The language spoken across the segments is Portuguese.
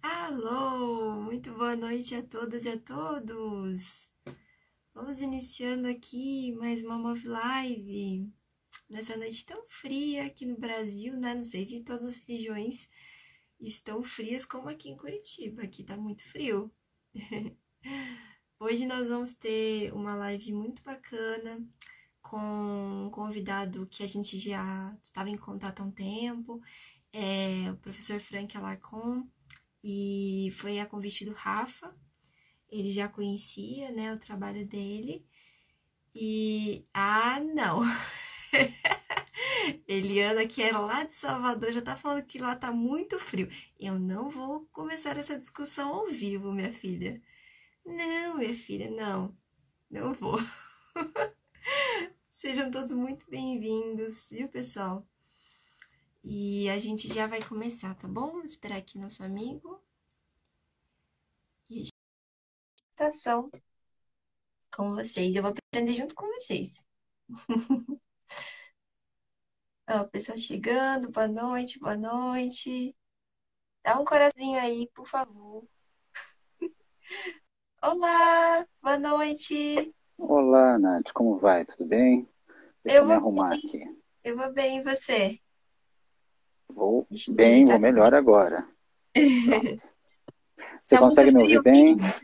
Alô, muito boa noite a todas e a todos. Vamos iniciando aqui mais uma Move Live. Nessa noite tão fria aqui no Brasil, né? Não sei se em todas as regiões estão frias como aqui em Curitiba. Aqui tá muito frio. Hoje nós vamos ter uma live muito bacana com um convidado que a gente já estava em contato há um tempo, o professor Frank Alarcon, e foi a convite do Rafa. Ele já conhecia, né, o trabalho dele. Não. Eliana, que é lá de Salvador, já tá falando que lá tá muito frio. Eu não vou começar essa discussão ao vivo, minha filha. Não, minha filha, não. Não vou. Sejam todos muito bem-vindos, viu, pessoal? E a gente já vai começar, tá bom? Vamos esperar aqui nosso amigo. E a apresentação com vocês. Eu vou aprender junto com vocês. Ó, o pessoal chegando, boa noite, boa noite. Dá um corazinho aí, por favor. Olá, boa noite. Olá, Nath, como vai? Tudo bem? Deixa Eu eu me vou arrumar bem, aqui. eu vou bem, e você? Vou Deixa eu me bem, vou ajeitar melhor também. agora. Pronto. Você Tá muito consegue me ouvir frio bem? aí?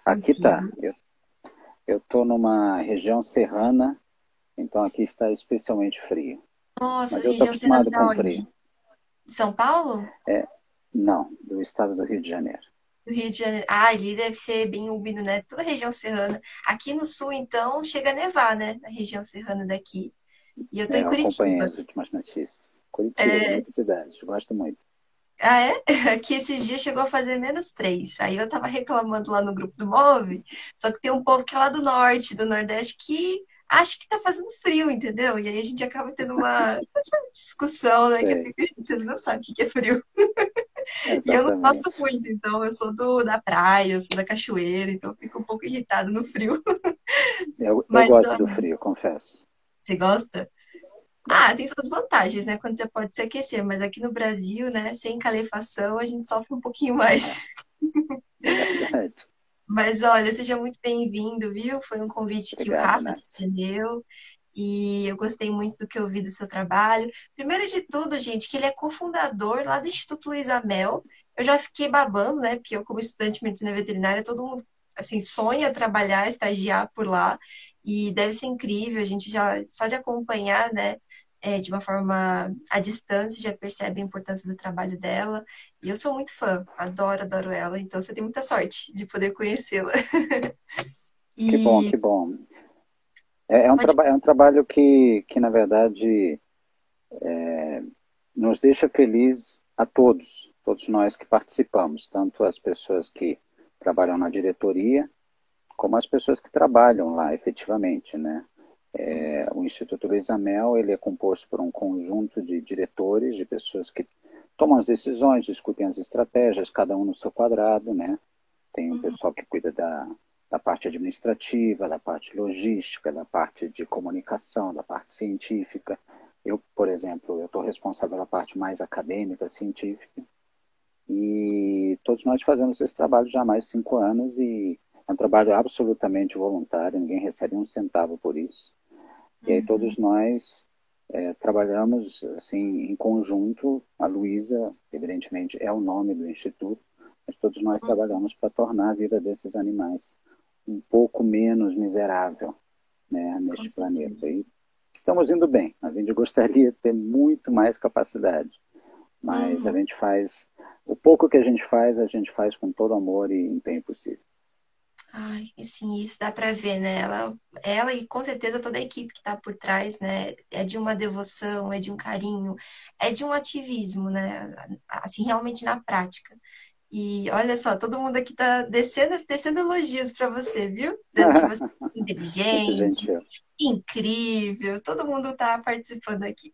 Aqui tá. Consigo. Eu tô numa região serrana, então aqui está especialmente frio. Nossa, Mas eu tô região serrana acostumado da com onde? frio. De São Paulo? É, não, do estado do Rio de Janeiro. Do Rio de Janeiro. Ah, ali deve ser bem úmido, né? Toda a região serrana. Aqui no sul, então, chega a nevar, né? Na região serrana daqui. E eu tô em Eu acompanhei Curitiba. as últimas notícias. Curitiba, É. bonita cidade, gosto muito. Ah, é? Aqui esses dias chegou a fazer -3. Aí eu tava reclamando lá no grupo do Move, só que tem um povo que é lá do norte, do nordeste, que acha que tá fazendo frio, entendeu? E aí a gente acaba tendo essa discussão, né? Que Sei, fica, você não sabe o que que é frio. E eu não gosto exatamente. muito, então eu sou da praia, eu sou da cachoeira, então eu fico um pouco irritado no frio. Eu Mas, gosto ó, do frio, confesso. você gosta? Ah, Gosto. tem suas vantagens, né? Quando você pode se aquecer, mas aqui no Brasil, né, sem calefação, a gente sofre um pouquinho mais. É verdade. Mas olha, seja muito bem-vindo, viu? Foi um convite que o Obrigado, Rafa te Nath. estendeu e eu gostei muito do que eu vi do seu trabalho. Primeiro de tudo, gente, que ele é cofundador lá do Instituto Luiz Amel. Eu já fiquei babando, né? Porque eu, como estudante de medicina veterinária, todo mundo assim sonha trabalhar, estagiar por lá e deve ser incrível. A gente já só de acompanhar, né? De uma forma à distância, já percebe a importância do trabalho dela. E eu sou muito fã, adoro, adoro ela. Então você tem muita sorte de poder conhecê-la. Que bom, E que bom. pode. É um trabalho que, na verdade, nos deixa feliz a todos, todos nós que participamos, tanto as pessoas que trabalham na diretoria, como as pessoas que trabalham lá efetivamente, né? O Instituto Luiz Amel, ele é composto por um conjunto de diretores, de pessoas que tomam as decisões, discutem as estratégias, cada um no seu quadrado, né? Tem um Uhum, pessoal que cuida da parte administrativa, da parte logística, da parte de comunicação, da parte científica. Eu, por exemplo, eu estou responsável pela parte mais acadêmica, científica, e todos nós fazemos esse trabalho já há mais de 5 anos e é um trabalho absolutamente voluntário, ninguém recebe um centavo por isso. E aí uhum, todos nós trabalhamos assim em conjunto. A Luísa, evidentemente, é o nome do instituto, mas todos nós uhum, trabalhamos para tornar a vida desses animais um pouco menos miserável, né, com neste planeta. certeza. E estamos indo bem. A gente gostaria de ter muito mais capacidade, mas a Uhum. gente faz o pouco que a gente faz com todo amor e empenho possível. Ai, assim, isso dá pra ver, né? Ela e com certeza toda a equipe que tá por trás, né? É de uma devoção, é de um carinho, é de um ativismo, né? Assim, realmente na prática. E olha só, todo mundo aqui tá descendo elogios pra você, viu? Dizendo que você é Muito inteligente, gentil, incrível, todo mundo tá participando aqui.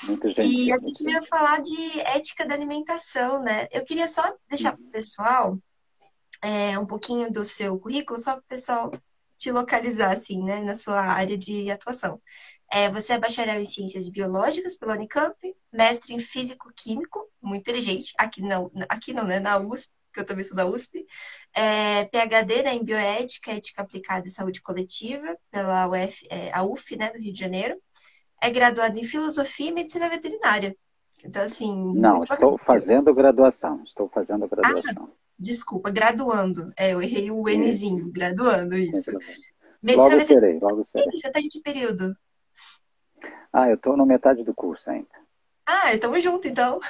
muito E gentil, a muito gente veio gentil. falar de ética da alimentação, né? Eu queria só deixar para o Uhum. pessoal um pouquinho do seu currículo, só para o pessoal te localizar, assim, né, na sua área de atuação. Você é bacharel em Ciências Biológicas pela Unicamp, mestre em Físico-Químico, muito inteligente, aqui não, né? Na USP, que eu também sou da USP. PhD, né, em bioética, ética aplicada e saúde coletiva, pela a UF, né, do Rio de Janeiro. É graduado em filosofia e medicina veterinária. Então, assim, Não, muito bacana. estou fazendo graduação. Estou fazendo Ah, graduação. desculpa, graduando. Eu errei o Isso, Nzinho, graduando, sem isso. problema. Medicina Logo veterinária. serei, logo serei. Ih, você tá em que período? Ah, eu estou na metade do curso ainda. Ah, estamos juntos, então.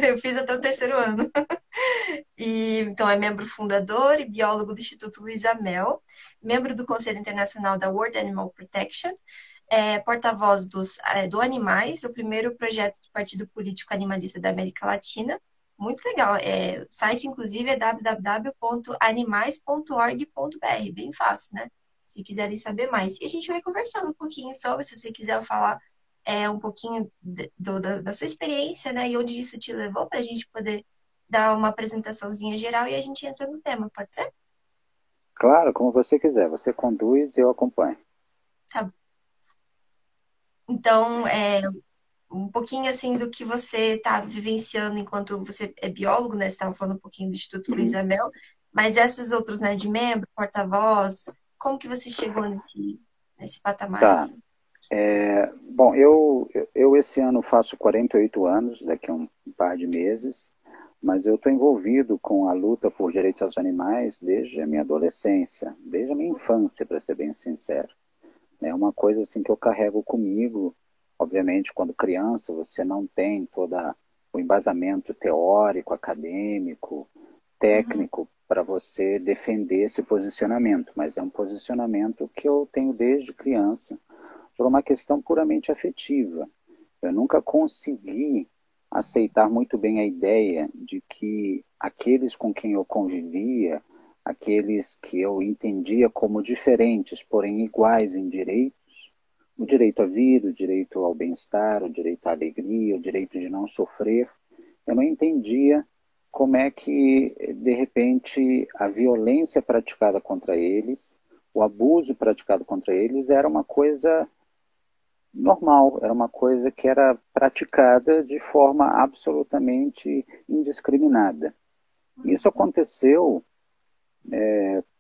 Eu fiz até o terceiro ano. E, então, é membro fundador e biólogo do Instituto Luiza Mel, membro do Conselho Internacional da World Animal Protection, porta-voz do Animais, o primeiro projeto de partido político animalista da América Latina. Muito legal. O site, inclusive, é www.animais.org.br. Bem fácil, né? Se quiserem saber mais. E a gente vai conversando um pouquinho sobre, se você quiser falar um pouquinho da sua experiência, né? E onde isso te levou, para a gente poder dar uma apresentaçãozinha geral e a gente entra no tema, pode ser? Claro, como você quiser. Você conduz e eu acompanho. Tá bom. Então, um pouquinho assim do que você está vivenciando enquanto você é biólogo, né? Você estava falando um pouquinho do Instituto Uhum. Luiza Mel, mas esses outros, né, de membro, porta-voz, como que você chegou nesse patamar, Tá. assim? Bom, eu esse ano faço 48 anos, daqui a um par de meses, mas eu estou envolvido com a luta por direitos aos animais desde a minha adolescência, desde a minha infância, para ser bem sincero. É uma coisa assim que eu carrego comigo. Obviamente, quando criança, você não tem todo o embasamento teórico, acadêmico, Uhum, técnico para você defender esse posicionamento, mas é um posicionamento que eu tenho desde criança por uma questão puramente afetiva. Eu nunca consegui aceitar muito bem a ideia de que aqueles com quem eu convivia, aqueles que eu entendia como diferentes, porém iguais em direitos, o direito à vida, o direito ao bem-estar, o direito à alegria, o direito de não sofrer, eu não entendia como é que, de repente, a violência praticada contra eles, o abuso praticado contra eles era uma coisa normal, era uma coisa que era praticada de forma absolutamente indiscriminada. Isso aconteceu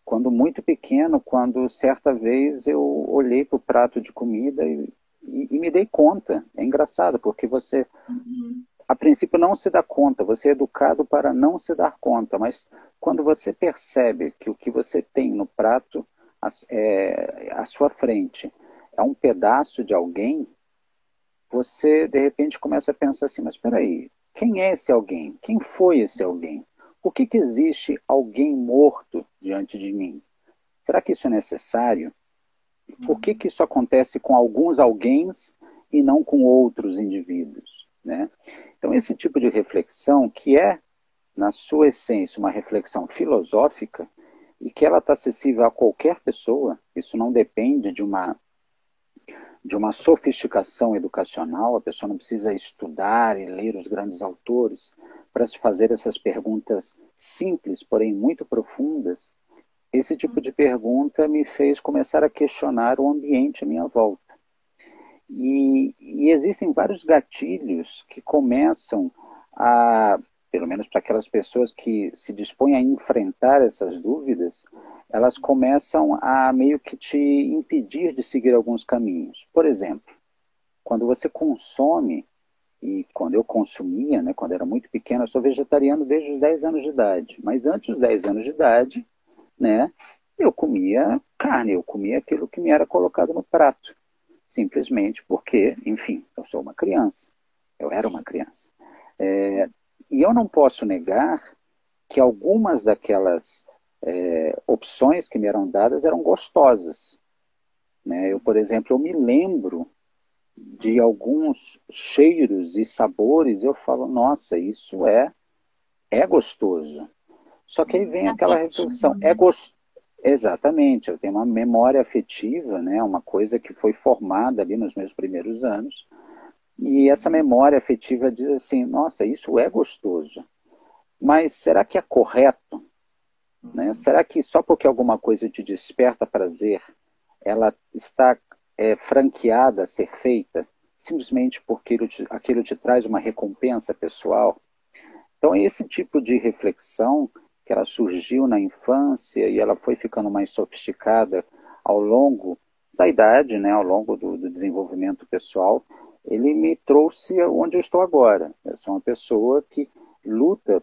quando muito pequeno, quando certa vez eu olhei para o prato de comida e me dei conta. É engraçado, porque você, uhum, a princípio, não se dá conta, você é educado para não se dar conta, mas quando você percebe que o que você tem no prato, à sua frente, é um pedaço de alguém, você de repente começa a pensar assim, mas espera aí, quem é esse alguém? Quem foi esse alguém? Por que existe alguém morto diante de mim? Será que isso é necessário? Por que isso acontece com alguns alguéms e não com outros indivíduos? Né? Então, esse tipo de reflexão, que é, na sua essência, uma reflexão filosófica, e que ela está acessível a qualquer pessoa, isso não depende de uma sofisticação educacional, a pessoa não precisa estudar e ler os grandes autores para se fazer essas perguntas simples, porém muito profundas. Esse tipo de pergunta me fez começar a questionar o ambiente à minha volta. E existem vários gatilhos que começam a, pelo menos para aquelas pessoas que se dispõem a enfrentar essas dúvidas, elas começam a meio que te impedir de seguir alguns caminhos. Por exemplo, quando você consome, e quando eu consumia, né, quando era muito pequeno, eu sou vegetariano desde os 10 anos de idade, mas antes dos 10 anos de idade, né, eu comia carne, eu comia aquilo que me era colocado no prato simplesmente porque, enfim, eu sou uma criança, eu era uma sim. criança. E eu não posso negar que algumas daquelas opções que me eram dadas eram gostosas. Né? Eu, por exemplo, eu me lembro de alguns cheiros e sabores, eu falo, nossa, isso é gostoso. Só que aí vem aquela reflexão, Afetivo, né? exatamente, eu tenho uma memória afetiva, né, uma coisa que foi formada ali nos meus primeiros anos, e essa memória afetiva diz assim, nossa, isso é gostoso, mas será que é correto? Né? Uhum. Será que só porque alguma coisa te desperta prazer, ela está franqueada a ser feita, simplesmente porque aquilo te traz uma recompensa pessoal? Então, esse tipo de reflexão, que ela surgiu na infância e ela foi ficando mais sofisticada ao longo da idade, né, ao longo do desenvolvimento pessoal, ele me trouxe onde eu estou agora. Eu sou uma pessoa que luta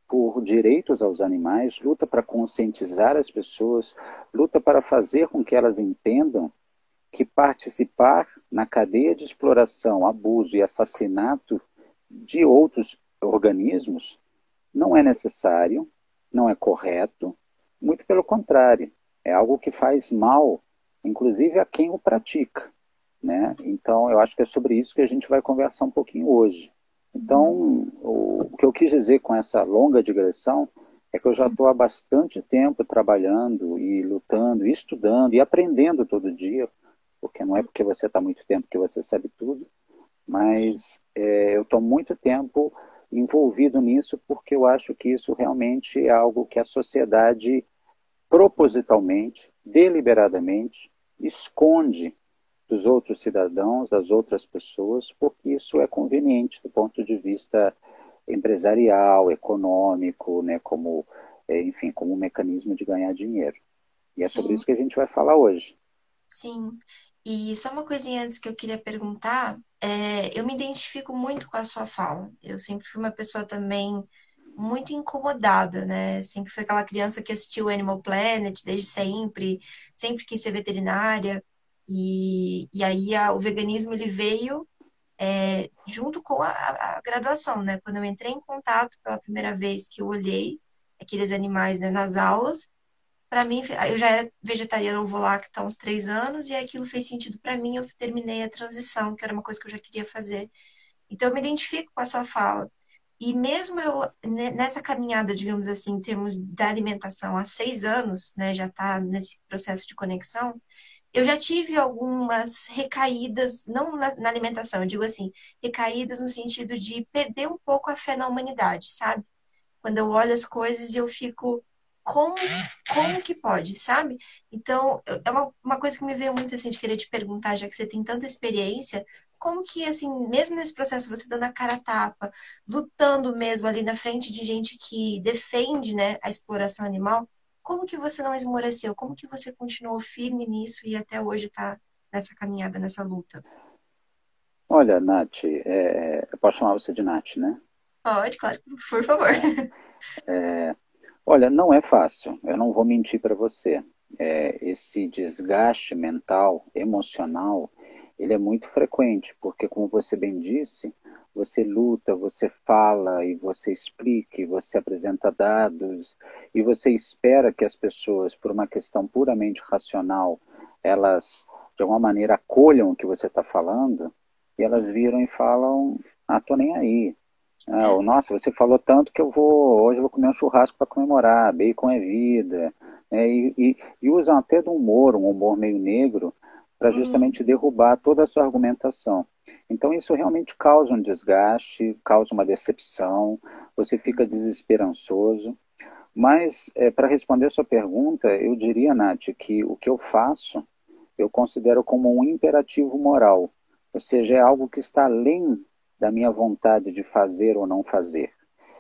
por direitos aos animais, luta para conscientizar as pessoas, luta para fazer com que elas entendam que participar na cadeia de exploração, abuso e assassinato de outros organismos não é necessário, não é correto, muito pelo contrário, é algo que faz mal, inclusive a quem o pratica, né? Então, eu acho que é sobre isso que a gente vai conversar um pouquinho hoje. Então, o que eu quis dizer com essa longa digressão é que eu já estou há bastante tempo trabalhando e lutando, e estudando e aprendendo todo dia, porque não é porque você está muito tempo que você sabe tudo, Sim, mas eu estou muito tempo envolvido nisso porque eu acho que isso realmente é algo que a sociedade propositalmente, deliberadamente, esconde dos outros cidadãos, das outras pessoas, porque isso é conveniente do ponto de vista empresarial, econômico, né, como, enfim, como um mecanismo de ganhar dinheiro. E é sobre sim, isso que a gente vai falar hoje. sim. E só uma coisinha antes que eu queria perguntar, eu me identifico muito com a sua fala. Eu sempre fui uma pessoa também muito incomodada, né? Sempre fui aquela criança que assistiu Animal Planet desde sempre, sempre quis ser veterinária. E aí o veganismo ele veio junto com a graduação, né? Quando eu entrei em contato pela primeira vez que eu olhei aqueles animais, né, nas aulas, para mim, eu já era vegetariana ovo-lacto há uns 3 anos e aquilo fez sentido para mim. Eu terminei a transição, que era uma coisa que eu já queria fazer. Então, eu me identifico com a sua fala. E mesmo eu, nessa caminhada, digamos assim, em termos da alimentação, há 6 anos, né, já está nesse processo de conexão, eu já tive algumas recaídas, não na alimentação, eu digo assim, recaídas no sentido de perder um pouco a fé na humanidade, sabe? Quando eu olho as coisas e eu fico, como, como que pode, sabe? Então, é uma coisa que me veio muito assim de querer te perguntar, já que você tem tanta experiência, como que, assim, mesmo nesse processo, você dando a cara a tapa, lutando mesmo ali na frente de gente que defende, né, a exploração animal, como que você não esmoreceu? Como que você continuou firme nisso e até hoje está nessa caminhada, nessa luta? Olha, Nath, eu posso chamar você de Nath, né? Pode, claro, por favor. Olha, não é fácil, eu não vou mentir para você. Esse desgaste mental, emocional, ele é muito frequente, porque, como você bem disse, você luta, você fala e você explica, e você apresenta dados, e você espera que as pessoas, por uma questão puramente racional, elas, de alguma maneira, acolham o que você está falando, e elas viram e falam: ah, tô nem aí. Ah, nossa, você falou tanto que hoje eu vou comer um churrasco para comemorar, bacon é vida, né? E usam até do humor, um humor meio negro, para Uhum, justamente derrubar toda a sua argumentação. Então isso realmente causa um desgaste, causa uma decepção, você fica desesperançoso. Mas para responder a sua pergunta, eu diria, Nath, que o que eu faço, eu considero como um imperativo moral, ou seja, é algo que está além da minha vontade de fazer ou não fazer.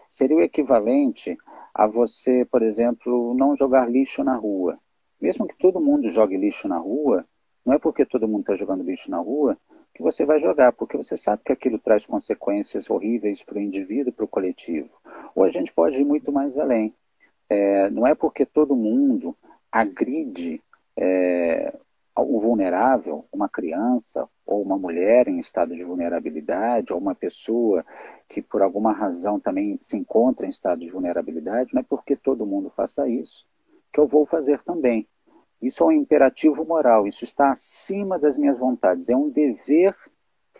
Seria o equivalente a você, por exemplo, não jogar lixo na rua. Mesmo que todo mundo jogue lixo na rua, não é porque todo mundo está jogando lixo na rua que você vai jogar, porque você sabe que aquilo traz consequências horríveis para o indivíduo e para o coletivo. Ou a gente pode ir muito mais além. Não é porque todo mundo agride o vulnerável, uma criança ou uma mulher em estado de vulnerabilidade, ou uma pessoa que por alguma razão também se encontra em estado de vulnerabilidade, não é porque todo mundo faça isso que eu vou fazer também. Isso é um imperativo moral, isso está acima das minhas vontades, é um dever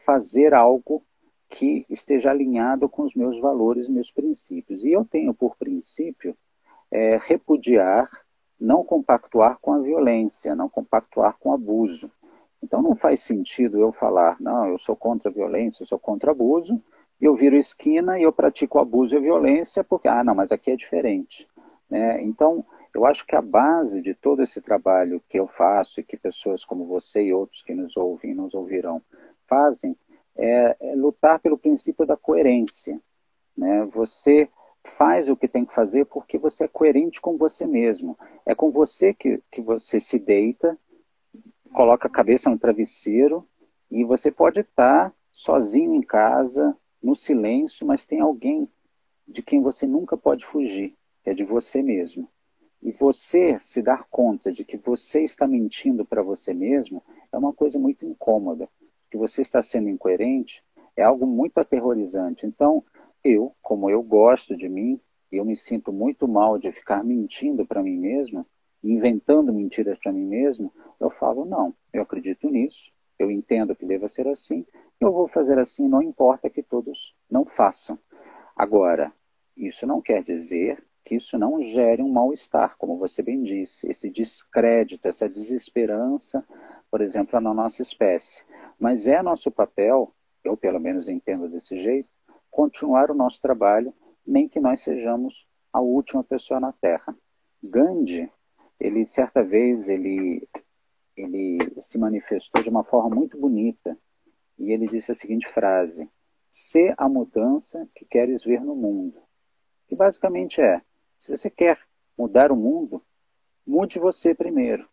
fazer algo que esteja alinhado com os meus valores, meus princípios. E eu tenho por princípio repudiar, não compactuar com a violência, não compactuar com o abuso. Então não faz sentido eu falar, não, eu sou contra a violência, eu sou contra o abuso, e eu viro esquina e eu pratico o abuso e a violência, porque, não, mas aqui é diferente. Né? Então, eu acho que a base de todo esse trabalho que eu faço e que pessoas como você e outros que nos ouvem e nos ouvirão fazem é lutar pelo princípio da coerência. né? Você faz o que tem que fazer porque você é coerente com você mesmo. É com você que você se deita, coloca a cabeça no travesseiro e você pode estar sozinho em casa, no silêncio, mas tem alguém de quem você nunca pode fugir, que é de você mesmo. E você se dar conta de que você está mentindo para você mesmo é uma coisa muito incômoda. Que você está sendo incoerente é algo muito aterrorizante. Então, como eu gosto de mim, eu me sinto muito mal de ficar mentindo para mim mesmo, inventando mentiras para mim mesmo, eu falo, não, eu acredito nisso, eu entendo que deva ser assim, eu vou fazer assim, não importa que todos não façam. Agora, isso não quer dizer que isso não gere um mal-estar, como você bem disse, esse descrédito, essa desesperança, por exemplo, na nossa espécie. Mas é nosso papel, eu pelo menos entendo desse jeito, continuar o nosso trabalho, nem que nós sejamos a última pessoa na Terra. Gandhi, ele certa vez, ele se manifestou de uma forma muito bonita, e ele disse a seguinte frase: "Sê a mudança que queres ver no mundo." Que basicamente é, se você quer mudar o mundo, mude você primeiro.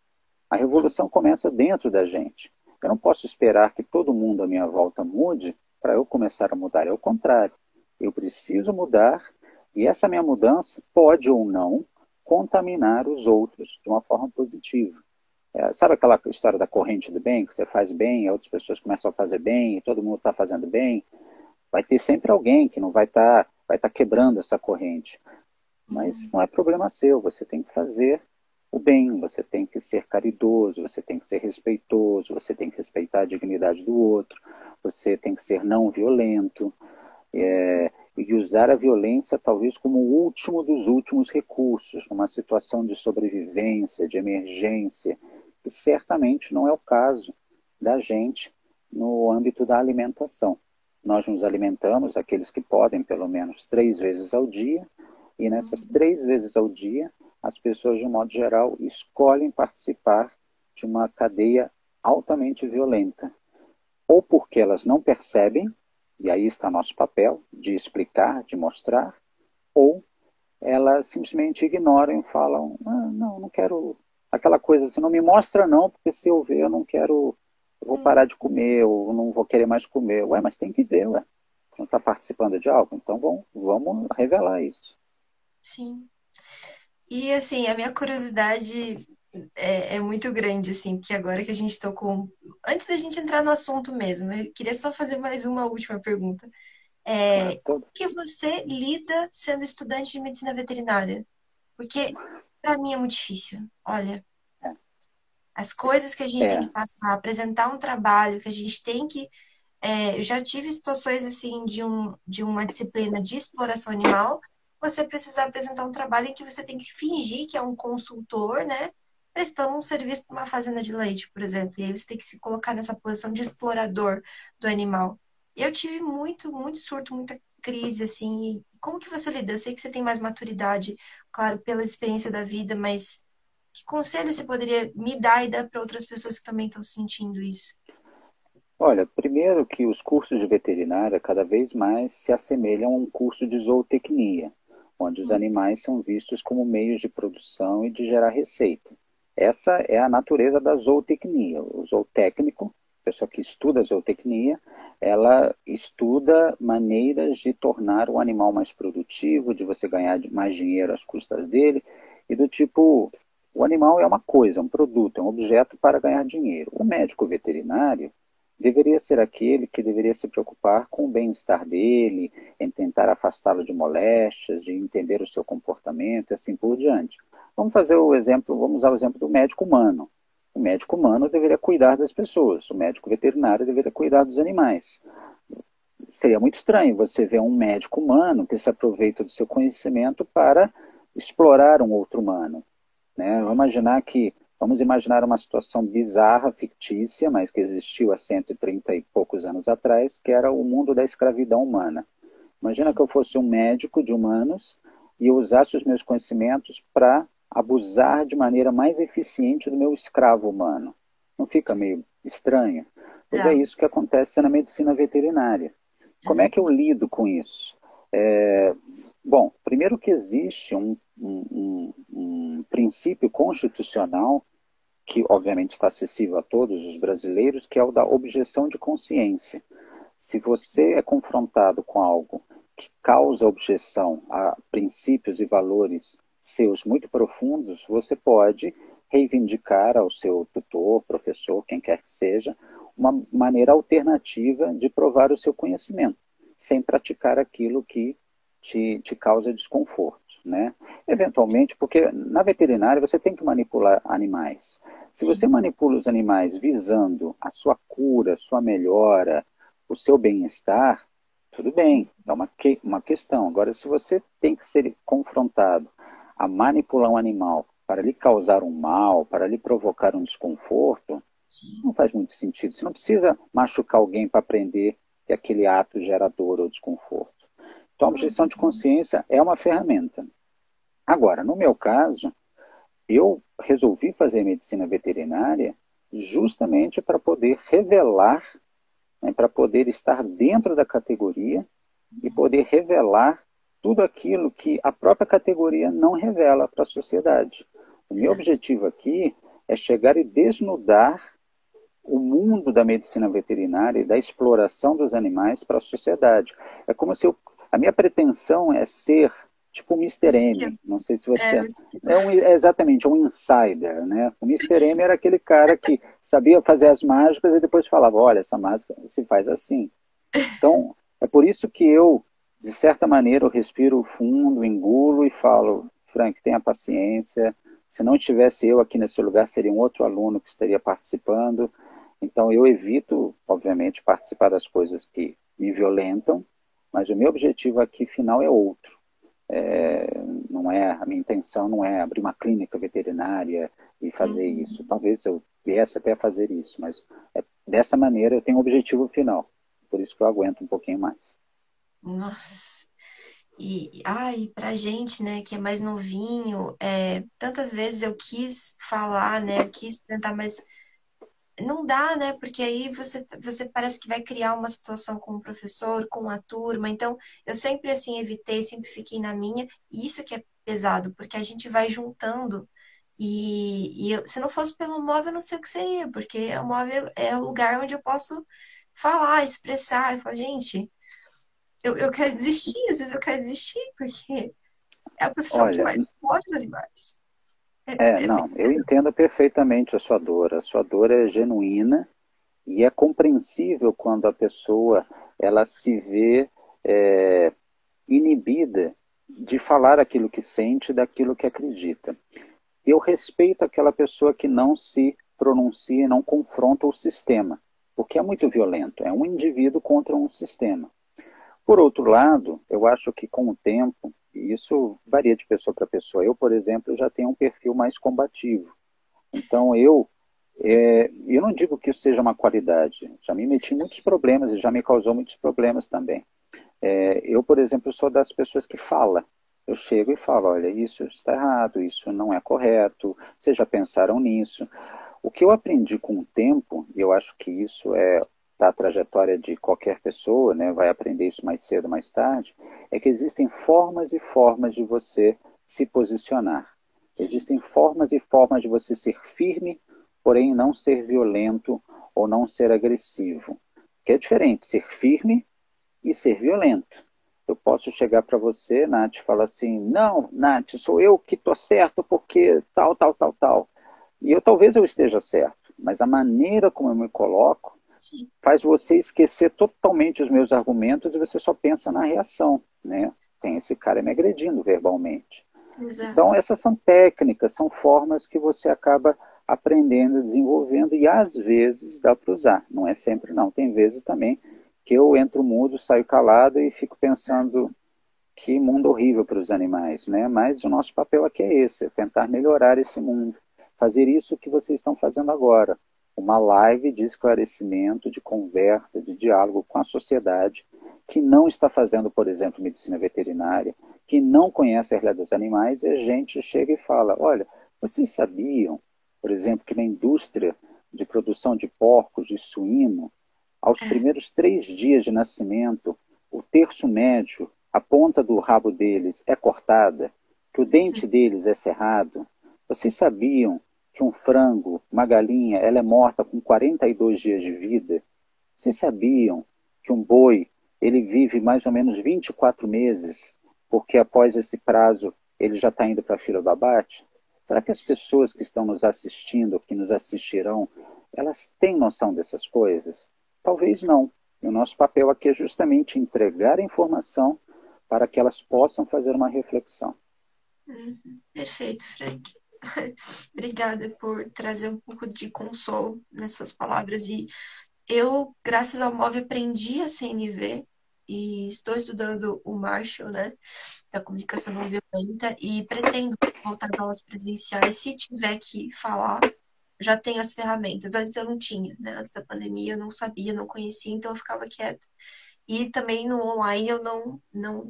A revolução começa dentro da gente. Eu não posso esperar que todo mundo à minha volta mude para eu começar a mudar. É o contrário. Eu preciso mudar e essa minha mudança pode ou não contaminar os outros de uma forma positiva. Sabe aquela história da corrente do bem, que você faz bem, outras pessoas começam a fazer bem, e todo mundo está fazendo bem? Vai ter sempre alguém que não vai tá quebrando essa corrente. Mas Uhum. não é problema seu, você tem que fazer o bem, você tem que ser caridoso, você tem que ser respeitoso, você tem que respeitar a dignidade do outro, você tem que ser não violento, e usar a violência talvez como o último dos últimos recursos, numa situação de sobrevivência, de emergência, que certamente não é o caso da gente no âmbito da alimentação. Nós nos alimentamos, aqueles que podem, pelo menos 3 vezes ao dia, e nessas Uhum. 3 vezes ao dia, as pessoas, de um modo geral, escolhem participar de uma cadeia altamente violenta. Ou porque elas não percebem, e aí está nosso papel de explicar, de mostrar, ou elas simplesmente ignoram e falam, não, não quero, aquela coisa assim, não me mostra não, porque se eu ver eu não quero, eu vou parar Uhum. de comer, ou não vou querer mais comer. Ué, mas tem que ver, ué. Não está participando de algo? Então vamos revelar isso. Sim. E assim, a minha curiosidade é muito grande, assim, porque agora que a gente tocou. Antes da gente entrar no assunto mesmo, eu queria só fazer mais uma última pergunta. Claro, Como que você lida sendo estudante de medicina veterinária? Porque para mim é muito difícil. Olha, as coisas que a gente tem que é, passar, apresentar um trabalho que a gente tem que. Eu já tive situações assim de uma disciplina de exploração animal, você precisar apresentar um trabalho em que você tem que fingir que é um consultor, né? Prestando um serviço para uma fazenda de leite, por exemplo. E aí você tem que se colocar nessa posição de explorador do animal. E eu tive muito surto, muita crise, assim. E como que você lida? Eu sei que você tem mais maturidade, claro, pela experiência da vida, mas que conselho você poderia me dar e dar para outras pessoas que também estão sentindo isso? olha, primeiro que os cursos de veterinária cada vez mais se assemelham a um curso de zootecnia, onde os animais são vistos como meios de produção e de gerar receita. Essa é a natureza da zootecnia. O zootécnico, a pessoa que estuda zootecnia, ela estuda maneiras de tornar o animal mais produtivo, de você ganhar mais dinheiro às custas dele, e do tipo, o animal é uma coisa, um produto, é um objeto para ganhar dinheiro. O médico veterinário deveria ser aquele que deveria se preocupar com o bem-estar dele, em tentar afastá-lo de moléstias, de entender o seu comportamento e assim por diante. Vamos usar o exemplo do médico humano. O médico humano deveria cuidar das pessoas, o médico veterinário deveria cuidar dos animais. Seria muito estranho você ver um médico humano que se aproveita do seu conhecimento para explorar um outro humano, né? Vamos imaginar uma situação bizarra, fictícia, mas que existiu há 130 e poucos anos atrás, que era o mundo da escravidão humana. Imagina que Sim. eu fosse um médico de humanos e eu usasse os meus conhecimentos para abusar de maneira mais eficiente do meu escravo humano. Não fica meio estranho? Pois é Exato. isso que acontece na medicina veterinária. É Como é que eu verdade. lido com isso? Bom, primeiro que existe um princípio constitucional que obviamente está acessível a todos os brasileiros, que é o da objeção de consciência. Se você é confrontado com algo que causa objeção a princípios e valores seus muito profundos, você pode reivindicar ao seu tutor, professor, quem quer que seja, uma maneira alternativa de provar o seu conhecimento, sem praticar aquilo que te causa desconforto, né? Eventualmente, porque na veterinária você tem que manipular animais. Se você Sim. manipula os animais visando a sua cura, sua melhora, o seu bem-estar, tudo bem, é uma questão. Agora, se você tem que ser confrontado a manipular um animal para lhe causar um mal, para lhe provocar um desconforto, Sim. não faz muito sentido. Você não precisa machucar alguém para aprender que aquele ato gera dor ou desconforto. Então, a objeção de Uhum. consciência é uma ferramenta. Agora, no meu caso, eu resolvi fazer medicina veterinária justamente para poder revelar, né, para poder estar dentro da categoria e poder revelar tudo aquilo que a própria categoria não revela para a sociedade. O meu Exato. objetivo aqui é chegar e desnudar o mundo da medicina veterinária e da exploração dos animais para a sociedade. É como se a minha pretensão é ser tipo o O Mister espião. M. Não sei se É, o você espião. é exatamente um insider, né? O Mister M era aquele cara que sabia fazer as mágicas e depois falava, olha, essa mágica se faz assim. Então, é por isso que eu, de certa maneira, eu respiro fundo, engulo e falo, Frank, tenha paciência. Se não tivesse eu aqui nesse lugar, seria um outro aluno que estaria participando. Então, eu evito, obviamente, participar das coisas que me violentam, mas o meu objetivo aqui final é outro. É, não é, a minha intenção não é abrir uma clínica veterinária e fazer isso. Uhum. Talvez eu viesse até a fazer isso, mas dessa maneira eu tenho um objetivo final. Por isso que eu aguento um pouquinho mais. Nossa. E pra gente, né, que é mais novinho, tantas vezes eu quis falar, né, eu quis tentar, mas não dá, né, porque aí você parece que vai criar uma situação com o professor, com a turma, então eu sempre, assim, evitei, sempre fiquei na minha, e isso que é pesado, porque a gente vai juntando, se não fosse pelo móvel, eu não sei o que seria, porque o móvel é o lugar onde eu posso falar, expressar, eu falo, gente, eu quero desistir, às vezes eu quero desistir, porque é a profissão que Olha, mais explora os animais. É bem não, eu pesado. entendo perfeitamente a sua dor. A sua dor é genuína e é compreensível quando a pessoa ela se vê é, inibida de falar aquilo que sente, daquilo que acredita. Eu respeito aquela pessoa que não se pronuncia, não confronta o sistema, porque é muito violento, é um indivíduo contra um sistema. Por outro lado, eu acho que com o tempo, e isso varia de pessoa para pessoa, eu, por exemplo, já tenho um perfil mais combativo. Então, eu não digo que isso seja uma qualidade, já me meti em muitos problemas e já me causou muitos problemas também. Eu, por exemplo, sou das pessoas que fala. Eu chego e falo, olha, isso está errado, isso não é correto, vocês já pensaram nisso? O que eu aprendi com o tempo, e eu acho que isso é da trajetória de qualquer pessoa, né, vai aprender isso mais cedo ou mais tarde, é que existem formas e formas de você se posicionar. Sim, Existem formas e formas de você ser firme, porém não ser violento ou não ser agressivo. Que é diferente ser firme e ser violento. Eu posso chegar para você, Nath, e falar assim, não, Nath, sou eu que estou certo porque tal, tal, tal, tal. E talvez eu esteja certo, mas a maneira como eu me coloco sim, faz você esquecer totalmente os meus argumentos e você só pensa na reação, né? Tem esse cara me agredindo verbalmente. exato. Então, essas são técnicas, são formas que você acaba aprendendo, desenvolvendo e às vezes dá para usar. Não é sempre não. Tem vezes também que eu entro mudo, saio calado e fico pensando que mundo horrível para os animais, né? Mas o nosso papel aqui é esse, é tentar melhorar esse mundo, fazer isso que vocês estão fazendo agora, uma live de esclarecimento, de conversa, de diálogo com a sociedade que não está fazendo, por exemplo, medicina veterinária, que não conhece a realidade dos animais, e a gente chega e fala, olha, vocês sabiam, por exemplo, que na indústria de produção de porcos, de suíno, aos É, primeiros 3 dias de nascimento, o terço médio a ponta do rabo deles é cortada, que o dente deles é cerrado? Vocês sabiam que um frango, uma galinha, ela é morta com 42 dias de vida? Vocês sabiam que um boi, ele vive mais ou menos 24 meses, porque após esse prazo ele já está indo para a fila do abate? Será que as pessoas que estão nos assistindo, que nos assistirão, elas têm noção dessas coisas? Talvez não. E o nosso papel aqui é justamente entregar a informação para que elas possam fazer uma reflexão. Perfeito, Frank. Obrigada por trazer um pouco de consolo nessas palavras. E eu, graças ao MOVE, aprendi a CNV e estou estudando o Marshall, né, da comunicação não violenta, e pretendo voltar às aulas presenciais. Se tiver que falar, já tenho as ferramentas. Antes eu não tinha, né? Antes da pandemia eu não sabia, não conhecia, então eu ficava quieta. E também no online eu não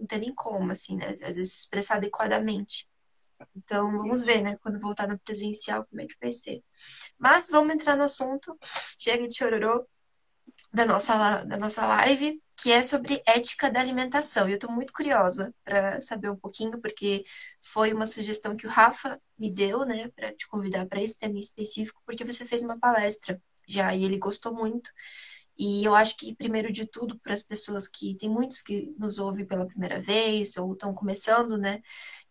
tenho nem como, assim, né? Às vezes se expressar adequadamente. Então, vamos ver, né? Quando voltar no presencial, como é que vai ser. Mas vamos entrar no assunto. Chega de chororô da nossa live, que é sobre ética da alimentação. E eu estou muito curiosa para saber um pouquinho, porque foi uma sugestão que o Rafa me deu, né, para te convidar para esse tema em específico, porque você fez uma palestra já e ele gostou muito. E eu acho que, primeiro de tudo, para as pessoas que tem muitos que nos ouvem pela primeira vez ou estão começando, né,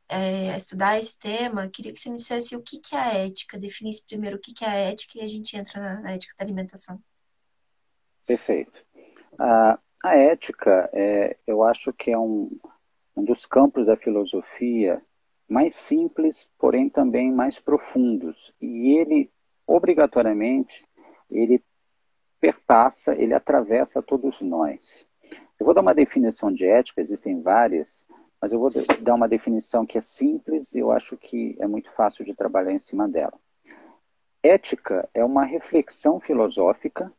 a estudar esse tema, queria que você me dissesse o que que é a ética, definisse primeiro o que que é a ética e a gente entra na ética da alimentação. Perfeito. A ética, eu acho que é um dos campos da filosofia mais simples, porém também mais profundos. E ele, obrigatoriamente, ele perpassa, ele atravessa todos nós. Eu vou dar uma definição de ética, existem várias, mas eu vou dar uma definição que é simples e eu acho que é muito fácil de trabalhar em cima dela. Ética é uma reflexão filosófica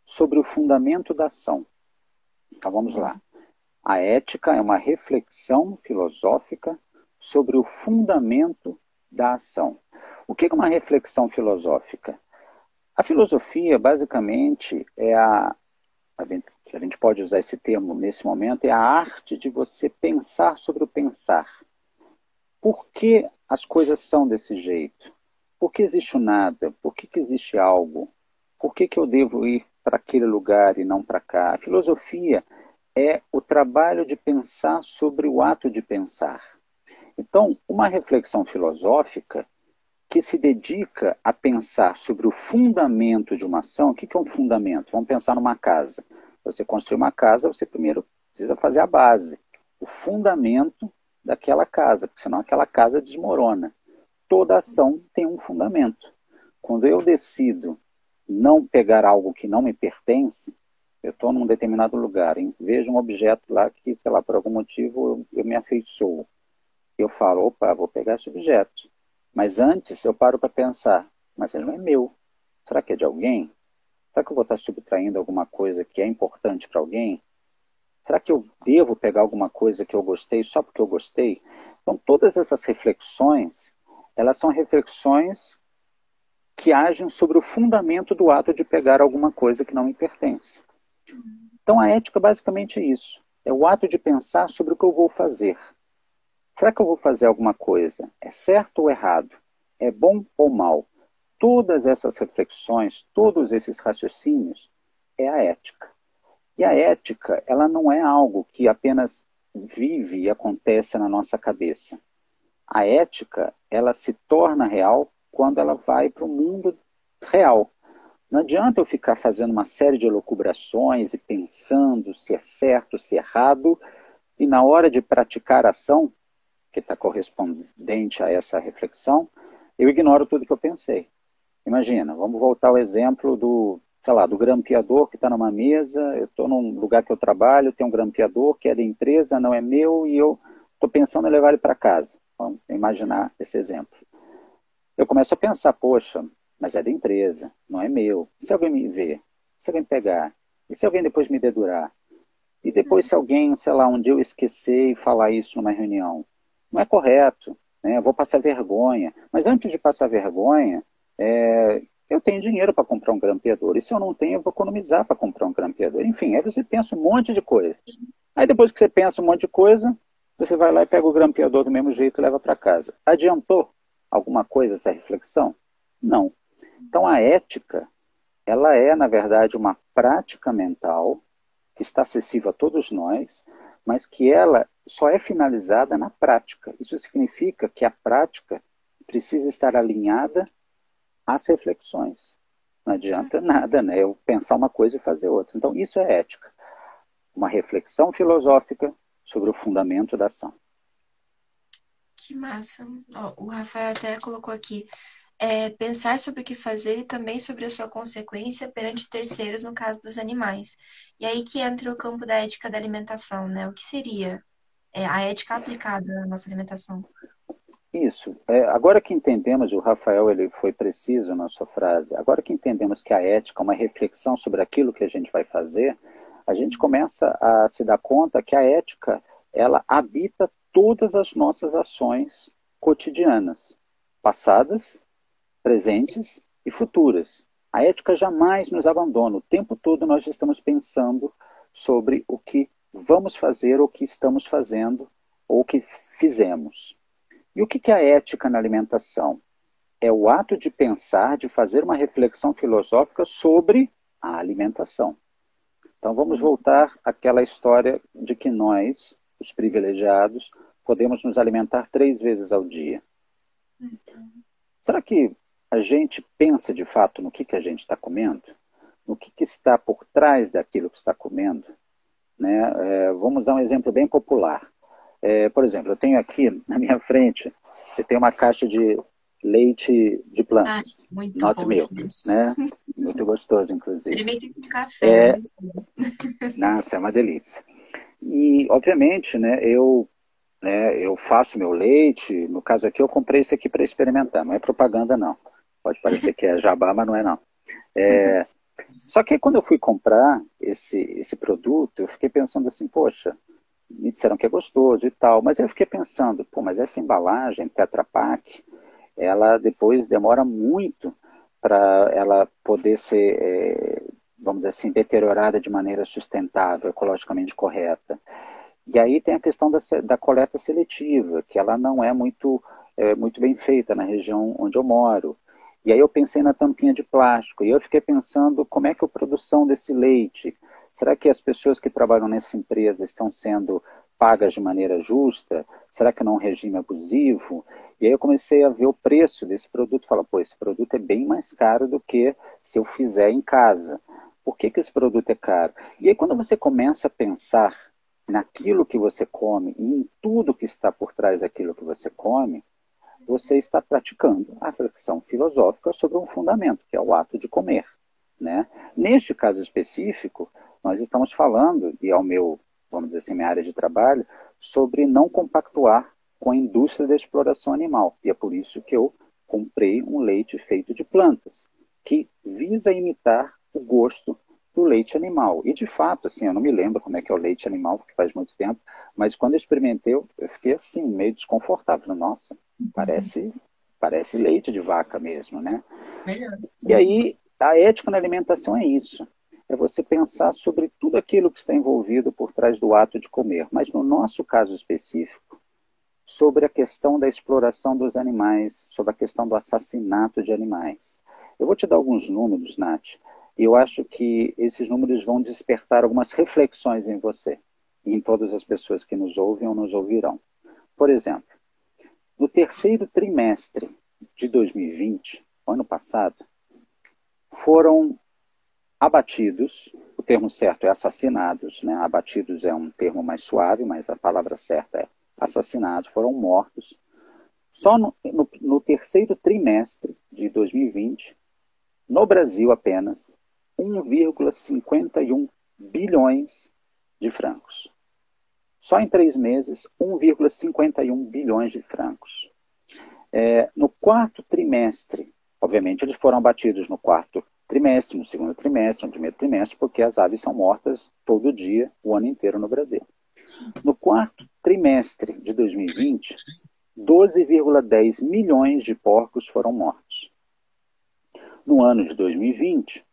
sobre o fundamento da ação. Então vamos lá. A ética é uma reflexão filosófica sobre o fundamento da ação. O que é uma reflexão filosófica? A filosofia, basicamente, a gente pode usar esse termo nesse momento, é a arte de você pensar sobre o pensar. Por que as coisas são desse jeito? Por que existe o nada? Por que existe algo? Por que eu devo ir para aquele lugar e não para cá? A filosofia é o trabalho de pensar sobre o ato de pensar. Então, uma reflexão filosófica que se dedica a pensar sobre o fundamento de uma ação. O que é um fundamento? Vamos pensar numa casa. Você construir uma casa, você primeiro precisa fazer a base, o fundamento daquela casa, porque senão aquela casa desmorona. Toda ação tem um fundamento. Quando eu decido não pegar algo que não me pertence, eu estou num determinado lugar, vejo um objeto lá que, sei lá, por algum motivo eu me afeiçoo. Eu falo, opa, vou pegar esse objeto. Mas antes eu paro para pensar, mas ele não é meu. Será que é de alguém? Será que eu vou estar subtraindo alguma coisa que é importante para alguém? Será que eu devo pegar alguma coisa que eu gostei só porque eu gostei? Então, todas essas reflexões, elas são reflexões que agem sobre o fundamento do ato de pegar alguma coisa que não me pertence. Então, a ética basicamente é isso. É o ato de pensar sobre o que eu vou fazer. Será que eu vou fazer alguma coisa? É certo ou errado? É bom ou mal? Todas essas reflexões, todos esses raciocínios, é a ética. E a ética, ela não é algo que apenas vive e acontece na nossa cabeça. A ética, ela se torna real quando ela vai para o mundo real. Não adianta eu ficar fazendo uma série de elucubrações e pensando se é certo, se é errado, e na hora de praticar a ação, que está correspondente a essa reflexão, eu ignoro tudo que eu pensei. Imagina, vamos voltar ao exemplo do grampeador que está numa mesa, eu estou num lugar que eu trabalho, tem um grampeador que é da empresa, não é meu, e eu estou pensando em levar ele para casa. Vamos imaginar esse exemplo. Eu começo a pensar, poxa, mas é da empresa, não é meu. E se alguém me ver? Se alguém pegar? E se alguém depois me dedurar? E depois se alguém, sei lá, um dia eu esquecer e falar isso numa reunião? Não é correto, né? Eu vou passar vergonha. Mas antes de passar vergonha, eu tenho dinheiro para comprar um grampeador. E se eu não tenho, eu vou economizar para comprar um grampeador. Enfim, aí você pensa um monte de coisa. Aí depois que você pensa um monte de coisa, você vai lá e pega o grampeador do mesmo jeito e leva para casa. Adiantou alguma coisa essa reflexão? Não. Então a ética, ela é, na verdade, uma prática mental que está acessível a todos nós, mas que ela só é finalizada na prática. Isso significa que a prática precisa estar alinhada às reflexões. Não adianta nada, né? Eu pensar uma coisa e fazer outra. Então, isso é ética. Uma reflexão filosófica sobre o fundamento da ação. Que massa. Ó, o Rafael até colocou aqui, pensar sobre o que fazer e também sobre a sua consequência perante terceiros, no caso dos animais. E aí que entra o campo da ética da alimentação, né? O que seria a ética aplicada à nossa alimentação? Isso. Agora que entendemos, o Rafael ele foi preciso na sua frase, agora que entendemos que a ética é uma reflexão sobre aquilo que a gente vai fazer, a gente começa a se dar conta que a ética, ela habita todas as nossas ações cotidianas, passadas, presentes e futuras. A ética jamais nos abandona. O tempo todo nós estamos pensando sobre o que vamos fazer, ou o que estamos fazendo, ou o que fizemos. E o que é a ética na alimentação? É o ato de pensar, de fazer uma reflexão filosófica sobre a alimentação. Então vamos voltar àquela história de que nós, os privilegiados, podemos nos alimentar 3 vezes ao dia. Será que a gente pensa de fato no que a gente está comendo? No que está por trás daquilo que está comendo? Né? Vamos dar um exemplo bem popular. Por exemplo, eu tenho aqui na minha frente, você tem uma caixa de leite de Ah, plantas, muito not bom esse milk, mesmo. né? Muito gostoso, inclusive. Experimentei com café, é É, muito bom. nossa, é uma delícia. E, obviamente, eu faço meu leite, no caso aqui eu comprei esse aqui para experimentar, não é propaganda não. Pode parecer que é jabá, mas não é não. Só que quando eu fui comprar esse produto, eu fiquei pensando assim, poxa, me disseram que é gostoso e tal, mas eu fiquei pensando, pô, mas essa embalagem Tetra Pak, ela depois demora muito para ela poder ser, vamos dizer assim, deteriorada de maneira sustentável, ecologicamente correta. E aí tem a questão da coleta seletiva, que ela não é muito bem feita na região onde eu moro. E aí eu pensei na tampinha de plástico, e eu fiquei pensando como é que é a produção desse leite. Será que as pessoas que trabalham nessa empresa estão sendo pagas de maneira justa? Será que não é um regime abusivo? E aí eu comecei a ver o preço desse produto e falar, pô, esse produto é bem mais caro do que se eu fizer em casa. Por que esse produto é caro? E aí quando você começa a pensar naquilo que você come e em tudo que está por trás daquilo que você come, você está praticando a reflexão filosófica sobre um fundamento, que é o ato de comer. Né? Neste caso específico, nós estamos falando, e é o meu, vamos dizer assim, minha área de trabalho, sobre não compactuar com a indústria da exploração animal. E é por isso que eu comprei um leite feito de plantas, que visa imitar o gosto do leite animal. E de fato, assim, eu não me lembro como é que é o leite animal, porque faz muito tempo, mas quando eu experimentei, eu fiquei assim, meio desconfortável. Nossa, parece leite de vaca mesmo, né? Melhor. E aí, a ética na alimentação é isso. É você pensar sobre tudo aquilo que está envolvido por trás do ato de comer. Mas no nosso caso específico, sobre a questão da exploração dos animais, sobre a questão do assassinato de animais. Eu vou te dar alguns números, Nath, e eu acho que esses números vão despertar algumas reflexões em você e em todas as pessoas que nos ouvem ou nos ouvirão. Por exemplo, no terceiro trimestre de 2020, ano passado, foram abatidos, o termo certo é assassinados, né? Abatidos é um termo mais suave, mas a palavra certa é assassinados, foram mortos. Só no terceiro trimestre de 2020, no Brasil apenas, 1,51 bilhões de francos. Só em 3 meses, 1,51 bilhões de francos. No quarto trimestre, obviamente eles foram abatidos no quarto trimestre, no segundo trimestre, no primeiro trimestre, porque as aves são mortas todo dia, o ano inteiro no Brasil. No quarto trimestre de 2020, 12,10 milhões de porcos foram mortos. No ano de 2020,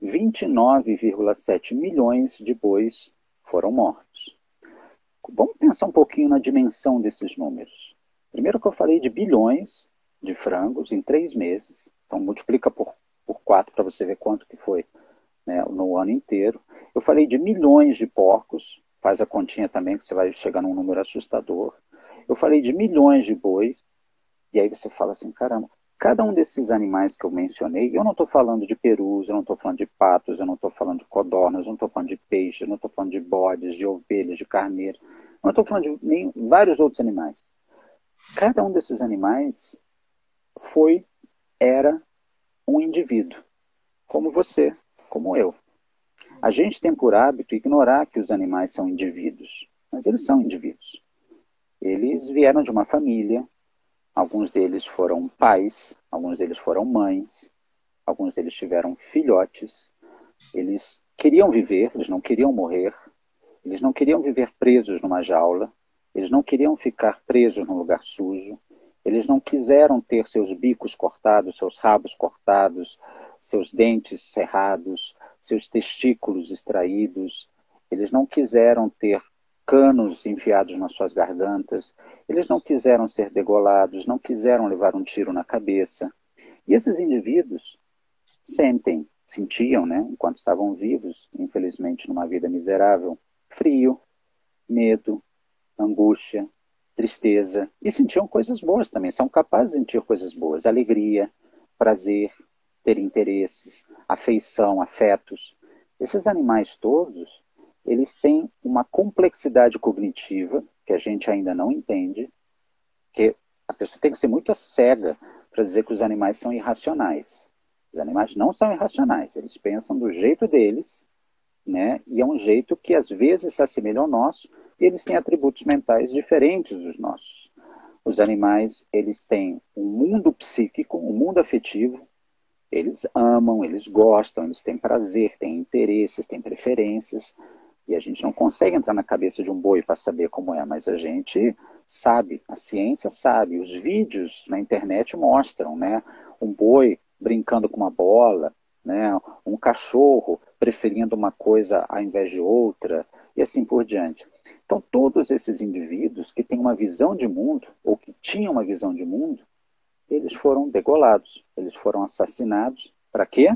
29,7 milhões de bois foram mortos. Vamos pensar um pouquinho na dimensão desses números. Primeiro que eu falei de bilhões de frangos em 3 meses. Então multiplica por 4 para você ver quanto que foi, né, no ano inteiro. Eu falei de milhões de porcos. Faz a continha também que você vai chegar num número assustador. Eu falei de milhões de bois. E aí você fala assim, caramba, cada um desses animais que eu mencionei, eu não estou falando de perus, eu não estou falando de patos, eu não estou falando de codornas, eu não estou falando de peixes, eu não estou falando de bodes, de ovelhas, de carneiros, eu não estou falando de vários outros animais. Cada um desses animais era um indivíduo, como você, como eu. A gente tem por hábito ignorar que os animais são indivíduos, mas eles são indivíduos. Eles vieram de uma família, alguns deles foram pais, alguns deles foram mães, alguns deles tiveram filhotes. Eles queriam viver, eles não queriam morrer, eles não queriam viver presos numa jaula, eles não queriam ficar presos num lugar sujo, eles não quiseram ter seus bicos cortados, seus rabos cortados, seus dentes cerrados, seus testículos extraídos, eles não quiseram ter canos enfiados nas suas gargantas, eles não quiseram ser degolados, não quiseram levar um tiro na cabeça. E esses indivíduos sentiam, né, enquanto estavam vivos, infelizmente numa vida miserável, frio, medo, angústia, tristeza, e sentiam coisas boas também, são capazes de sentir coisas boas, alegria, prazer, ter interesses, afeição, afetos. Esses animais todos, eles têm uma complexidade cognitiva que a gente ainda não entende, que a pessoa tem que ser muito cega para dizer que os animais são irracionais. Os animais não são irracionais, eles pensam do jeito deles, né? E é um jeito que às vezes se assemelha ao nosso, e eles têm atributos mentais diferentes dos nossos. Os animais, eles têm um mundo psíquico, um mundo afetivo, eles amam, eles gostam, eles têm prazer, têm interesses, têm preferências, e a gente não consegue entrar na cabeça de um boi para saber como é, mas a gente sabe, a ciência sabe, os vídeos na internet mostram, né? Um boi brincando com uma bola, né? Um cachorro preferindo uma coisa ao invés de outra, e assim por diante. Então, todos esses indivíduos que têm uma visão de mundo, ou que tinham uma visão de mundo, eles foram degolados, eles foram assassinados. Para quê?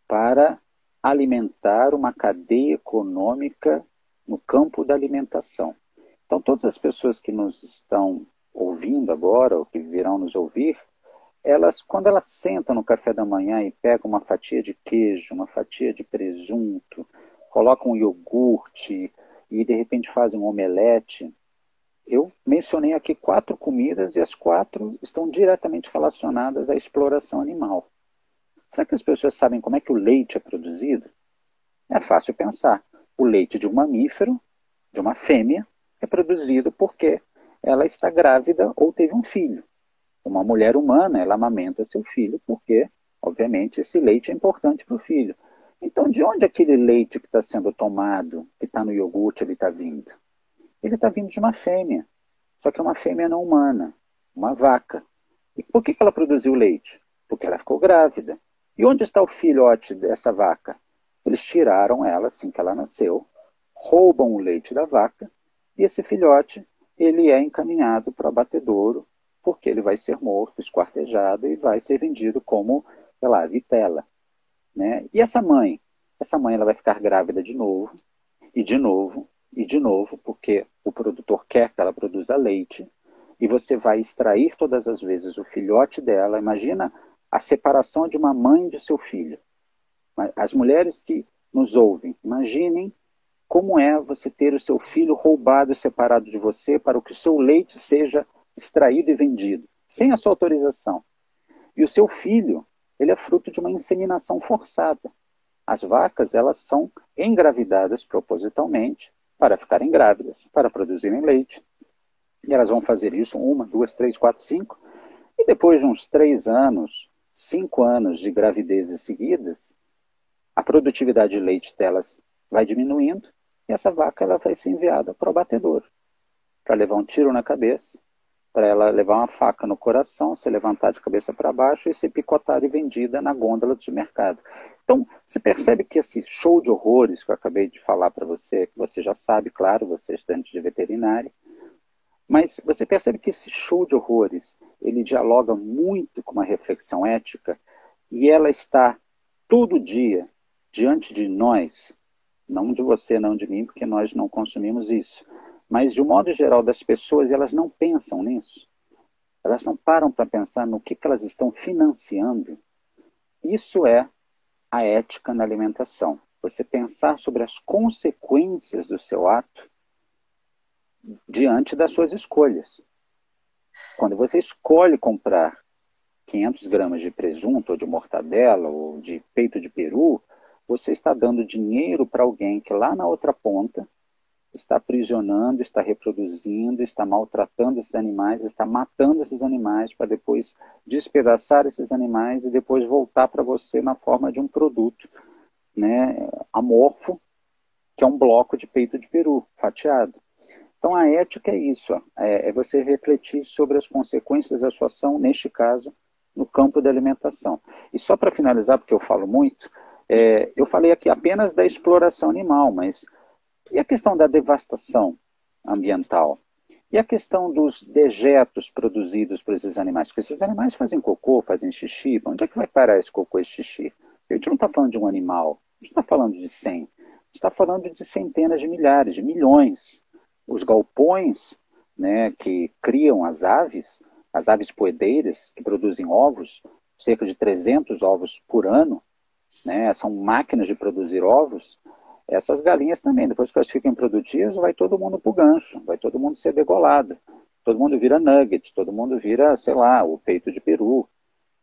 Para alimentar uma cadeia econômica no campo da alimentação. Então, todas as pessoas que nos estão ouvindo agora, ou que virão nos ouvir, quando elas sentam no café da manhã e pegam uma fatia de queijo, uma fatia de presunto, colocam um iogurte e de repente fazem um omelete, eu mencionei aqui 4 comidas e as 4 estão diretamente relacionadas à exploração animal. Será que as pessoas sabem como é que o leite é produzido? É fácil pensar. O leite de um mamífero, de uma fêmea, é produzido porque ela está grávida ou teve um filho. Uma mulher humana, ela amamenta seu filho porque, obviamente, esse leite é importante para o filho. Então, de onde aquele leite que está sendo tomado, que está no iogurte, ele está vindo? Ele está vindo de uma fêmea, só que é uma fêmea não humana, uma vaca. E por que ela produziu leite? Porque ela ficou grávida. E onde está o filhote dessa vaca? Eles tiraram ela assim que ela nasceu, roubam o leite da vaca, e esse filhote ele é encaminhado para o abatedouro, porque ele vai ser morto, esquartejado e vai ser vendido como, sei lá, vitela. Né? E essa mãe? Essa mãe ela vai ficar grávida de novo, e de novo, e de novo, porque o produtor quer que ela produza leite, e você vai extrair todas as vezes o filhote dela. Imagina a separação de uma mãe de seu filho. As mulheres que nos ouvem, imaginem como é você ter o seu filho roubado e separado de você para que o seu leite seja extraído e vendido, sem a sua autorização. E o seu filho, ele é fruto de uma inseminação forçada. As vacas, elas são engravidadas propositalmente para ficarem grávidas, para produzirem leite. E elas vão fazer isso 1, 2, 3, 4, 5. E depois de uns 3 anos, 5 anos de gravidezes seguidas, a produtividade de leite delas vai diminuindo e essa vaca ela vai ser enviada para o abatedouro, para levar um tiro na cabeça, para ela levar uma faca no coração, ser levantada de cabeça para baixo e ser picotada e vendida na gôndola do supermercado. Então, você percebe que esse show de horrores que eu acabei de falar para você, que você já sabe, claro, você é estudante de veterinária, mas você percebe que esse show de horrores, ele dialoga muito com uma reflexão ética e ela está todo dia diante de nós, não de você, não de mim, porque nós não consumimos isso, mas de um modo geral das pessoas, elas não pensam nisso. Elas não param para pensar no que elas estão financiando. Isso é a ética na alimentação. Você pensar sobre as consequências do seu ato diante das suas escolhas. Quando você escolhe comprar 500 gramas de presunto, ou de mortadela, ou de peito de peru, você está dando dinheiro para alguém que lá na outra ponta está aprisionando, está reproduzindo, está maltratando esses animais, está matando esses animais para depois despedaçar esses animais e depois voltar para você na forma de um produto, né, amorfo, que é um bloco de peito de peru fatiado. Então a ética é isso, é você refletir sobre as consequências da sua ação, neste caso, no campo da alimentação. E só para finalizar, porque eu falo muito, eu falei aqui apenas da exploração animal, mas e a questão da devastação ambiental? E a questão dos dejetos produzidos por esses animais? Porque esses animais fazem cocô, fazem xixi. Onde é que vai parar esse cocô e esse xixi? A gente não está falando de um animal, a gente não está falando de 100. A gente está falando de centenas de milhares, de milhões. Os galpões, né, que criam as aves poedeiras, que produzem ovos, cerca de 300 ovos por ano, né, são máquinas de produzir ovos. Essas galinhas também, depois que elas ficam produtivas, vai todo mundo pro gancho, vai todo mundo ser degolado. Todo mundo vira nugget, todo mundo vira, sei lá, o peito de peru.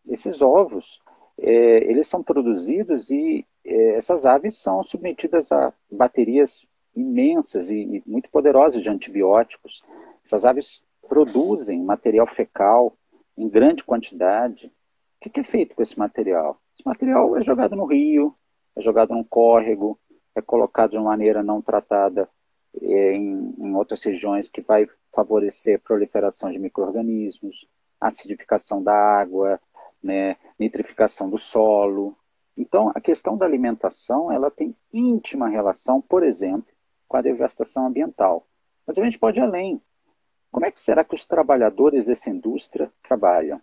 Esses ovos, eles são produzidos e essas aves são submetidas a baterias imensas e muito poderosas de antibióticos. Essas aves produzem material fecal em grande quantidade. O que é feito com esse material? Esse material é jogado no rio, é jogado num córrego, é colocado de uma maneira não tratada em outras regiões que vai favorecer a proliferação de micro-organismos, acidificação da água, né, nitrificação do solo. Então, a questão da alimentação ela tem íntima relação, por exemplo, com a devastação ambiental. Mas a gente pode ir além. Como é que será que os trabalhadores dessa indústria trabalham?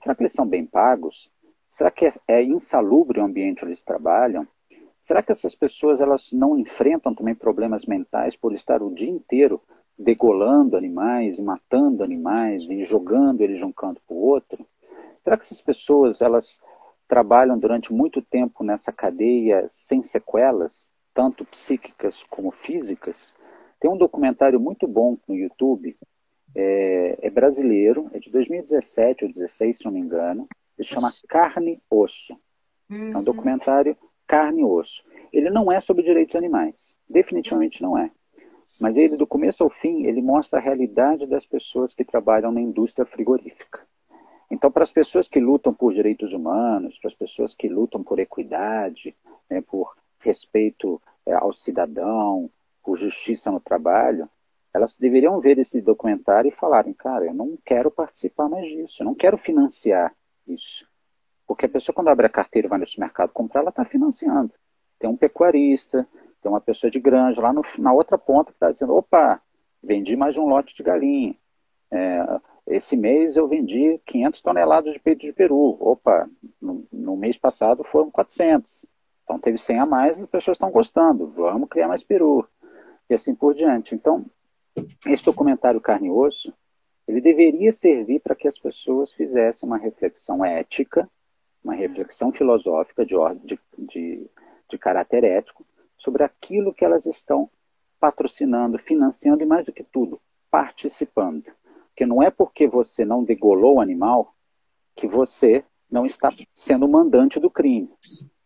Será que eles são bem pagos? Será que é insalubre o ambiente onde eles trabalham? Será que essas pessoas elas não enfrentam também problemas mentais por estar o dia inteiro degolando animais, matando animais e jogando eles de um canto para o outro? Será que essas pessoas elas trabalham durante muito tempo nessa cadeia sem sequelas, tanto psíquicas como físicas? Tem um documentário muito bom no YouTube, é brasileiro, é de 2017 ou 2016, se não me engano, se chama Carne e Osso. É um documentário carne e osso. Ele não é sobre direitos animais. Definitivamente não é. Mas ele, do começo ao fim, ele mostra a realidade das pessoas que trabalham na indústria frigorífica. Então, para as pessoas que lutam por direitos humanos, para as pessoas que lutam por equidade, né, por respeito ao cidadão, por justiça no trabalho, elas deveriam ver esse documentário e falarem, cara, eu não quero participar mais disso, eu não quero financiar isso. Porque a pessoa, quando abre a carteira e vai no supermercado comprar, ela está financiando. Tem um pecuarista, tem uma pessoa de granja lá na outra ponta que está dizendo, opa, vendi mais um lote de galinha. Esse mês eu vendi 500 toneladas de peito de peru. Opa, no mês passado foram 400. Então teve 100 a mais e as pessoas estão gostando. Vamos criar mais peru. E assim por diante. Então, esse documentário Carne e Osso, ele deveria servir para que as pessoas fizessem uma reflexão ética, uma reflexão filosófica de caráter ético sobre aquilo que elas estão patrocinando, financiando e, mais do que tudo, participando. Porque não é porque você não degolou o animal que você não está sendo mandante do crime.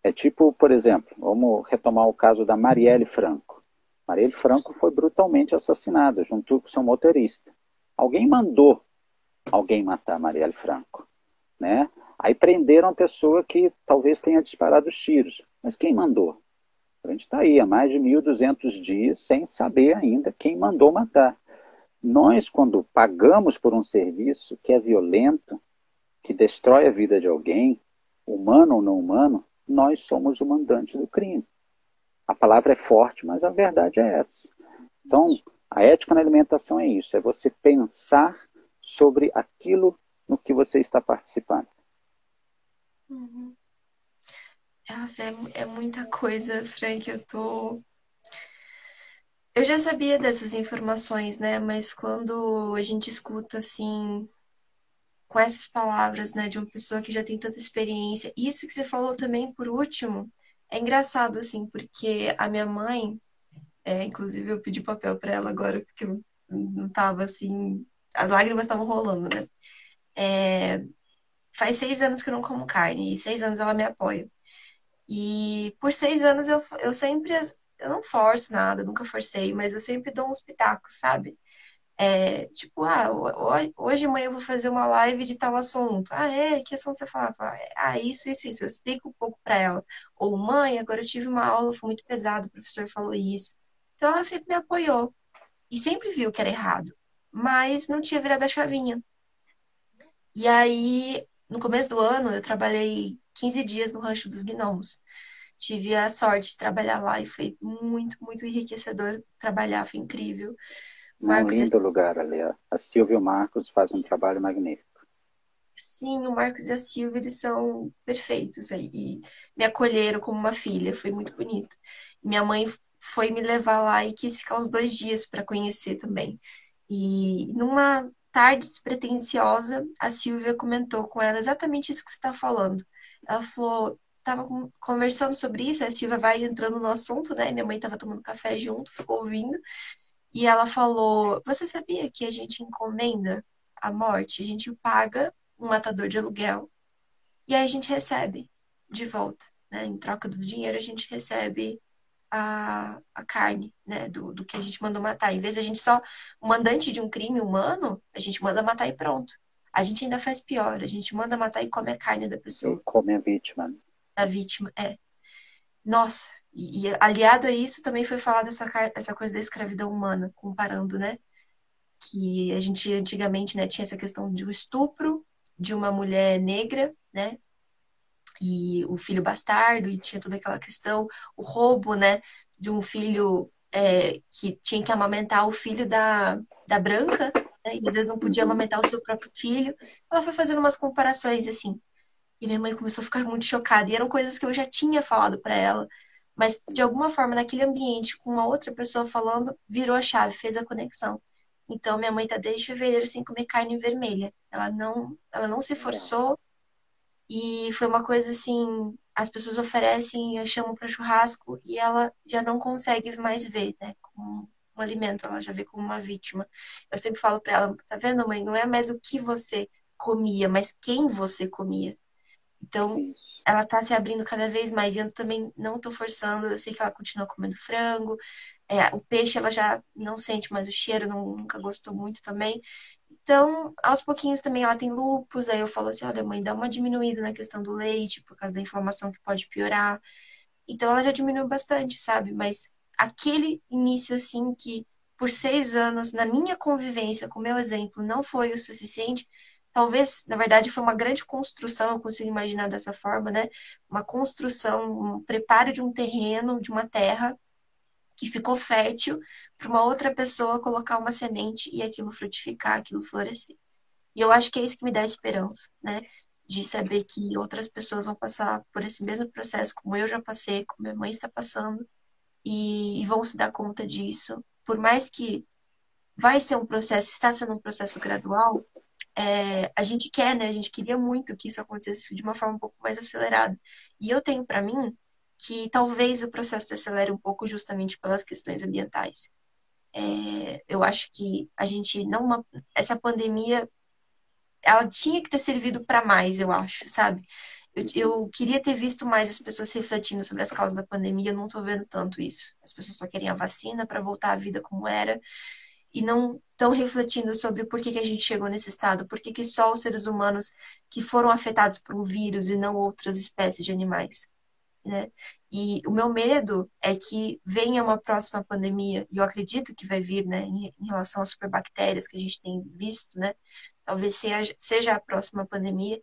É tipo, por exemplo, vamos retomar o caso da Marielle Franco. Marielle Franco foi brutalmente assassinada junto com seu motorista. Alguém mandou alguém matar Marielle Franco, né? Aí prenderam a pessoa que talvez tenha disparado os tiros. Mas quem mandou? A gente está aí há mais de 1.200 dias sem saber ainda quem mandou matar. Nós, quando pagamos por um serviço que é violento, que destrói a vida de alguém, humano ou não humano, nós somos o mandante do crime. A palavra é forte, mas a verdade é essa. Então, a ética na alimentação é isso, é você pensar sobre aquilo no que você está participando. Uhum. Nossa, é muita coisa, Frank. Eu já sabia dessas informações, né? Mas quando a gente escuta assim, com essas palavras, né, de uma pessoa que já tem tanta experiência, isso que você falou também, por último, é engraçado, assim, porque a minha mãe, inclusive eu pedi papel para ela agora, porque eu não tava assim, as lágrimas estavam rolando, né? Faz 6 anos que eu não como carne, e 6 anos ela me apoia. E por 6 anos eu sempre, eu não forço nada, nunca forcei, mas eu sempre dou uns pitacos, sabe? Tipo, hoje amanhã eu vou fazer uma live de tal assunto. Ah, que assunto você fala? Fala, isso, isso, isso. Eu explico um pouco para ela. Ou, mãe, agora eu tive uma aula, foi muito pesado, o professor falou isso. Então ela sempre me apoiou e sempre viu que era errado, mas não tinha virado a chavinha. E aí, no começo do ano, eu trabalhei 15 dias no Rancho dos Gnomos. Tive a sorte de trabalhar lá e foi muito, muito enriquecedor trabalhar, foi incrível. É um Marcos, lindo lugar ali. A Silvia e o Marcos fazem um trabalho magnífico. sim, o Marcos e a Silvia, eles são perfeitos aí. E me acolheram como uma filha, foi muito bonito. Minha mãe foi me levar lá e quis ficar uns 2 dias para conhecer também. E numa tarde despretensiosa, a Silvia comentou com ela exatamente isso que você está falando. Ela falou, tava conversando sobre isso, a Silvia vai entrando no assunto, né? Minha mãe estava tomando café junto, ficou ouvindo. E ela falou: Você sabia que a gente encomenda a morte? A gente paga um matador de aluguel e aí a gente recebe de volta, né? Em troca do dinheiro, a gente recebe a carne, né? Do que a gente mandou matar. Em vez de a gente só, o mandante de um crime humano, a gente manda matar e pronto. A gente ainda faz pior, a gente manda matar e come a carne da E pessoa, come a vítima. da vítima. Nossa, e aliado a isso também foi falado essa coisa da escravidão humana, comparando, né? Que a gente antigamente, né, tinha essa questão de um estupro de uma mulher negra, né, e o filho bastardo, e tinha toda aquela questão, o roubo, né, de um filho que tinha que amamentar o filho da branca, né, e às vezes não podia Uhum. amamentar o seu próprio filho. Ela foi fazendo umas comparações, assim, e minha mãe começou a ficar muito chocada, e eram coisas que eu já tinha falado para ela, mas de alguma forma, naquele ambiente, com uma outra pessoa falando, virou a chave, fez a conexão. Então, minha mãe tá desde fevereiro sem comer carne vermelha. Ela não se Legal. forçou e foi uma coisa assim, as pessoas oferecem, chamam para churrasco e ela já não consegue mais ver, né, como um alimento, ela já vê como uma vítima. Eu sempre falo para ela, tá vendo, mãe, não é mais o que você comia, mas quem você comia. Então, Isso. ela tá se abrindo cada vez mais e eu também não tô forçando, eu sei que ela continua comendo frango, o peixe ela já não sente mais o cheiro, nunca gostou muito também. Então, aos pouquinhos também ela tem lúpus, aí eu falo assim, olha mãe, dá uma diminuída na questão do leite, por causa da inflamação que pode piorar. Então ela já diminuiu bastante, sabe? Mas aquele início assim que por 6 anos, na minha convivência, com o meu exemplo, não foi o suficiente. Talvez, na verdade, foi uma grande construção, eu consigo imaginar dessa forma, né? Uma construção, um preparo de um terreno, de uma terra que ficou fértil para uma outra pessoa colocar uma semente e aquilo frutificar, aquilo florescer. E eu acho que é isso que me dá esperança, né? De saber que outras pessoas vão passar por esse mesmo processo, como eu já passei, como minha mãe está passando, e vão se dar conta disso. Por mais que vai ser um processo, está sendo um processo gradual, a gente quer, né? A gente queria muito que isso acontecesse de uma forma um pouco mais acelerada. E eu tenho para mim que talvez o processo se acelere um pouco justamente pelas questões ambientais. Eu acho que a gente não, essa pandemia, ela tinha que ter servido para mais, eu acho, sabe? Uhum. Eu queria ter visto mais as pessoas refletindo sobre as causas da pandemia, eu não tô vendo tanto isso. As pessoas só querem a vacina para voltar à vida como era e não estão refletindo sobre por que que a gente chegou nesse estado, por que que só os seres humanos que foram afetados por um vírus e não outras espécies de animais. né? E o meu medo é que venha uma próxima pandemia, e eu acredito que vai vir, né, em relação às superbactérias que a gente tem visto, né? Talvez seja a próxima pandemia.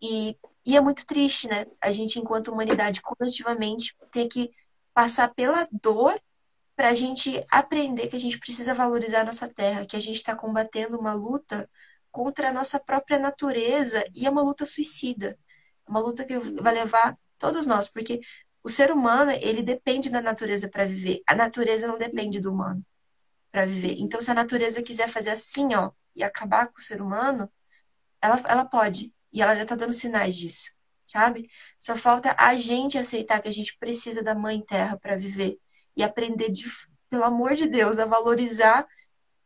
E é muito triste, né? A gente, enquanto humanidade, coletivamente, ter que passar pela dor para a gente aprender que a gente precisa valorizar a nossa terra, que a gente está combatendo uma luta contra a nossa própria natureza e é uma luta suicida. É uma luta que vai Uhum. levar todos nós, porque o ser humano, ele depende da natureza para viver. A natureza não depende do Uhum. humano para viver. Uhum. Então, se a natureza quiser fazer assim, ó, e acabar com o ser humano, ela pode. E ela já está dando sinais disso, sabe? Só falta a gente aceitar que a gente precisa da mãe terra para viver e aprender, pelo amor de Deus, a valorizar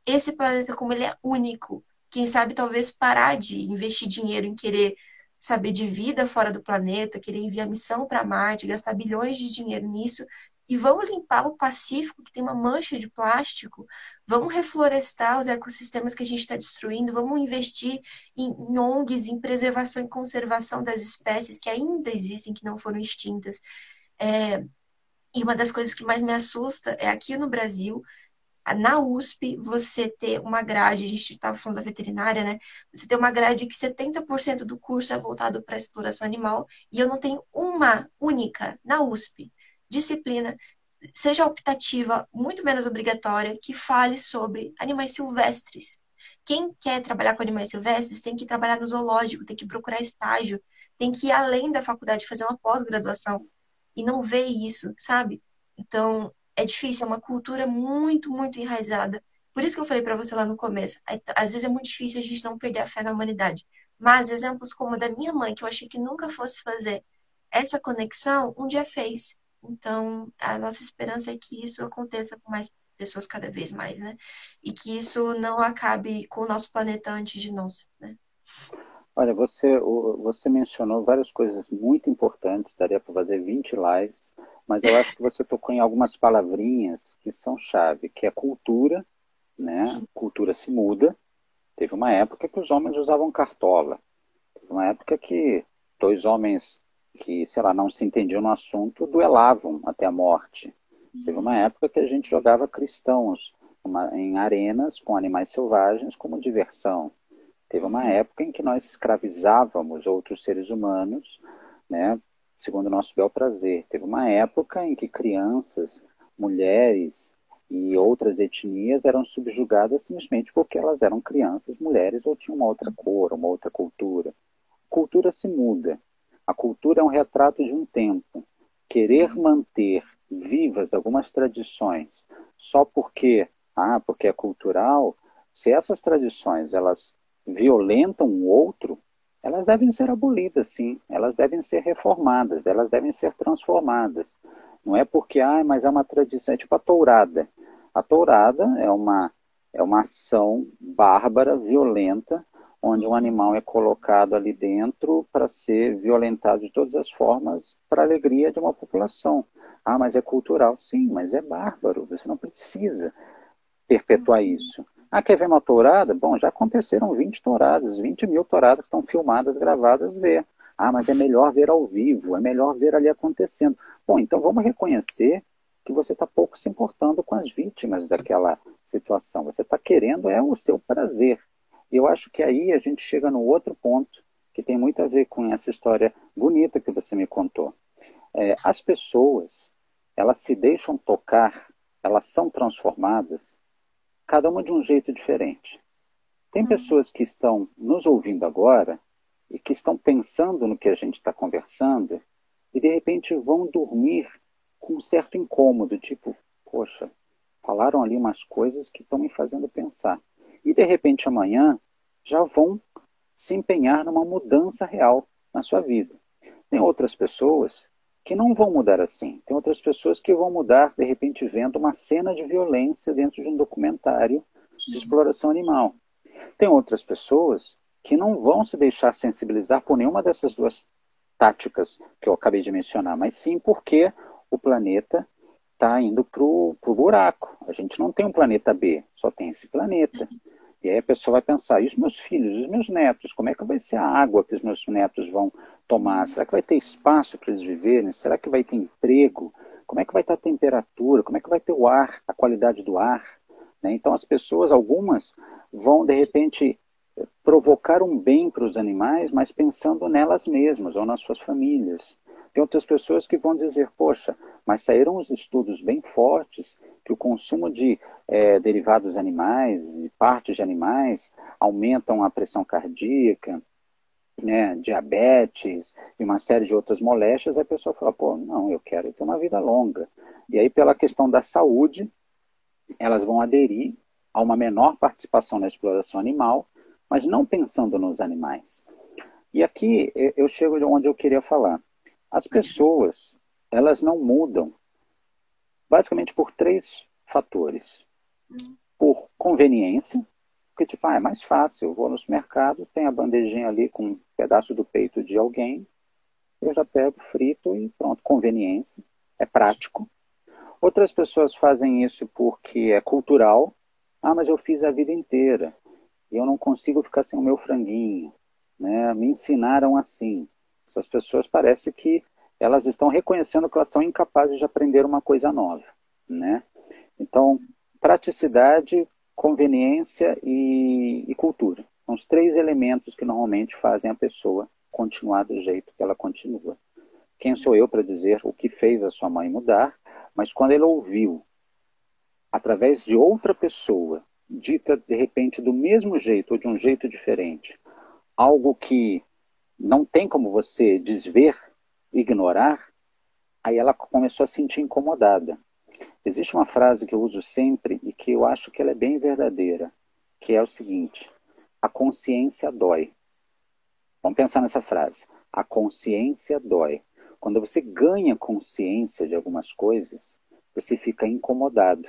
esse planeta como ele é único. Quem sabe talvez parar de investir dinheiro em querer saber de vida fora do planeta, querer enviar missão para Marte, gastar bilhões de dinheiro nisso. E vamos limpar o Pacífico, que tem uma mancha de plástico. Vamos reflorestar os ecossistemas que a gente está destruindo. Vamos investir em ONGs, em preservação e conservação das espécies que ainda existem, que não foram extintas. É, e uma das coisas que mais me assusta é aqui no Brasil, na USP, você ter uma grade, a gente estava falando da veterinária, né? Você ter uma grade que 70% do curso é voltado para a exploração animal, e eu não tenho uma única na USP disciplina, seja optativa, muito menos obrigatória, que fale sobre animais silvestres. Quem quer trabalhar com animais silvestres tem que trabalhar no zoológico, tem que procurar estágio, tem que ir além da faculdade, fazer uma pós-graduação e não vê isso, sabe? Então, é difícil, é uma cultura muito, muito enraizada. Por isso que eu falei para você lá no começo, às vezes é muito difícil a gente não perder a fé na humanidade. Mas exemplos como o da minha mãe, que eu achei que nunca fosse fazer essa conexão, um dia fez. Então, a nossa esperança é que isso aconteça com mais pessoas cada vez mais, né? E que isso não acabe com o nosso planeta antes de nós, né? Olha, você mencionou várias coisas muito importantes, daria para fazer 20 lives, mas eu acho que você tocou em algumas palavrinhas que são chave, que é cultura, né? Sim. Cultura se muda. Teve uma época que os homens usavam cartola. Teve uma época que dois homens que, sei lá, não se entendiam no assunto, duelavam até a morte. Teve uma época que a gente jogava cristãos em arenas com animais selvagens como diversão. Teve uma época em que nós escravizávamos outros seres humanos, né, segundo o nosso bel prazer. Teve uma época em que crianças, mulheres e outras etnias eram subjugadas simplesmente porque elas eram crianças, mulheres ou tinham uma outra cor, uma outra cultura. A cultura se muda. A cultura é um retrato de um tempo. Querer manter vivas algumas tradições só porque é cultural, se essas tradições elas violentam o outro, elas devem ser abolidas, sim. Elas devem ser reformadas, elas devem ser transformadas. Não é porque, mas é uma tradição, é tipo a tourada. A tourada é uma ação bárbara, violenta, onde um Uhum. animal é colocado ali dentro para ser violentado de todas as formas para a alegria de uma população. Ah, mas é cultural. Sim, mas é bárbaro. Você não precisa perpetuar Uhum. isso. Ah, quer ver uma tourada? Bom, já aconteceram 20 touradas, 20 mil touradas que estão filmadas, gravadas, ver. Ah, mas é melhor ver ao vivo, é melhor ver ali acontecendo. Bom, então vamos reconhecer que você está pouco se importando com as vítimas daquela situação. Você está querendo é o seu prazer. E eu acho que aí a gente chega no outro ponto que tem muito a ver com essa história bonita que você me contou. As pessoas, elas se deixam tocar, elas são transformadas cada uma de um jeito diferente. Tem Uhum. pessoas que estão nos ouvindo agora e que estão pensando no que a gente está conversando e de repente vão dormir com um certo incômodo, tipo, poxa, falaram ali umas coisas que estão me fazendo pensar. E de repente amanhã já vão se empenhar numa mudança real na sua vida. Tem outras pessoas que não vão mudar assim. Tem outras pessoas que vão mudar, de repente, vendo uma cena de violência dentro de um documentário de Sim. exploração animal. Tem outras pessoas que não vão se deixar sensibilizar por nenhuma dessas duas táticas que eu acabei de mencionar, mas sim porque o planeta está indo para o buraco. A gente não tem um planeta B, só tem esse planeta. E aí a pessoa vai pensar, e os meus filhos, os meus netos, como é que vai ser a água que os meus netos vão tomar? Será que vai ter espaço para eles viverem? Será que vai ter emprego? Como é que vai estar a temperatura? Como é que vai ter o ar, a qualidade do ar? Né? Então as pessoas, algumas, vão de repente provocar um bem para os animais, mas pensando nelas mesmas ou nas suas famílias. Tem outras pessoas que vão dizer, poxa, mas saíram os estudos bem fortes que o consumo de derivados animais e partes de animais aumentam a pressão cardíaca, né, diabetes e uma série de outras moléstias. A pessoa fala, pô, não, eu quero ter uma vida longa. E aí, pela questão da saúde, elas vão aderir a uma menor participação na exploração animal, mas não pensando nos animais. E aqui eu chego de onde eu queria falar. As pessoas, elas não mudam basicamente por três fatores. Por conveniência, porque tipo, é mais fácil, eu vou no supermercado, tem a bandejinha ali com um pedaço do peito de alguém, eu já pego, frito e pronto, conveniência, é prático. Outras pessoas fazem isso porque é cultural. Ah, mas eu fiz a vida inteira e eu não consigo ficar sem o meu franguinho, né? Me ensinaram assim. Essas pessoas parece que elas estão reconhecendo que elas são incapazes de aprender uma coisa nova, né? Então, praticidade, conveniência e cultura. São os três elementos que normalmente fazem a pessoa continuar do jeito que ela continua. Quem sou eu para dizer o que fez a sua mãe mudar? Mas quando ele ouviu, através de outra pessoa, dita de repente do mesmo jeito ou de um jeito diferente, algo que não tem como você desver, ignorar, aí ela começou a se sentir incomodada. Existe uma frase que eu uso sempre e que eu acho que ela é bem verdadeira, que é o seguinte: a consciência dói. Vamos pensar nessa frase. A consciência dói. Quando você ganha consciência de algumas coisas, você fica incomodado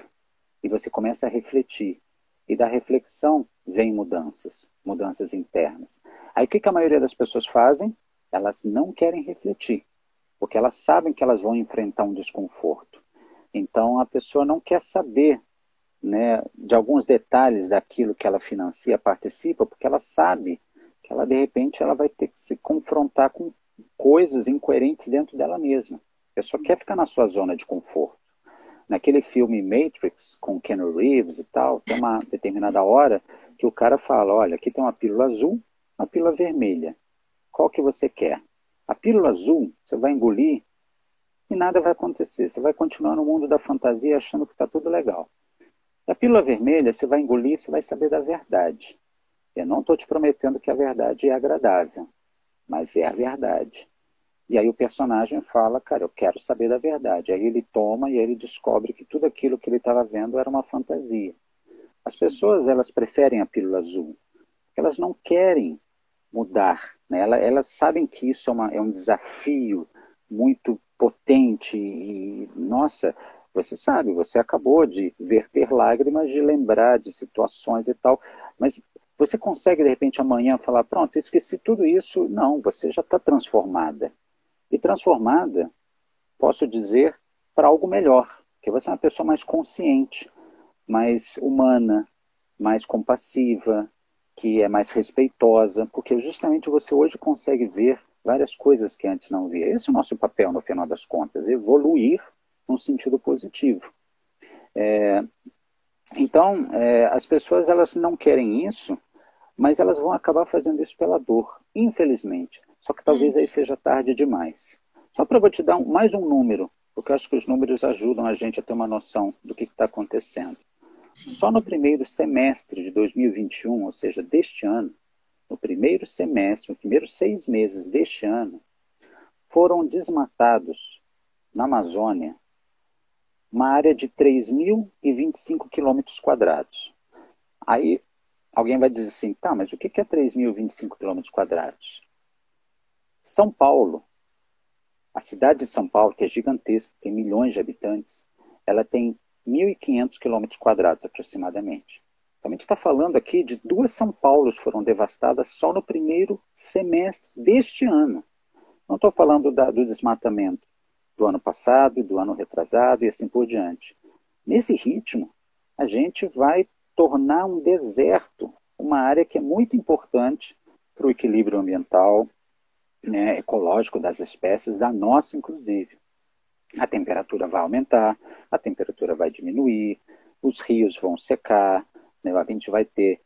e você começa a refletir. E da reflexão vem mudanças, mudanças internas. Aí o que a maioria das pessoas fazem? Elas não querem refletir, porque elas sabem que elas vão enfrentar um desconforto. Então a pessoa não quer saber, né, de alguns detalhes daquilo que ela financia, participa, porque ela sabe que ela de repente ela vai ter que se confrontar com coisas incoerentes dentro dela mesma. A pessoa quer ficar na sua zona de conforto. Naquele filme Matrix, com Keanu Reeves e tal, tem uma determinada hora que o cara fala, olha, aqui tem uma pílula azul, uma pílula vermelha. Qual que você quer? A pílula azul, você vai engolir e nada vai acontecer. Você vai continuar no mundo da fantasia achando que está tudo legal. A pílula vermelha, você vai engolir, você vai saber da verdade. Eu não estou te prometendo que a verdade é agradável, mas é a verdade. E aí o personagem fala, cara, eu quero saber da verdade. Aí ele toma e aí ele descobre que tudo aquilo que ele estava vendo era uma fantasia. As pessoas, elas preferem a pílula azul, porque elas não querem mudar, né? Elas sabem que isso é um desafio muito potente e, nossa, você sabe, você acabou de verter lágrimas de lembrar de situações e tal, mas você consegue, de repente, amanhã falar, pronto, esqueci tudo isso? Não, você já está transformada. E transformada, posso dizer, para algo melhor, que você é uma pessoa mais consciente, mais humana, mais compassiva, que é mais respeitosa, porque justamente você hoje consegue ver várias coisas que antes não via. Esse é o nosso papel, no final das contas, evoluir num sentido positivo. Então, as pessoas elas não querem isso, mas elas vão acabar fazendo isso pela dor, infelizmente. Só que talvez aí seja tarde demais. Só para eu te dar mais um número, porque eu acho que os números ajudam a gente a ter uma noção do que está acontecendo. Só no primeiro semestre de 2021, ou seja, deste ano, no primeiro semestre, nos primeiros 6 meses deste ano, foram desmatados na Amazônia uma área de 3.025 quilômetros quadrados. Aí alguém vai dizer assim, tá, mas o que é 3.025 quilômetros quadrados? São Paulo, a cidade de São Paulo, que é gigantesca, tem milhões de habitantes, ela tem 1.500 quilômetros quadrados aproximadamente. Então, a gente está falando aqui de 2 São Paulos foram devastadas só no primeiro semestre deste ano. Não estou falando do desmatamento do ano passado, do ano retrasado e assim por diante. Nesse ritmo, a gente vai tornar um deserto uma área que é muito importante para o equilíbrio ambiental, né, ecológico das espécies, da nossa inclusive. A temperatura vai aumentar, a temperatura vai diminuir, os rios vão secar, né, a gente vai ter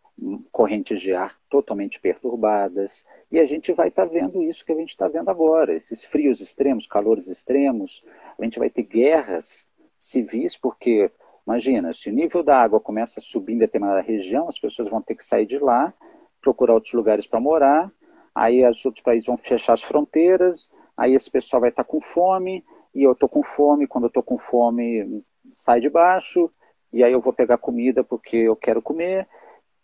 correntes de ar totalmente perturbadas, e a gente vai estar vendo isso que a gente está vendo agora, esses frios extremos, calores extremos, a gente vai ter guerras civis, porque, imagina, se o nível da água começa a subir em determinada região, as pessoas vão ter que sair de lá, procurar outros lugares para morar, aí os outros países vão fechar as fronteiras, aí esse pessoal vai estar com fome, e eu estou com fome, quando eu estou com fome, sai de baixo, e aí eu vou pegar comida porque eu quero comer.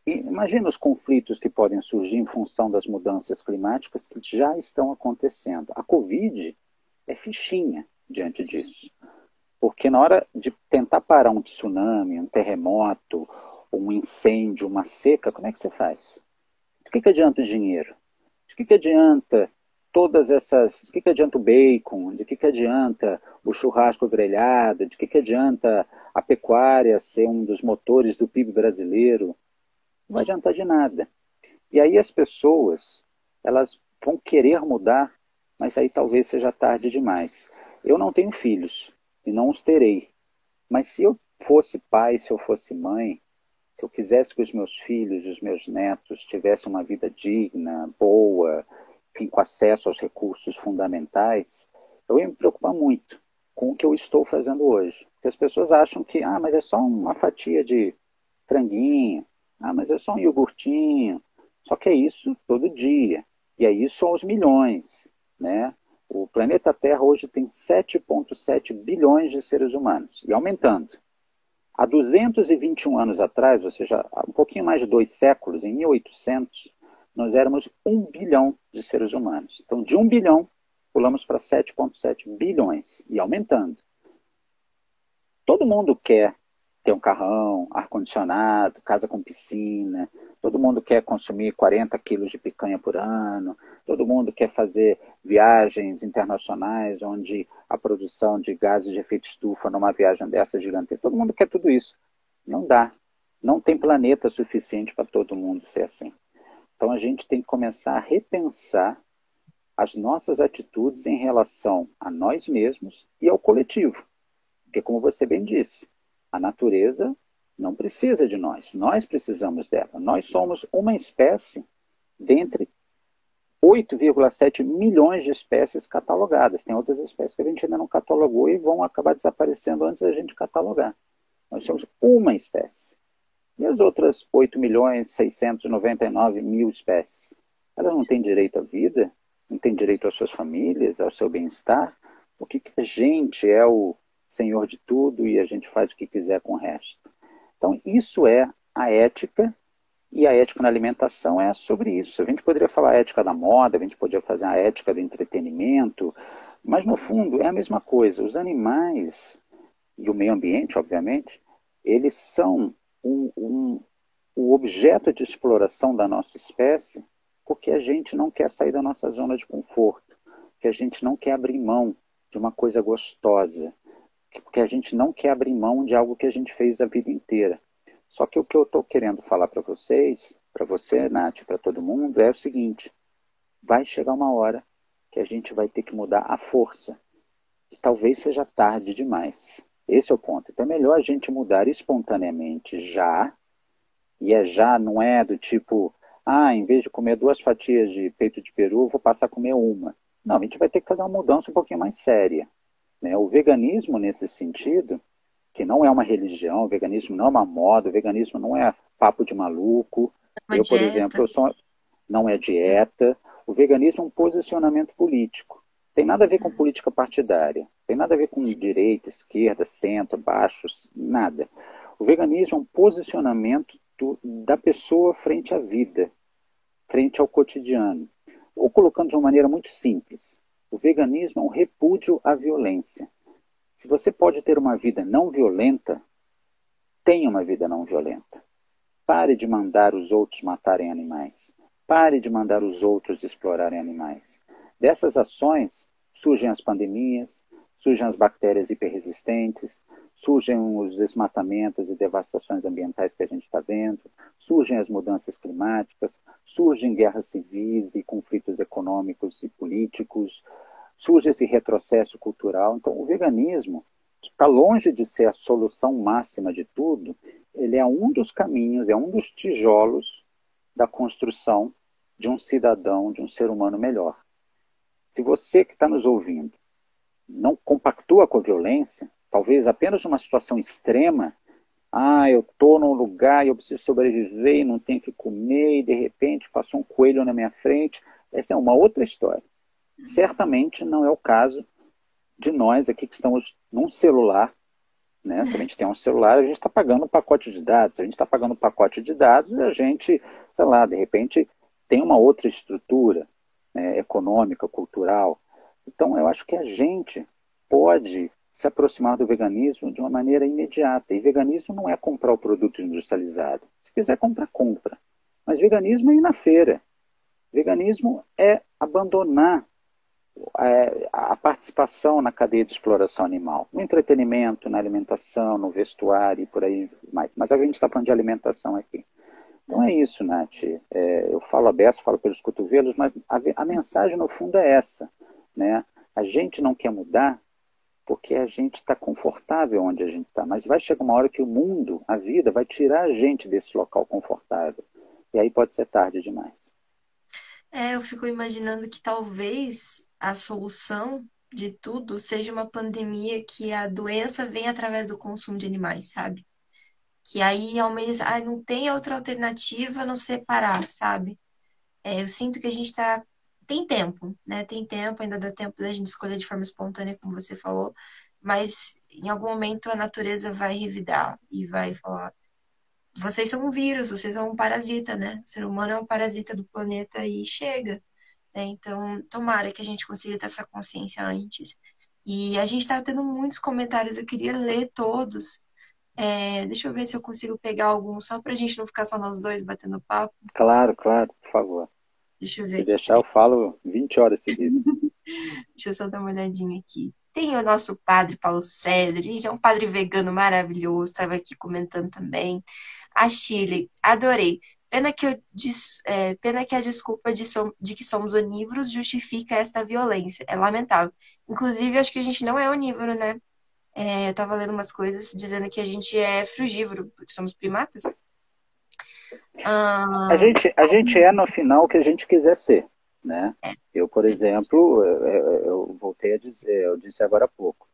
E imagina os conflitos que podem surgir em função das mudanças climáticas que já estão acontecendo. A Covid é fichinha diante disso. Porque na hora de tentar parar um tsunami, um terremoto, um incêndio, uma seca, como é que você faz? De que adianta o dinheiro? De que adianta todas essas... De que adianta o bacon? De que adianta o churrasco grelhado? De que adianta a pecuária ser um dos motores do PIB brasileiro? Não vai adiantar de nada. E aí as pessoas, elas vão querer mudar, mas aí talvez seja tarde demais. Eu não tenho filhos e não os terei. Mas se eu fosse pai, se eu fosse mãe, se eu quisesse que os meus filhos e os meus netos tivessem uma vida digna, boa, enfim, com acesso aos recursos fundamentais, eu ia me preocupar muito com o que eu estou fazendo hoje. Porque as pessoas acham que, mas é só uma fatia de franguinho, mas é só um iogurtinho. Só que é isso todo dia. E é isso aos milhões, né? O planeta Terra hoje tem 7,7 bilhões de seres humanos, e aumentando. Há 221 anos atrás, ou seja, há um pouquinho mais de 2 séculos, em 1800, nós éramos 1 bilhão de seres humanos. Então, de 1 bilhão, pulamos para 7,7 bilhões, e aumentando. Todo mundo quer ter um carrão, ar-condicionado, casa com piscina, todo mundo quer consumir 40 quilos de picanha por ano, todo mundo quer fazer viagens internacionais onde a produção de gases de efeito estufa numa viagem dessa gigantesca, todo mundo quer tudo isso. Não dá. Não tem planeta suficiente para todo mundo ser assim. Então a gente tem que começar a repensar as nossas atitudes em relação a nós mesmos e ao coletivo. Porque, como você bem disse, a natureza não precisa de nós precisamos dela. Nós somos uma espécie dentre 8,7 milhões de espécies catalogadas. Tem outras espécies que a gente ainda não catalogou e vão acabar desaparecendo antes da gente catalogar. Nós somos uma espécie. E as outras 8 milhões 699 mil espécies? Elas não têm direito à vida? Não têm direito às suas famílias, ao seu bem-estar? Por que a gente é o senhor de tudo e a gente faz o que quiser com o resto? Então, isso é a ética, e a ética na alimentação é sobre isso. A gente poderia falar a ética da moda, a gente poderia fazer a ética do entretenimento, mas, no fundo, é a mesma coisa. Os animais e o meio ambiente, obviamente, eles são o objeto de exploração da nossa espécie porque a gente não quer sair da nossa zona de conforto, que a gente não quer abrir mão de uma coisa gostosa, porque a gente não quer abrir mão de algo que a gente fez a vida inteira. Só que o que eu estou querendo falar para vocês, para você, Nath, para todo mundo, é o seguinte: vai chegar uma hora que a gente vai ter que mudar à força. E talvez seja tarde demais. Esse é o ponto. Então é melhor a gente mudar espontaneamente já, e já não é do tipo, em vez de comer 2 fatias de peito de peru, vou passar a comer uma. Não, a gente vai ter que fazer uma mudança um pouquinho mais séria. Né? O veganismo, nesse sentido, que não é uma religião, o veganismo não é uma moda, o veganismo não é papo de maluco. Uma Eu, por dieta. exemplo, não é dieta. O veganismo é um posicionamento político. Tem nada a ver com política partidária. Tem nada a ver com direita, esquerda, centro, baixo, nada. O veganismo é um posicionamento da pessoa frente à vida, frente ao cotidiano. Ou colocando de uma maneira muito simples, o veganismo é um repúdio à violência. Se você pode ter uma vida não violenta, tenha uma vida não violenta. Pare de mandar os outros matarem animais. Pare de mandar os outros explorarem animais. Dessas ações surgem as pandemias, surgem as bactérias hiperresistentes, surgem os desmatamentos e devastações ambientais que a gente está vendo, surgem as mudanças climáticas, surgem guerras civis e conflitos econômicos e políticos, surge esse retrocesso cultural. Então, o veganismo, que está longe de ser a solução máxima de tudo, ele é um dos caminhos, é um dos tijolos da construção de um cidadão, de um ser humano melhor. Se você que está nos ouvindo não compactua com a violência, talvez apenas numa situação extrema, eu estou num lugar e eu preciso sobreviver e não tenho o que comer e de repente passou um coelho na minha frente, essa é uma outra história. Certamente não é o caso de nós aqui que estamos num celular, né? Se a gente tem um celular, a gente está pagando um pacote de dados. Se a gente está pagando um pacote de dados, a gente, sei lá, de repente tem uma outra estrutura, né, econômica, cultural. Então, eu acho que a gente pode se aproximar do veganismo de uma maneira imediata. E veganismo não é comprar o produto industrializado. Se quiser comprar, compra. Mas veganismo é ir na feira. Veganismo é abandonar a participação na cadeia de exploração animal, no entretenimento, na alimentação, no vestuário e por aí mais. Mas a gente está falando de alimentação aqui. Então é isso, Nath. Eu falo a beça, falo pelos cotovelos, mas a mensagem no fundo é essa, né? A gente não quer mudar porque a gente está confortável onde a gente está, mas vai chegar uma hora que o mundo, a vida, vai tirar a gente desse local confortável. E aí pode ser tarde demais. Eu fico imaginando que talvez a solução de tudo seja uma pandemia que a doença vem através do consumo de animais, sabe? Que aí ao menos não tem outra alternativa a não ser parar, sabe? Eu sinto que a gente tá. Tem tempo, né? Tem tempo, ainda dá tempo da gente escolher de forma espontânea, como você falou, mas em algum momento a natureza vai revidar e vai falar: vocês são um vírus, vocês são um parasita, né? O ser humano é um parasita do planeta e chega, né? Então, tomara que a gente consiga ter essa consciência antes. E a gente tá tendo muitos comentários, eu queria ler todos. Deixa eu ver se eu consigo pegar algum, só pra gente não ficar só nós dois batendo papo. Claro, claro, por favor. Deixa eu ver Se aqui. deixar, eu falo 20 horas seguidas. Deixa eu só dar uma olhadinha aqui. Tem o nosso padre Paulo César, gente, é um padre vegano maravilhoso, estava aqui comentando também. A Shirley, adorei. Pena que a desculpa de que somos onívoros justifica esta violência. É lamentável. Inclusive, acho que a gente não é onívoro, né? Eu tava lendo umas coisas dizendo que a gente é frugívoro, porque somos primatas. Ah, A gente é, no final, o que a gente quiser ser, né? Eu, por verdade. exemplo, eu voltei a dizer, eu disse agora há pouco,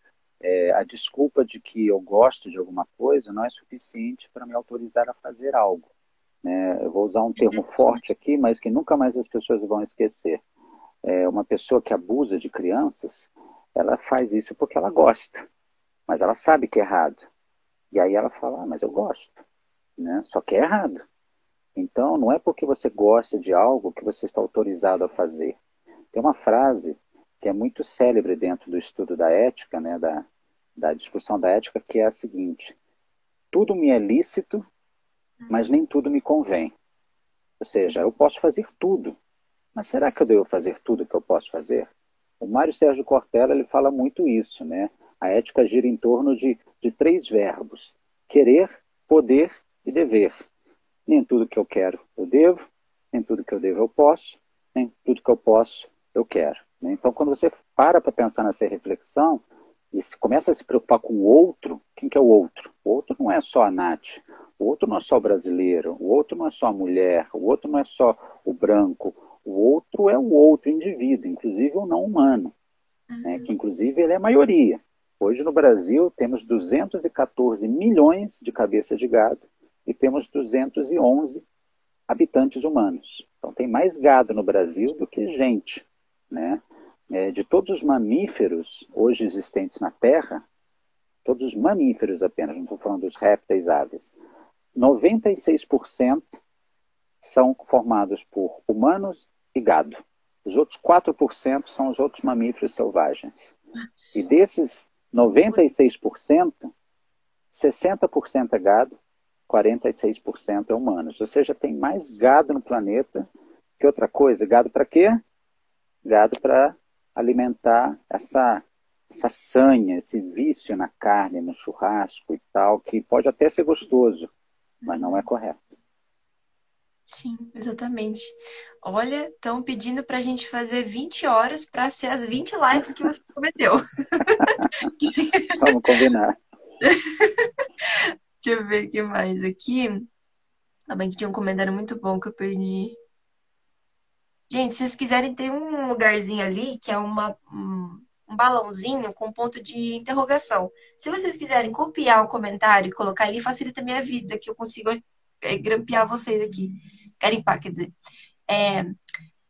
a desculpa de que eu gosto de alguma coisa não é suficiente para me autorizar a fazer algo, né? Eu vou usar um termo forte aqui, mas que nunca mais as pessoas vão esquecer. Uma pessoa que abusa de crianças, ela faz isso porque ela gosta, mas ela sabe que é errado. E aí ela fala, mas eu gosto, né? Só que é errado. Então, não é porque você gosta de algo que você está autorizado a fazer. Tem uma frase que é muito célebre dentro do estudo da ética, né, da discussão da ética, que é a seguinte: tudo me é lícito, mas nem tudo me convém. Ou seja, eu posso fazer tudo, mas será que eu devo fazer tudo que eu posso fazer? O Mário Sérgio Cortella ele fala muito isso, né? A ética gira em torno de três verbos: querer, poder e dever. Nem tudo que eu quero eu devo, nem tudo que eu devo eu posso, nem tudo que eu posso eu quero. Então, quando você para pensar nessa reflexão e começa a se preocupar com o outro, quem que é o outro? O outro não é só a Nath, o outro não é só o brasileiro, o outro não é só a mulher, o outro não é só o branco, o outro é o outro indivíduo, inclusive o não humano, né? Que inclusive ele é a maioria. Hoje no Brasil temos 214 milhões de cabeças de gado e temos 211 habitantes humanos. Então tem mais gado no Brasil do que gente, né? De todos os mamíferos hoje existentes na Terra, todos os mamíferos apenas, não estou falando dos répteis, aves, 96% são formados por humanos e gado. Os outros 4% são os outros mamíferos selvagens. E desses 96%, 60% é gado, 46% é humanos. Ou seja, tem mais gado no planeta que outra coisa. Gado para quê? Gado para alimentar essa essa sanha, esse vício na carne, no churrasco e tal, que pode até ser gostoso, mas não é correto. Sim, exatamente. Olha, estão pedindo pra gente fazer 20 horas para ser as 20 lives que você prometeu. Vamos combinar. Deixa eu ver o que mais aqui. Também que tinha um comentário muito bom que eu perdi. Gente, se vocês quiserem, tem um lugarzinho ali que é um balãozinho com ponto de interrogação. Se vocês quiserem copiar o comentário e colocar ele, facilita a minha vida, que eu consigo grampear vocês aqui. Garimpar, quer dizer. É,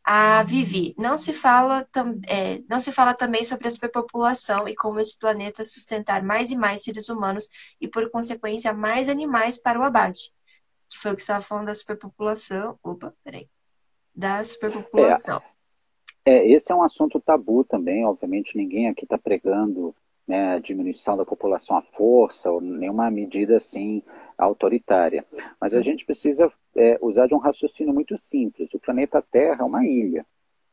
a Vivi, não se fala também sobre a superpopulação e como esse planeta sustentar mais e mais seres humanos e, por consequência, mais animais para o abate. Que foi o que você estava falando da superpopulação. Opa, peraí. Da É, superpopulação. esse é um assunto tabu também, obviamente ninguém aqui está pregando, né, a diminuição da população à força ou nenhuma medida assim autoritária. Mas a gente precisa usar de um raciocínio muito simples. O planeta Terra é uma ilha,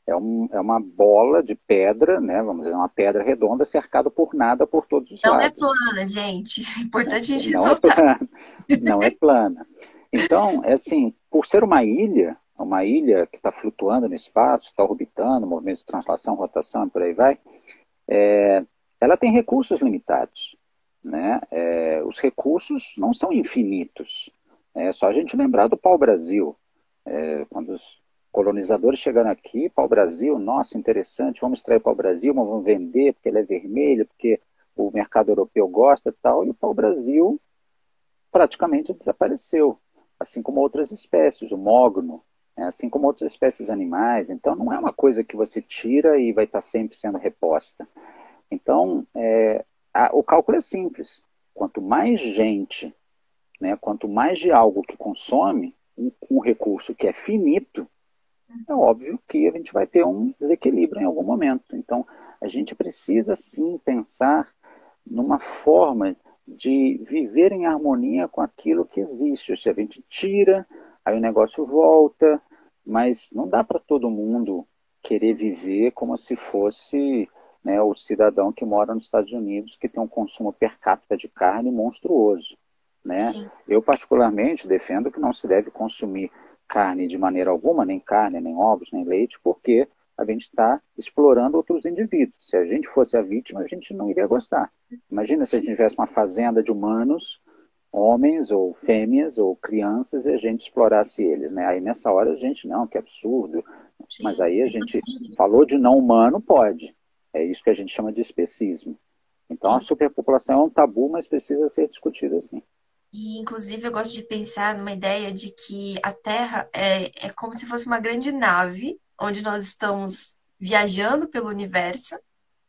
é uma bola de pedra, né, vamos dizer, uma pedra redonda cercada por nada por todos os Não é lados. plana, gente. É importante a gente Não é ressaltar. plana, não é plana. Então, é assim, por ser uma ilha que está flutuando no espaço, está orbitando, movimento de translação, rotação e por aí vai, ela tem recursos limitados. Né? Os recursos não são infinitos. É só a gente lembrar do pau-brasil. Quando os colonizadores chegaram aqui, pau-brasil, nossa, interessante, vamos extrair pau-brasil, mas vamos vender porque ele é vermelho, porque o mercado europeu gosta e tal, e o pau-brasil praticamente desapareceu, assim como outras espécies, o mogno, né? Assim como outras espécies animais. Então, não é uma coisa que você tira e vai estar sempre sendo reposta. Então, o cálculo é simples. Quanto mais gente, né, quanto mais de algo que consome, um recurso que é finito, é óbvio que a gente vai ter um desequilíbrio em algum momento. Então, a gente precisa sim pensar numa forma de viver em harmonia com aquilo que existe. Se a gente tira, aí o negócio volta, mas não dá para todo mundo querer viver como se fosse, né, o cidadão que mora nos Estados Unidos, que tem um consumo per capita de carne monstruoso. Né? Sim. Eu, particularmente, defendo que não se deve consumir carne de maneira alguma, nem carne, nem ovos, nem leite, porque a gente está explorando outros indivíduos. Se a gente fosse a vítima, a gente não iria gostar. Imagina se a gente tivesse uma fazenda de humanos, homens ou fêmeas ou crianças, e a gente explorasse eles. Né? Aí nessa hora a gente, não, que absurdo. Mas Sim, aí a é gente impossível. falou de não humano, pode. É isso que a gente chama de especismo. Então a Sim. superpopulação é um tabu, mas precisa ser discutido assim. E, inclusive, eu gosto de pensar numa ideia de que a Terra é como se fosse uma grande nave, onde nós estamos viajando pelo universo,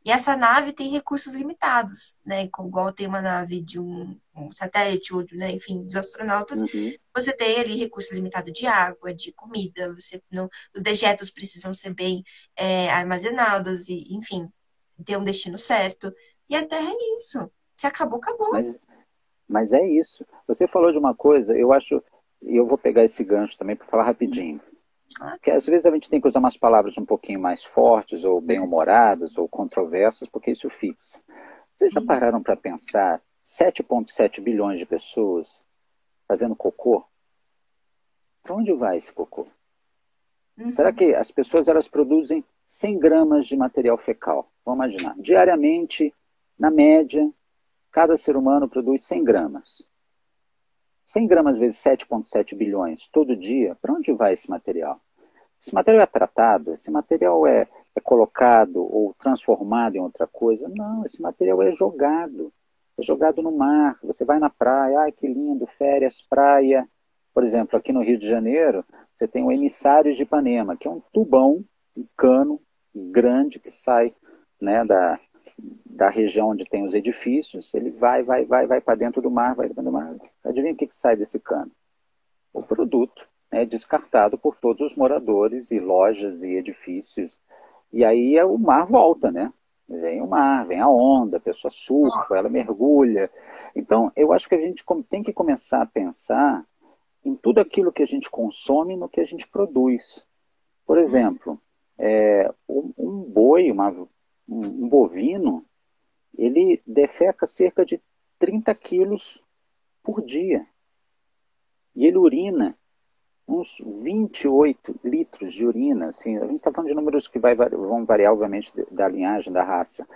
e essa nave tem recursos limitados, né? Igual tem uma nave de um satélite, ou, né, enfim, dos astronautas, Uhum. você tem ali recurso limitado de água, de comida, você não, os dejetos precisam ser bem armazenados, e, enfim, ter um destino certo. E a Terra é isso. Se acabou, acabou. Mas, mas é isso. Você falou de uma coisa, eu acho, e eu vou pegar esse gancho também para falar rapidinho. Ah, Porque às vezes a gente tem que usar umas palavras um pouquinho mais fortes, ou bem-humoradas, ou controversas, porque isso fixa. Vocês já uhum, pararam para pensar 7,7 bilhões de pessoas fazendo cocô? Para onde vai esse cocô? Será uhum. que as pessoas elas produzem 100 gramas de material fecal? Vamos imaginar. Diariamente, na média, cada ser humano produz 100 gramas. 100 gramas vezes 7,7 bilhões todo dia, para onde vai esse material? Esse material é tratado? Esse material é colocado ou transformado em outra coisa? Não, esse material é jogado. É jogado no mar. Você vai na praia, ai que lindo, férias, praia. Por exemplo, aqui no Rio de Janeiro, você tem o emissário de Ipanema, que é um tubão, um cano grande que sai, né, da região onde tem os edifícios. Ele vai para dentro do mar, vai para dentro do mar. Adivinha o que sai desse cano? O produto é descartado por todos os moradores e lojas e edifícios. E aí o mar volta, né? Vem o mar, vem a onda, a pessoa surfa, ela mergulha. Então, eu acho que a gente tem que começar a pensar em tudo aquilo que a gente consome e no que a gente produz. Por exemplo, um boi, um bovino, ele defeca cerca de 30 quilos por dia. E ele urina uns 28 litros de urina. Assim, a gente está falando de números que vão variar, obviamente, da linhagem, da raça.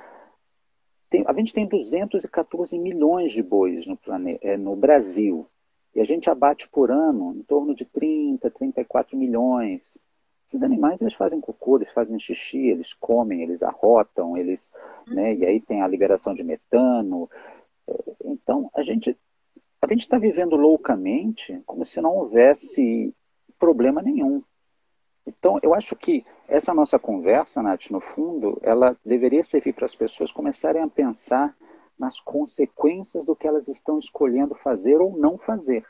A gente tem 214 milhões de bois no Brasil. E a gente abate por ano em torno de 30, 34 milhões. Esses animais, eles fazem cocô, eles fazem xixi, eles comem, eles arrotam, né, e aí tem a liberação de metano. Então, a gente está vivendo loucamente como se não houvesse problema nenhum. Então, eu acho que essa nossa conversa, Nath, no fundo, ela deveria servir para as pessoas começarem a pensar nas consequências do que elas estão escolhendo fazer ou não fazer.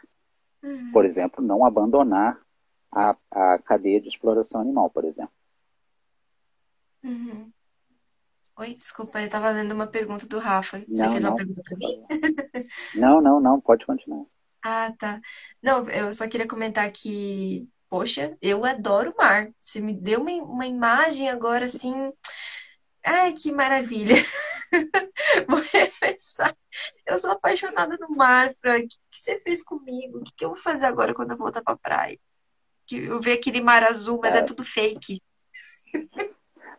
Por Uhum. exemplo, não abandonar a cadeia de exploração animal, por exemplo. Uhum. Oi, desculpa, eu estava lendo uma pergunta do Rafa. Você Não, fez uma não. pergunta para mim? Não, não, não, pode continuar. Ah, tá. Não, eu só queria comentar que, poxa, eu adoro o mar. Você me deu uma imagem agora assim. Ai, que maravilha. Vou repensar. Eu sou apaixonada no mar, Fran. O que você fez comigo? O que eu vou fazer agora quando eu voltar pra praia? Que eu ver aquele mar azul, mas é Ah, tudo fake.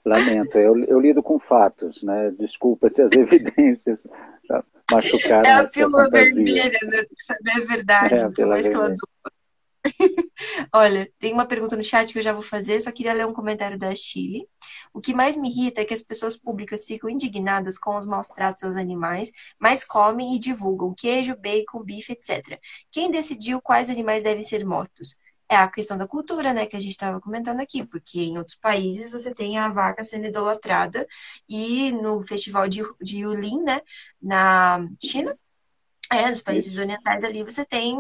lamento, eu lido com fatos, né? Desculpa se as evidências É machucaram a a sua pílula fantasia. vermelha, né? Tem que saber a É, verdade, por pela mais que ela vermelha. doa. Olha, tem uma pergunta no chat que eu já vou fazer, só queria ler um comentário da Chile. O que mais me irrita é que as pessoas públicas ficam indignadas com os maus tratos aos animais, mas comem e divulgam queijo, bacon, bife, etc. Quem decidiu quais animais devem ser mortos? É a questão da cultura, né, que a gente estava comentando aqui, porque em outros países você tem a vaca sendo idolatrada e no festival de Yulin, né, na China, nos países Isso. orientais ali você tem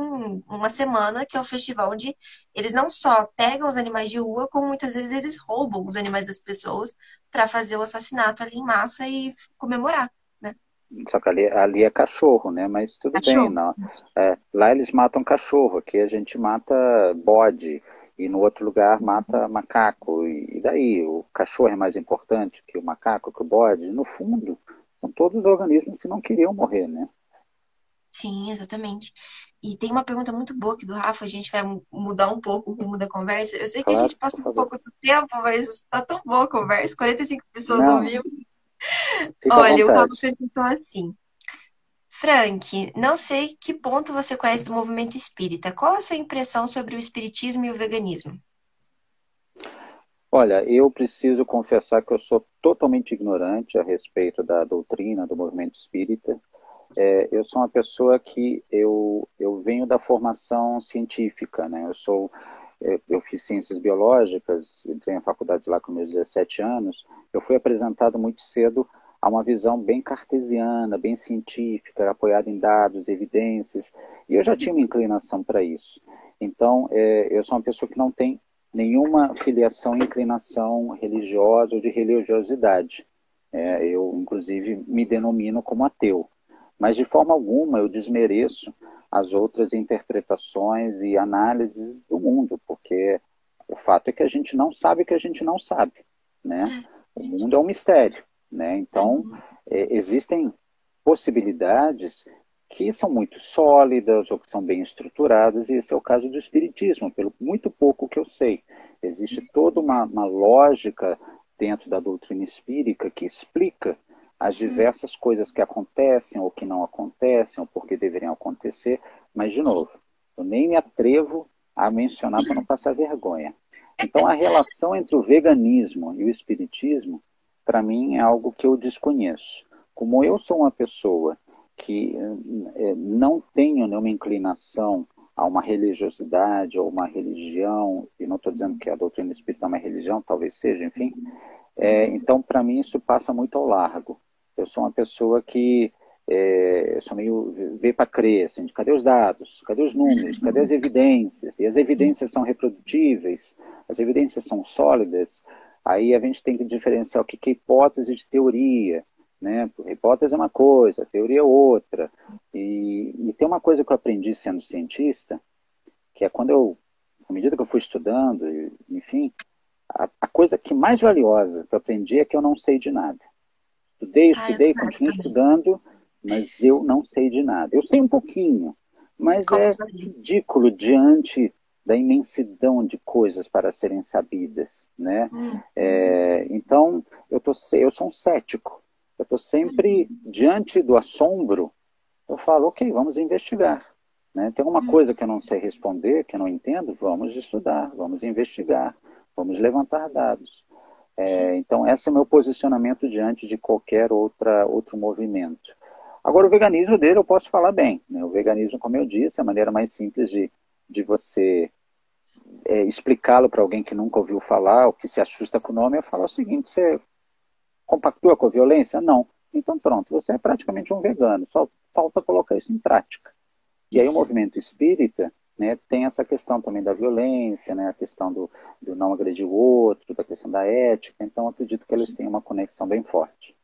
uma semana que é o festival onde eles não só pegam os animais de rua, como muitas vezes eles roubam os animais das pessoas para fazer o assassinato ali em massa e comemorar, né? Só que ali é cachorro, né? Mas tudo bem, Cachorro. não. Lá eles matam cachorro, aqui a gente mata bode, e no outro lugar mata macaco. E daí? O cachorro é mais importante que o macaco, que o bode? No fundo, são todos organismos que não queriam morrer, né? Sim, exatamente. E tem uma pergunta muito boa aqui do Rafa, a gente vai mudar um pouco o rumo da conversa. Eu sei que a Claro, gente por passou um favor. pouco do tempo, mas tá tão boa a conversa, 45 pessoas ao Não, vivo. fica à Olha, o Rafa vontade. perguntou assim: Frank, não sei que ponto você conhece do movimento espírita. Qual a sua impressão sobre o espiritismo e o veganismo? Olha, eu preciso confessar que eu sou totalmente ignorante a respeito da doutrina do movimento espírita. Eu sou uma pessoa que eu venho da formação científica, né? Eu fiz ciências biológicas, entrei na faculdade lá com meus 17 anos. Eu fui apresentado muito cedo a uma visão bem cartesiana, bem científica, apoiada em dados, evidências, e eu já tinha uma inclinação para isso. Então, eu sou uma pessoa que não tem nenhuma filiação, inclinação religiosa ou de religiosidade. Eu, inclusive, me denomino como ateu. Mas, de forma alguma, eu desmereço as outras interpretações e análises do mundo, porque o fato é que a gente não sabe que a gente não sabe, né? O mundo é um mistério, né? Então, existem possibilidades que são muito sólidas ou que são bem estruturadas, e esse é o caso do espiritismo, pelo muito pouco que eu sei. Existe toda uma lógica dentro da doutrina espírita que explica as diversas coisas que acontecem ou que não acontecem, ou porque deveriam acontecer, mas, de novo, eu nem me atrevo a mencionar para não passar vergonha. Então, a relação entre o veganismo e o espiritismo, para mim, é algo que eu desconheço. Como eu sou uma pessoa que não tenho nenhuma inclinação a uma religiosidade ou uma religião, e não estou dizendo que a doutrina espírita é uma religião, talvez seja, enfim, então, para mim, isso passa muito ao largo. Eu sou uma pessoa que eu sou meio ver para crer, assim, cadê os dados, cadê os números, cadê as evidências? E as evidências são reprodutíveis, as evidências são sólidas. Aí a gente tem que diferenciar o que é hipótese de teoria, né? Porque hipótese é uma coisa, teoria é outra. E tem uma coisa que eu aprendi sendo cientista, que é à medida que eu fui estudando, enfim, a coisa que mais valiosa que eu aprendi é que eu não sei de nada. Estudei, Ah, eu tô estudei, nessa continuo também. estudando, mas eu não sei de nada. Eu sei um pouquinho, mas Como é fazer? ridículo diante da imensidão de coisas para serem sabidas, né? Hum, Então, eu sou um cético. Eu estou sempre diante do assombro. Eu falo, ok, vamos investigar. Né? Tem alguma hum, coisa que eu não sei responder, que eu não entendo? Vamos estudar, vamos investigar, vamos levantar dados. sim. Então, esse é o meu posicionamento diante de qualquer outro movimento. Agora, o veganismo dele eu posso falar bem. Né? O veganismo, como eu disse, é a maneira mais simples de você explicá-lo para alguém que nunca ouviu falar, ou que se assusta com o nome, é falar o seguinte: você compactua com a violência? Não. Então, pronto, você é praticamente um vegano, só falta colocar isso em prática. E aí o Isso. movimento espírita, né, tem essa questão também da violência, né, a questão do não agredir o outro, da questão da ética, então acredito que eles têm uma conexão bem forte.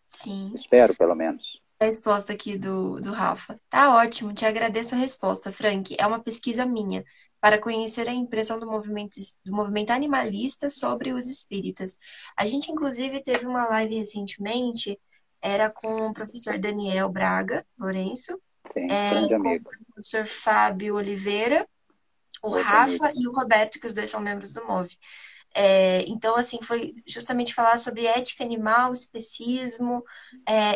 Sim. Espero, pelo menos. A resposta aqui do Rafa. Tá ótimo, te agradeço a resposta, Frank. É uma pesquisa minha para conhecer a impressão do movimento animalista sobre os espíritas. A gente, inclusive, teve uma live recentemente, era com o professor Daniel Braga Lourenço, Sim, grande com o amigo, professor Fábio Oliveira, o outro amigo. Rafa e o Roberto, que os dois são membros do MOVE. Então, assim, foi justamente falar sobre ética animal, especismo,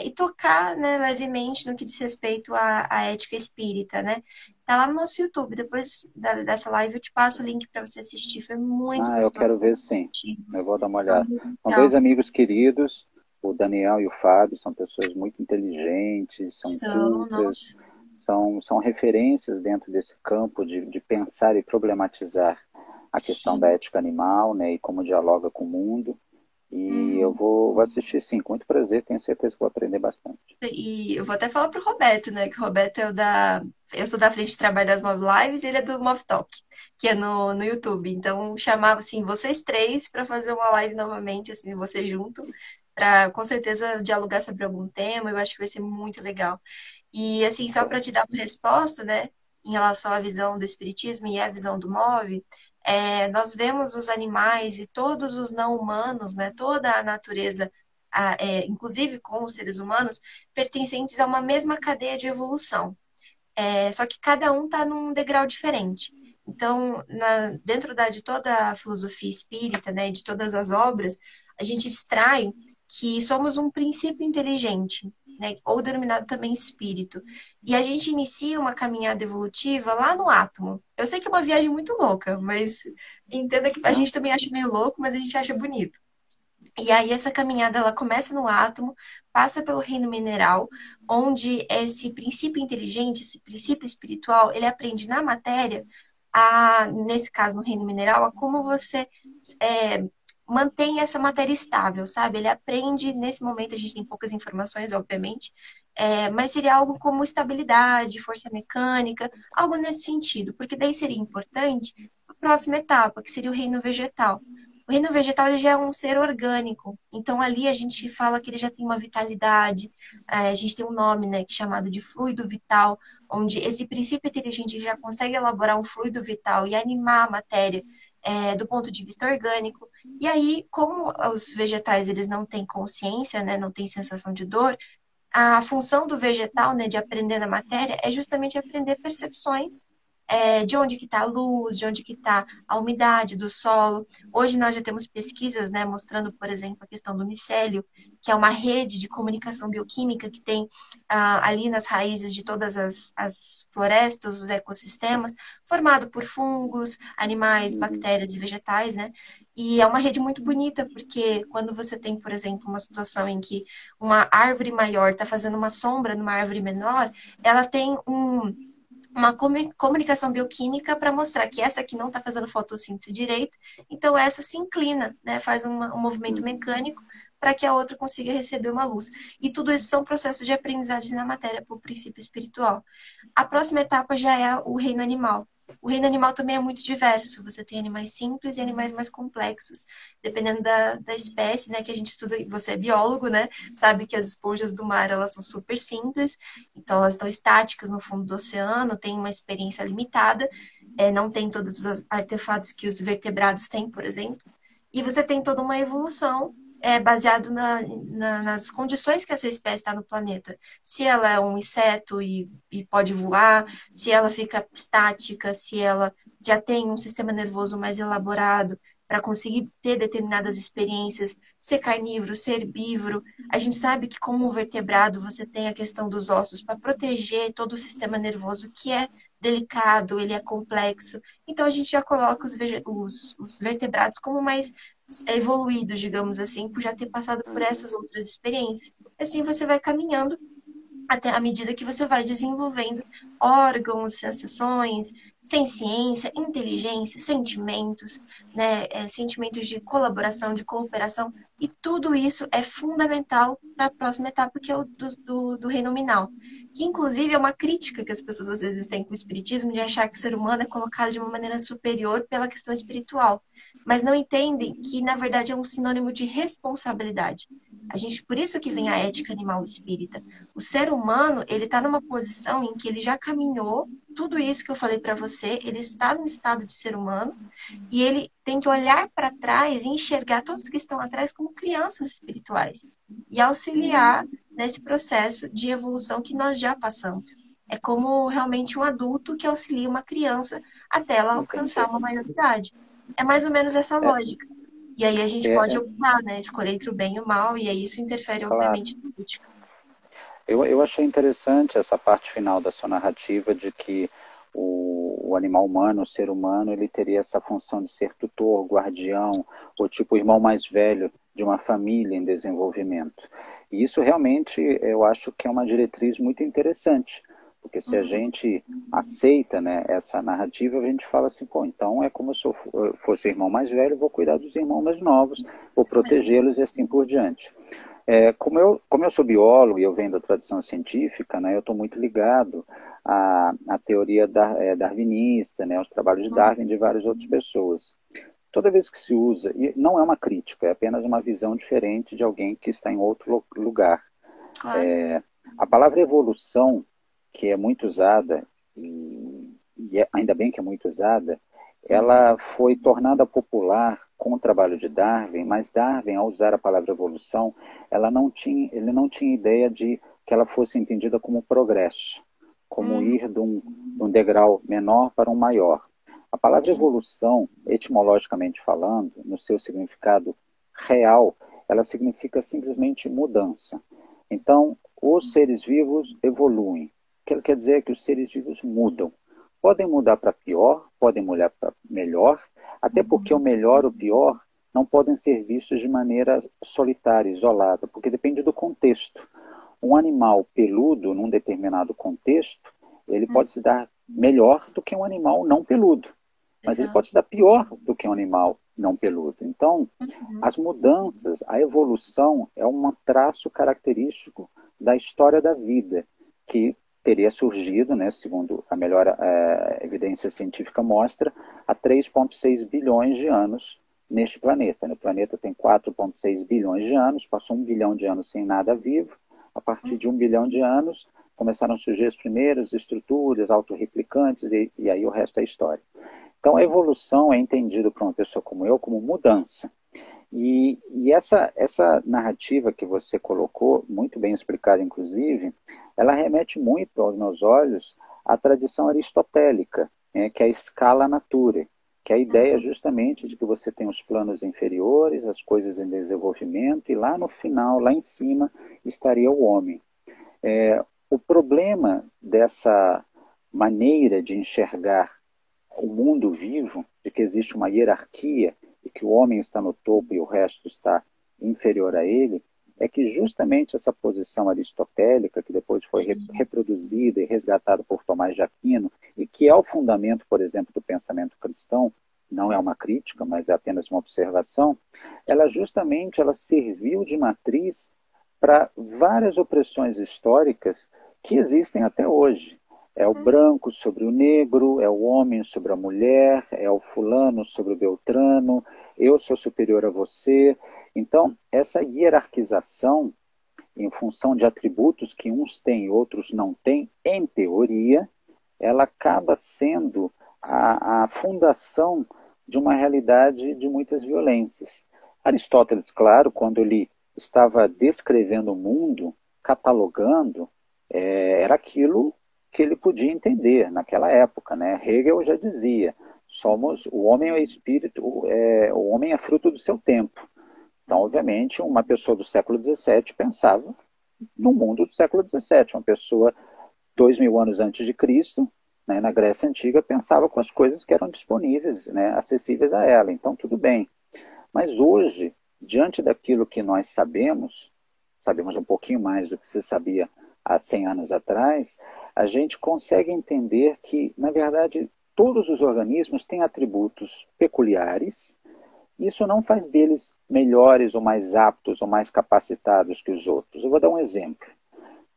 e tocar, né, levemente no que diz respeito à ética espírita, né? Tá lá no nosso YouTube. Depois dessa live eu te passo o link para você assistir. Foi muito Ah, eu gostoso. quero ver sim, eu vou dar uma Foi olhada. muito São dois legal. amigos queridos, o Daniel e o Fábio, são pessoas muito inteligentes, são São, cultas, nossa. são referências dentro desse campo de pensar e problematizar a questão da Sim. ética animal, né, e como dialoga com o mundo. E eu Uhum. vou assistir sim, com muito prazer, tenho certeza que vou aprender bastante. E eu vou até falar pro Roberto, né? Que o Roberto é o da. Eu sou da frente de trabalho das Mov Lives e ele é do Mov Talk, que é no YouTube. Então, chamava, assim, vocês três para fazer uma live novamente, assim, você junto, para com certeza dialogar sobre algum tema. Eu acho que vai ser muito legal. E, assim, só para Show. te dar uma resposta, né? Em relação à visão do Espiritismo e à visão do Mov, nós vemos os animais e todos os não humanos, né? Toda a natureza. Inclusive com os seres humanos, pertencentes a uma mesma cadeia de evolução. Só que cada um está num degrau diferente. Então, de toda a filosofia espírita, né, de todas as obras, a gente extrai que somos um princípio inteligente, né, ou denominado também espírito. E a gente inicia uma caminhada evolutiva lá no átomo. Eu sei que é uma viagem muito louca, mas entenda que a Não, gente também acha meio louco, mas a gente acha bonito. E aí essa caminhada ela começa no átomo, passa pelo reino mineral, onde esse princípio inteligente, esse princípio espiritual, ele aprende na matéria, nesse caso no reino mineral, a como você é, mantém essa matéria estável, sabe? Ele aprende, nesse momento a gente tem poucas informações, obviamente, mas seria algo como estabilidade, força mecânica, algo nesse sentido, porque daí seria importante a próxima etapa, que seria o reino vegetal. O reino vegetal ele já é um ser orgânico, então ali a gente fala que ele já tem uma vitalidade, a gente tem um nome, né, que é chamado de fluido vital, onde esse princípio inteligente já consegue elaborar um fluido vital e animar a matéria do ponto de vista orgânico. E aí, como os vegetais eles não têm consciência, né, não têm sensação de dor, a função do vegetal, né, de aprender na matéria, é justamente aprender percepções de onde que está a luz, de onde que está a umidade do solo. Hoje nós já temos pesquisas, né, mostrando, por exemplo, a questão do micélio, que é uma rede de comunicação bioquímica que tem ali nas raízes de todas as florestas, os ecossistemas, formado por fungos, animais, uhum, bactérias e vegetais, né? E é uma rede muito bonita, porque quando você tem, por exemplo, uma situação em que uma árvore maior está fazendo uma sombra numa árvore menor, ela tem uma comunicação bioquímica para mostrar que essa aqui não está fazendo fotossíntese direito, então essa se inclina, né, faz um movimento uhum. mecânico para que a outra consiga receber uma luz. E tudo isso são processos de aprendizagem na matéria por princípio espiritual. A próxima etapa já é o reino animal. O reino animal também é muito diverso. Você tem animais simples e animais mais complexos, dependendo da espécie, né, que a gente estuda. Você é biólogo, né? Sabe que as esponjas do mar elas são super simples, então elas estão estáticas no fundo do oceano, têm uma experiência limitada, não tem todos os artefatos que os vertebrados têm, por exemplo. E você tem toda uma evolução é baseado nas condições que essa espécie está no planeta. Se ela é um inseto e pode voar, se ela fica estática, se ela já tem um sistema nervoso mais elaborado para conseguir ter determinadas experiências, ser carnívoro, ser herbívoro. A gente sabe que, como um vertebrado, você tem a questão dos ossos para proteger todo o sistema nervoso, que é delicado, ele é complexo. Então, a gente já coloca os vertebrados como mais evoluídos, digamos assim, por já ter passado por Uhum. essas outras experiências. Assim, você vai caminhando até à medida que você vai desenvolvendo órgãos, sensações, ciência, inteligência, sentimentos, né, sentimentos de colaboração, de cooperação, e tudo isso é fundamental para a próxima etapa, que é o do reino nominal, que inclusive é uma crítica que as pessoas às vezes têm com o espiritismo, de achar que o ser humano é colocado de uma maneira superior pela questão espiritual, mas não entendem que, na verdade, é um sinônimo de responsabilidade. A gente, por isso que vem a ética animal espírita. O ser humano, ele está numa posição em que ele já caminhou tudo isso que eu falei para você, ele está no estado de ser humano e ele tem que olhar para trás e enxergar todos que estão atrás como crianças espirituais e auxiliar nesse processo de evolução que nós já passamos. É como realmente um adulto que auxilia uma criança até ela alcançar Entendi. uma maioridade. É mais ou menos essa É, lógica. E aí a gente pode é, optar, né? Escolher entre o bem e o mal, e aí isso interfere, claro. obviamente, no último. Eu achei interessante essa parte final da sua narrativa de que o animal humano, o ser humano, ele teria essa função de ser tutor, guardião, ou tipo o irmão mais velho de uma família em desenvolvimento. E isso realmente eu acho que é uma diretriz muito interessante, porque se a Uhum. gente aceita, né, essa narrativa, a gente fala assim, pô, então é como se eu fosse o irmão mais velho, vou cuidar dos irmãos mais novos, vou Isso mesmo. protegê-los e assim por diante. Como eu sou biólogo e eu venho da tradição científica, né, eu estou muito ligado à teoria darwinista, né, aos trabalhos de Darwin e de várias outras pessoas. Toda vez que se usa, e não é uma crítica, é apenas uma visão diferente de alguém que está em outro lugar. Claro. A palavra evolução, que é muito usada, ainda bem que é muito usada, Uhum. ela foi tornada popular com o trabalho de Darwin, mas Darwin, ao usar a palavra evolução, ele não tinha ideia de que ela fosse entendida como progresso, como Uhum. ir de um degrau menor para um maior. A palavra evolução, etimologicamente falando, no seu significado real, ela significa simplesmente mudança. Então, os seres vivos evoluem. O que quer dizer que os seres vivos mudam. Podem mudar para pior, podem mudar para melhor, até porque o melhor ou o pior não podem ser vistos de maneira solitária, isolada, porque depende do contexto. Um animal peludo, num determinado contexto, ele Uhum. pode se dar melhor do que um animal não peludo, mas ele pode Exato. se dar pior do que um animal não peludo. Então, Uhum. as mudanças, a evolução é um traço característico da história da vida, que teria surgido, né, segundo a melhor evidência científica mostra, há 3,6 bilhões de anos neste planeta. O planeta tem 4,6 bilhões de anos, passou 1 bilhão de anos sem nada vivo. A partir de 1 bilhão de anos, começaram a surgir as primeiras estruturas autorreplicantes e aí o resto é história. Então, a evolução é entendida por uma pessoa como eu como mudança. E essa narrativa que você colocou, muito bem explicada, inclusive, ela remete muito aos meus olhos à tradição aristotélica, né, que é a escala natura, que é a ideia Uhum. justamente de que você tem os planos inferiores, as coisas em desenvolvimento, e lá no final, lá em cima, estaria o homem. O problema dessa maneira de enxergar o mundo vivo, de que existe uma hierarquia e que o homem está no topo e o resto está inferior a ele, é que justamente essa posição aristotélica, que depois foi reproduzida e resgatada por Tomás de Aquino, e que é o fundamento, por exemplo, do pensamento cristão, não é uma crítica, mas é apenas uma observação, ela serviu de matriz para várias opressões históricas que existem até hoje. É o branco sobre o negro, é o homem sobre a mulher, é o fulano sobre o beltrano, eu sou superior a você. Então, essa hierarquização em função de atributos que uns têm e outros não têm, em teoria, ela acaba sendo a fundação de uma realidade de muitas violências. Aristóteles, claro, quando ele estava descrevendo o mundo, catalogando, era aquilo que ele podia entender naquela época, né? Hegel já dizia, o homem é espírito, o homem é fruto do seu tempo. Então, obviamente, uma pessoa do século XVII pensava no mundo do século XVII. Uma pessoa 2000 anos antes de Cristo, né, na Grécia Antiga, pensava com as coisas que eram disponíveis, né, acessíveis a ela. Então, tudo bem. Mas hoje, diante daquilo que nós sabemos um pouquinho mais do que se sabia há 100 anos atrás, a gente consegue entender que, na verdade, todos os organismos têm atributos peculiares. Isso não faz deles melhores ou mais aptos ou mais capacitados que os outros. Eu vou dar um exemplo.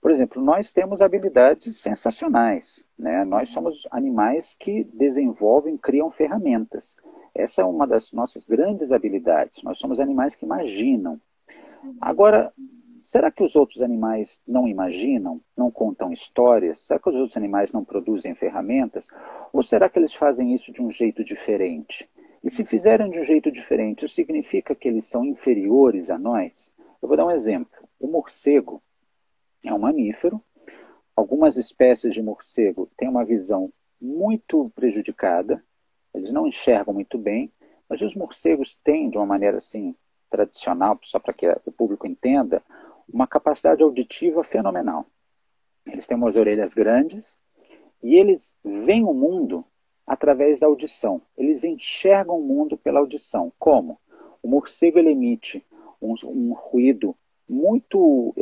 Por exemplo, nós temos habilidades sensacionais, né? Nós somos animais que desenvolvem, criam ferramentas. Essa é uma das nossas grandes habilidades. Nós somos animais que imaginam. Agora, será que os outros animais não imaginam, não contam histórias? Será que os outros animais não produzem ferramentas? Ou será que eles fazem isso de um jeito diferente? E se fizerem de um jeito diferente, isso significa que eles são inferiores a nós? Eu vou dar um exemplo. O morcego é um mamífero. Algumas espécies de morcego têm uma visão muito prejudicada, eles não enxergam muito bem, mas os morcegos têm, de uma maneira assim, tradicional, só para que o público entenda, uma capacidade auditiva fenomenal. Eles têm umas orelhas grandes e eles veem o mundo através da audição. Eles enxergam o mundo pela audição. Como? O morcego ele emite um ruído muito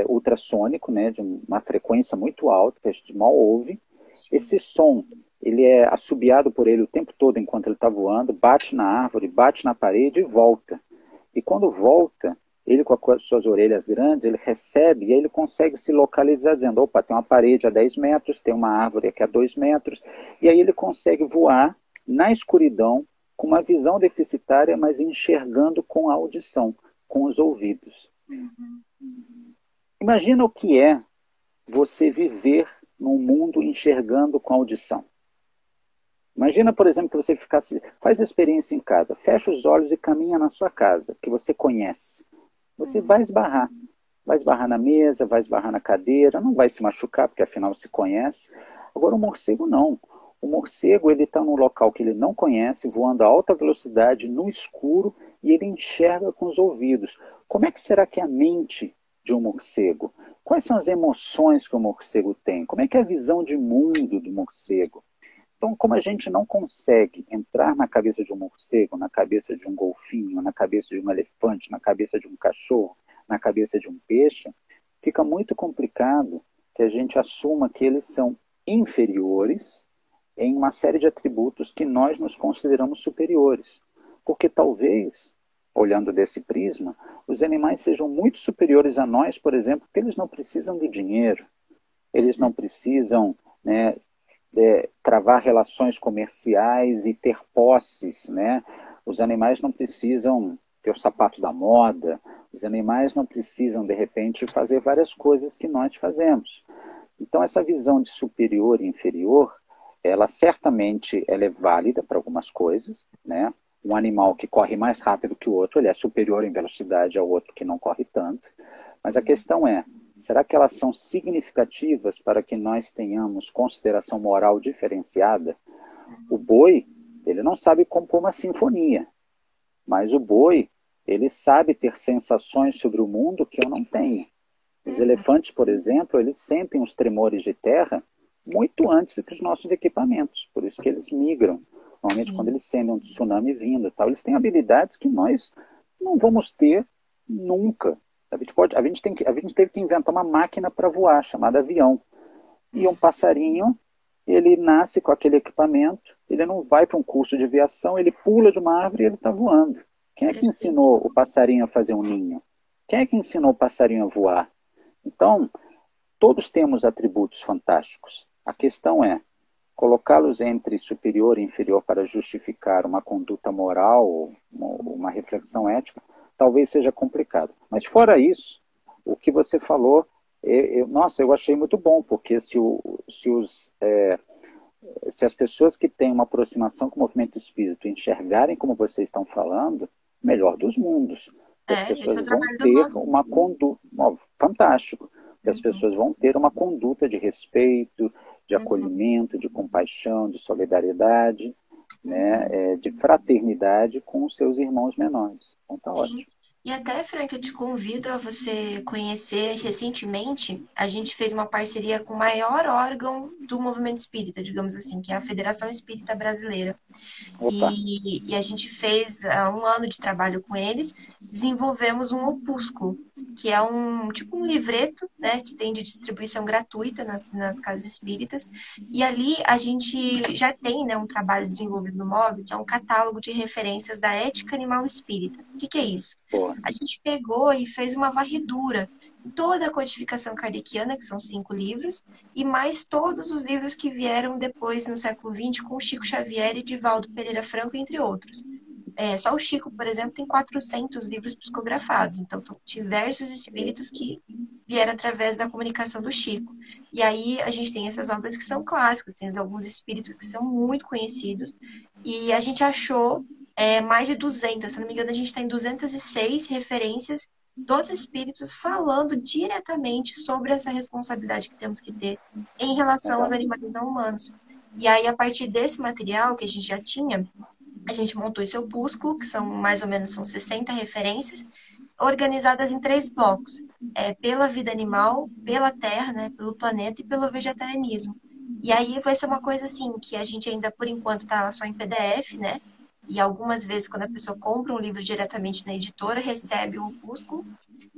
ultrassônico, né, de uma frequência muito alta, que a gente mal ouve. Esse som ele é assobiado por ele o tempo todo enquanto ele está voando, bate na árvore, bate na parede e volta. E quando volta, ele com as suas orelhas grandes, ele recebe e aí ele consegue se localizar dizendo, opa, tem uma parede a 10 metros, tem uma árvore aqui a 2 metros, e aí ele consegue voar na escuridão com uma visão deficitária, mas enxergando com a audição, com os ouvidos. Imagina o que é você viver num mundo enxergando com audição. Imagina, por exemplo, que você faz a experiência em casa, fecha os olhos e caminha na sua casa, que você conhece. Você vai esbarrar. Vai esbarrar na mesa, vai esbarrar na cadeira, não vai se machucar, porque afinal se conhece. Agora o morcego não. O morcego ele está num local que ele não conhece, voando a alta velocidade, no escuro, e ele enxerga com os ouvidos. Como é que será que é a mente de um morcego? Quais são as emoções que o morcego tem? Como é que é a visão de mundo do morcego? Então, como a gente não consegue entrar na cabeça de um morcego, na cabeça de um golfinho, na cabeça de um elefante, na cabeça de um cachorro, na cabeça de um peixe, fica muito complicado que a gente assuma que eles são inferiores em uma série de atributos que nós nos consideramos superiores. Porque talvez, olhando desse prisma, os animais sejam muito superiores a nós, por exemplo, porque eles não precisam do dinheiro, eles não precisam, né, travar relações comerciais e ter posses, né? Os animais não precisam ter o sapato da moda, os animais não precisam, de repente, fazer várias coisas que nós fazemos. Então, essa visão de superior e inferior, ela é válida para algumas coisas, né? Um animal que corre mais rápido que o outro, ele é superior em velocidade ao outro que não corre tanto. Mas a questão é, será que elas são significativas para que nós tenhamos consideração moral diferenciada? O boi, ele não sabe compor uma sinfonia, mas o boi, ele sabe ter sensações sobre o mundo que eu não tenho. Os elefantes, por exemplo, eles sentem os tremores de terra muito antes que os nossos equipamentos, por isso que eles migram. Normalmente, quando eles sentem um tsunami vindo, tal, eles têm habilidades que nós não vamos ter nunca. A gente teve que inventar uma máquina para voar, chamada avião. E um passarinho, ele nasce com aquele equipamento, ele não vai para um curso de aviação, ele pula de uma árvore e ele está voando. Quem é que ensinou o passarinho a fazer um ninho? Quem é que ensinou o passarinho a voar? Então, todos temos atributos fantásticos. A questão é, colocá-los entre superior e inferior para justificar uma conduta moral, uma reflexão ética, talvez seja complicado. Mas fora isso, o que você falou, nossa, eu achei muito bom, porque se as pessoas que têm uma aproximação com o movimento espírito enxergarem como vocês estão falando, melhor dos mundos. Que as Esse é pessoas o vão trabalho do ter MOV. uma conduta, fantástico, que as Uhum, pessoas vão ter uma conduta de respeito, de uhum, acolhimento, de compaixão, de solidariedade, né, uhum. de fraternidade com os seus irmãos menores. Então tá Sim. ótimo. E até, Frank, eu te convido a você conhecer. Recentemente, a gente fez uma parceria com o maior órgão do movimento espírita, digamos assim, que é a Federação Espírita Brasileira. Opa, E a gente fez um ano de trabalho com eles, desenvolvemos um opúsculo, que é um tipo um livreto, né, que tem de distribuição gratuita nas casas espíritas. E ali a gente já tem, né, um trabalho desenvolvido no MOV, que é um catálogo de referências da ética animal espírita. O que que é isso? pô, A gente pegou e fez uma varredura em toda a codificação kardeciana, que são 5 livros, e mais todos os livros que vieram depois no século XX com Chico Xavier e Divaldo Pereira Franco, entre outros. Só o Chico, por exemplo, tem 400 livros psicografados, então são diversos espíritos que vieram através da comunicação do Chico. E aí a gente tem essas obras que são clássicas, tem alguns espíritos que são muito conhecidos, e a gente achou mais de 200, se não me engano, a gente está em 206 referências dos espíritos falando diretamente sobre essa responsabilidade que temos que ter em relação aos legal. animais não humanos. E aí, a partir desse material que a gente já tinha, a gente montou esse opúsculo, que são mais ou menos são 60 referências, organizadas em 3 blocos. Pela vida animal, pela terra, né, pelo planeta e pelo vegetarianismo. E aí vai ser uma coisa assim, que a gente ainda, por enquanto, está só em PDF, né? E algumas vezes, quando a pessoa compra um livro diretamente na editora, recebe o opúsculo,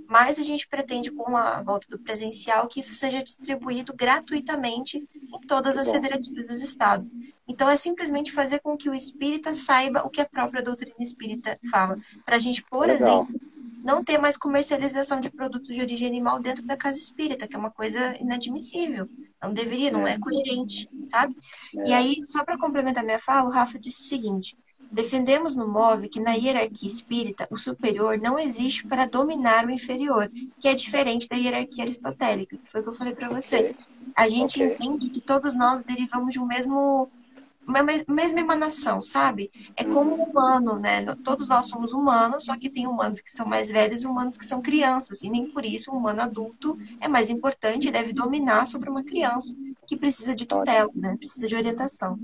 mas a gente pretende, com a volta do presencial, que isso seja distribuído gratuitamente em todas Que as bom. federativas dos estados. Então, é simplesmente fazer com que o espírita saiba o que a própria doutrina espírita fala. Para a gente, por Legal. exemplo, não ter mais comercialização de produtos de origem animal dentro da casa espírita, que é uma coisa inadmissível. Não deveria, não É, é coerente, sabe? E é, aí, só para complementar minha fala, o Rafa disse o seguinte: defendemos no MOV que na hierarquia espírita o superior não existe para dominar o inferior, que é diferente da hierarquia aristotélica, que foi o que eu falei para ok, você. A gente ok. entende que todos nós derivamos de uma mesma emanação, sabe? É como um Uhum. humano, né? Todos nós somos humanos, só que tem humanos que são mais velhos e humanos que são crianças, e nem por isso um humano adulto é mais importante e deve dominar sobre uma criança que precisa de tutela, Ótimo. né? Precisa de orientação.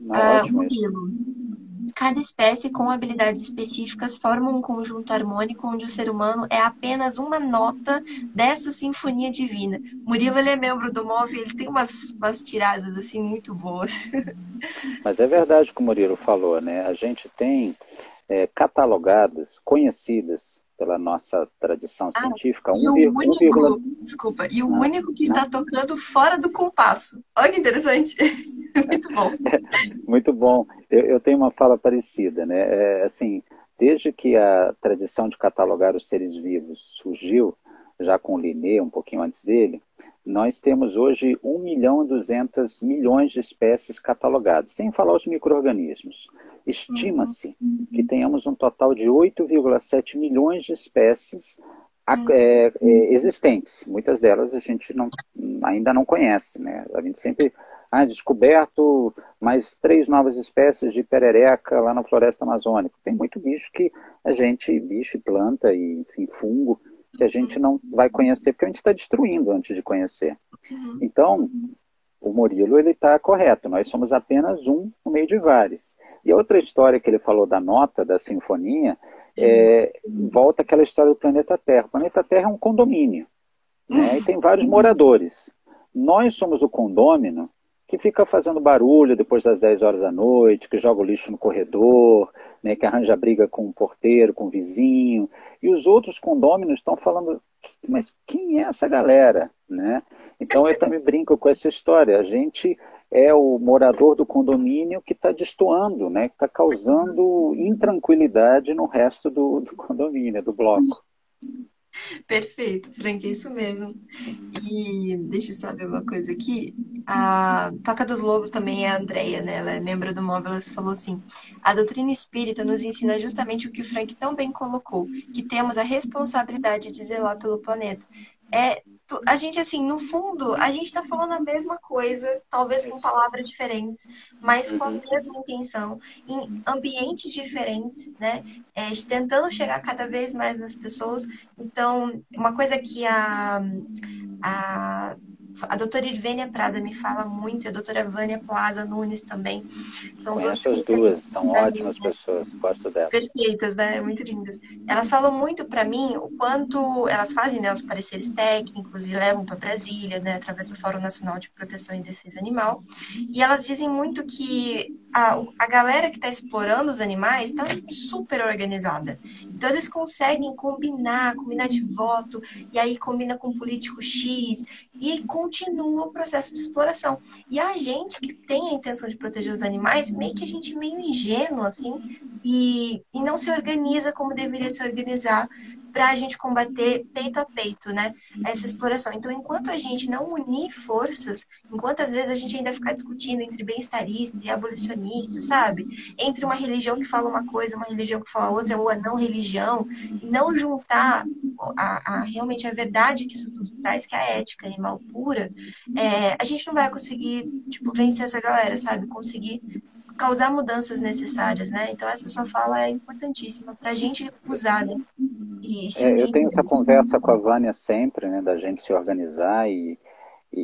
Não, ótimo isso. Murilo, cada espécie com habilidades específicas forma um conjunto harmônico onde o ser humano é apenas uma nota dessa sinfonia divina. Murilo, ele é membro do MOV, ele tem umas tiradas assim muito boas. Mas é verdade o que o Murilo falou, né? A gente tem catalogadas, conhecidas pela nossa tradição Ah, científica, e o 1, único, desculpa, e o ah, único que não, está tocando fora do compasso. Olha que interessante. Muito bom. muito bom. Eu tenho uma fala parecida, né? Assim, desde que a tradição de catalogar os seres vivos surgiu, já com Linné, um pouquinho antes dele, nós temos hoje 1.200.000.000 de espécies catalogadas, sem falar os micro-organismos. Uhum, Estima-se que tenhamos um total de 8,7 milhões de espécies uhum, existentes. Muitas delas a gente ainda não conhece, né? A gente sempre descoberto mais 3 novas espécies de perereca lá na floresta amazônica. Tem muito bicho que bicho e planta e enfim, fungo, que a gente não vai conhecer porque a gente está destruindo antes de conhecer. uhum, Então, o Murilo ele está correto. Nós somos apenas um no meio de vários. E a outra história que ele falou da nota da sinfonia volta àquela história do planeta Terra. O planeta Terra é um condomínio, né? E tem vários moradores. Nós somos o condômino que fica fazendo barulho depois das 10 horas da noite, que joga o lixo no corredor, né, que arranja briga com o porteiro, com o vizinho. E os outros condôminos estão falando, mas quem é essa galera? Né? Então eu também brinco com essa história. A gente é o morador do condomínio que está destoando, né, que está causando intranquilidade no resto do condomínio, do bloco. perfeito, Frank, é isso mesmo. E deixa eu só ver uma coisa aqui. A Toca dos Lobos também é a Andrea, né? Ela é membro do Móvel. Ela falou assim: a doutrina espírita nos ensina justamente o que o Frank tão bem colocou, que temos a responsabilidade de zelar pelo planeta. É a gente, assim, no fundo, a gente está falando a mesma coisa, talvez com palavras diferentes, mas com a Uhum. mesma intenção, em ambientes diferentes, né? Tentando chegar cada vez mais nas pessoas. Então, uma coisa que a, a doutora Irvênia Prada me fala muito, e a doutora Vânia Plaza Nunes também, são duas Conheço as duas, referências são para mim, ótimas pessoas, gosto delas. perfeitas, né? Muito lindas. Elas falam muito para mim o quanto elas fazem, né, os pareceres técnicos e levam para Brasília, né, através do Fórum Nacional de Proteção e Defesa Animal. E elas dizem muito que a galera que está explorando os animais está super organizada. Então eles conseguem combinar de voto, e aí combina com político X, e continua o processo de exploração. E a gente que tem a intenção de proteger os animais, meio que a gente meio ingênuo, assim, e não se organiza como deveria se organizar para a gente combater peito a peito, né, essa exploração. Então, enquanto a gente não unir forças, enquanto às vezes a gente ainda ficar discutindo entre bem-estarista e abolicionista, sabe? Entre uma religião que fala uma coisa, uma religião que fala outra, ou a não religião, e não juntar realmente a verdade que isso tudo traz, que é a ética animal pura, a gente não vai conseguir, tipo, vencer essa galera, sabe? Conseguir causar mudanças necessárias, né? Então essa sua fala é importantíssima para a gente usar, né? E se Eu unir tenho essa nisso. conversa com a Vânia sempre, né, da gente se organizar e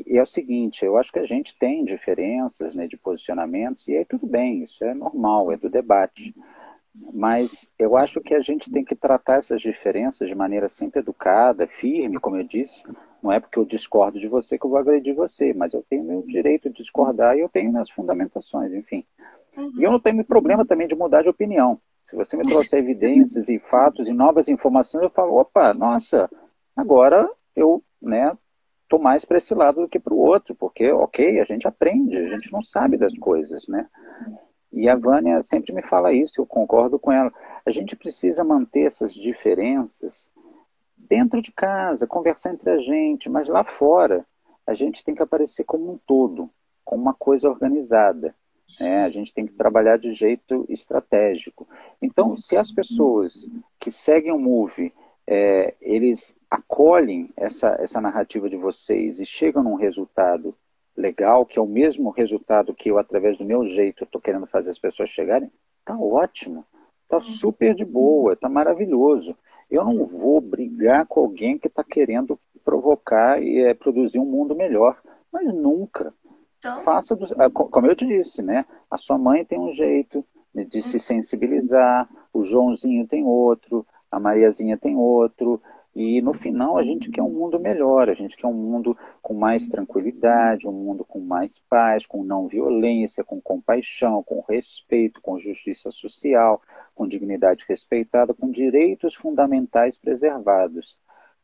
é o seguinte, eu acho que a gente tem diferenças, né, de posicionamentos e aí tudo bem, isso é normal, é do debate. Mas eu acho que a gente tem que tratar essas diferenças de maneira sempre educada, firme, como eu disse. Não é porque eu discordo de você que eu vou agredir você, mas eu tenho meu direito de discordar e eu tenho minhas fundamentações, enfim. E eu Uhum. não tenho problema também de mudar de opinião. Se você me trouxer evidências e fatos e novas informações, eu falo, opa, nossa, agora eu, né, tô mais para esse lado do que para o outro, porque, ok, a gente aprende, a gente não sabe das coisas, né? E a Vânia sempre me fala isso, eu concordo com ela. A gente precisa manter essas diferenças dentro de casa, conversar entre a gente, mas lá fora a gente tem que aparecer como um todo, como uma coisa organizada. Né? A gente tem que trabalhar de jeito estratégico. Então, se as pessoas que seguem o Move, eles acolhem essa narrativa de vocês e chegam num resultado legal, que é o mesmo resultado que eu, através do meu jeito, estou querendo fazer as pessoas chegarem, tá ótimo, tá super de boa, tá maravilhoso. Eu não vou brigar com alguém que está querendo provocar e produzir um mundo melhor, mas nunca. Então, Faça, como eu te disse, né? A sua mãe tem um jeito de se sensibilizar, o Joãozinho tem outro, a Mariazinha tem outro, e no final a gente quer um mundo melhor, a gente quer um mundo com mais tranquilidade, um mundo com mais paz, com não violência, com compaixão, com respeito, com justiça social, com dignidade respeitada, com direitos fundamentais preservados.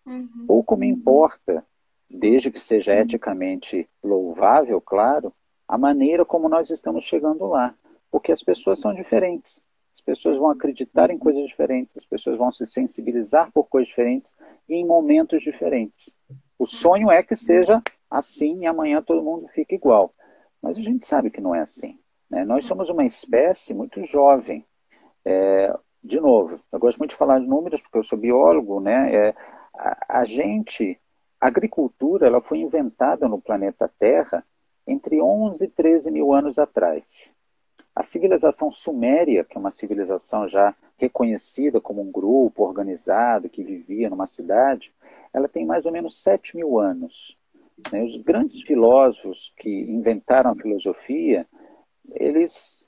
uhum. Pouco me importa, desde que seja eticamente louvável, claro, a maneira como nós estamos chegando lá. Porque as pessoas são diferentes. As pessoas vão acreditar em coisas diferentes, as pessoas vão se sensibilizar por coisas diferentes e em momentos diferentes. O sonho é que seja assim e amanhã todo mundo fique igual. Mas a gente sabe que não é assim. Né? Nós somos uma espécie muito jovem. De novo, eu gosto muito de falar de números porque eu sou biólogo, né? A gente, a agricultura, ela foi inventada no planeta Terra entre 11 e 13 mil anos atrás. A civilização suméria, que é uma civilização já reconhecida como um grupo organizado que vivia numa cidade, ela tem mais ou menos 7 mil anos. Né? Os grandes filósofos que inventaram a filosofia,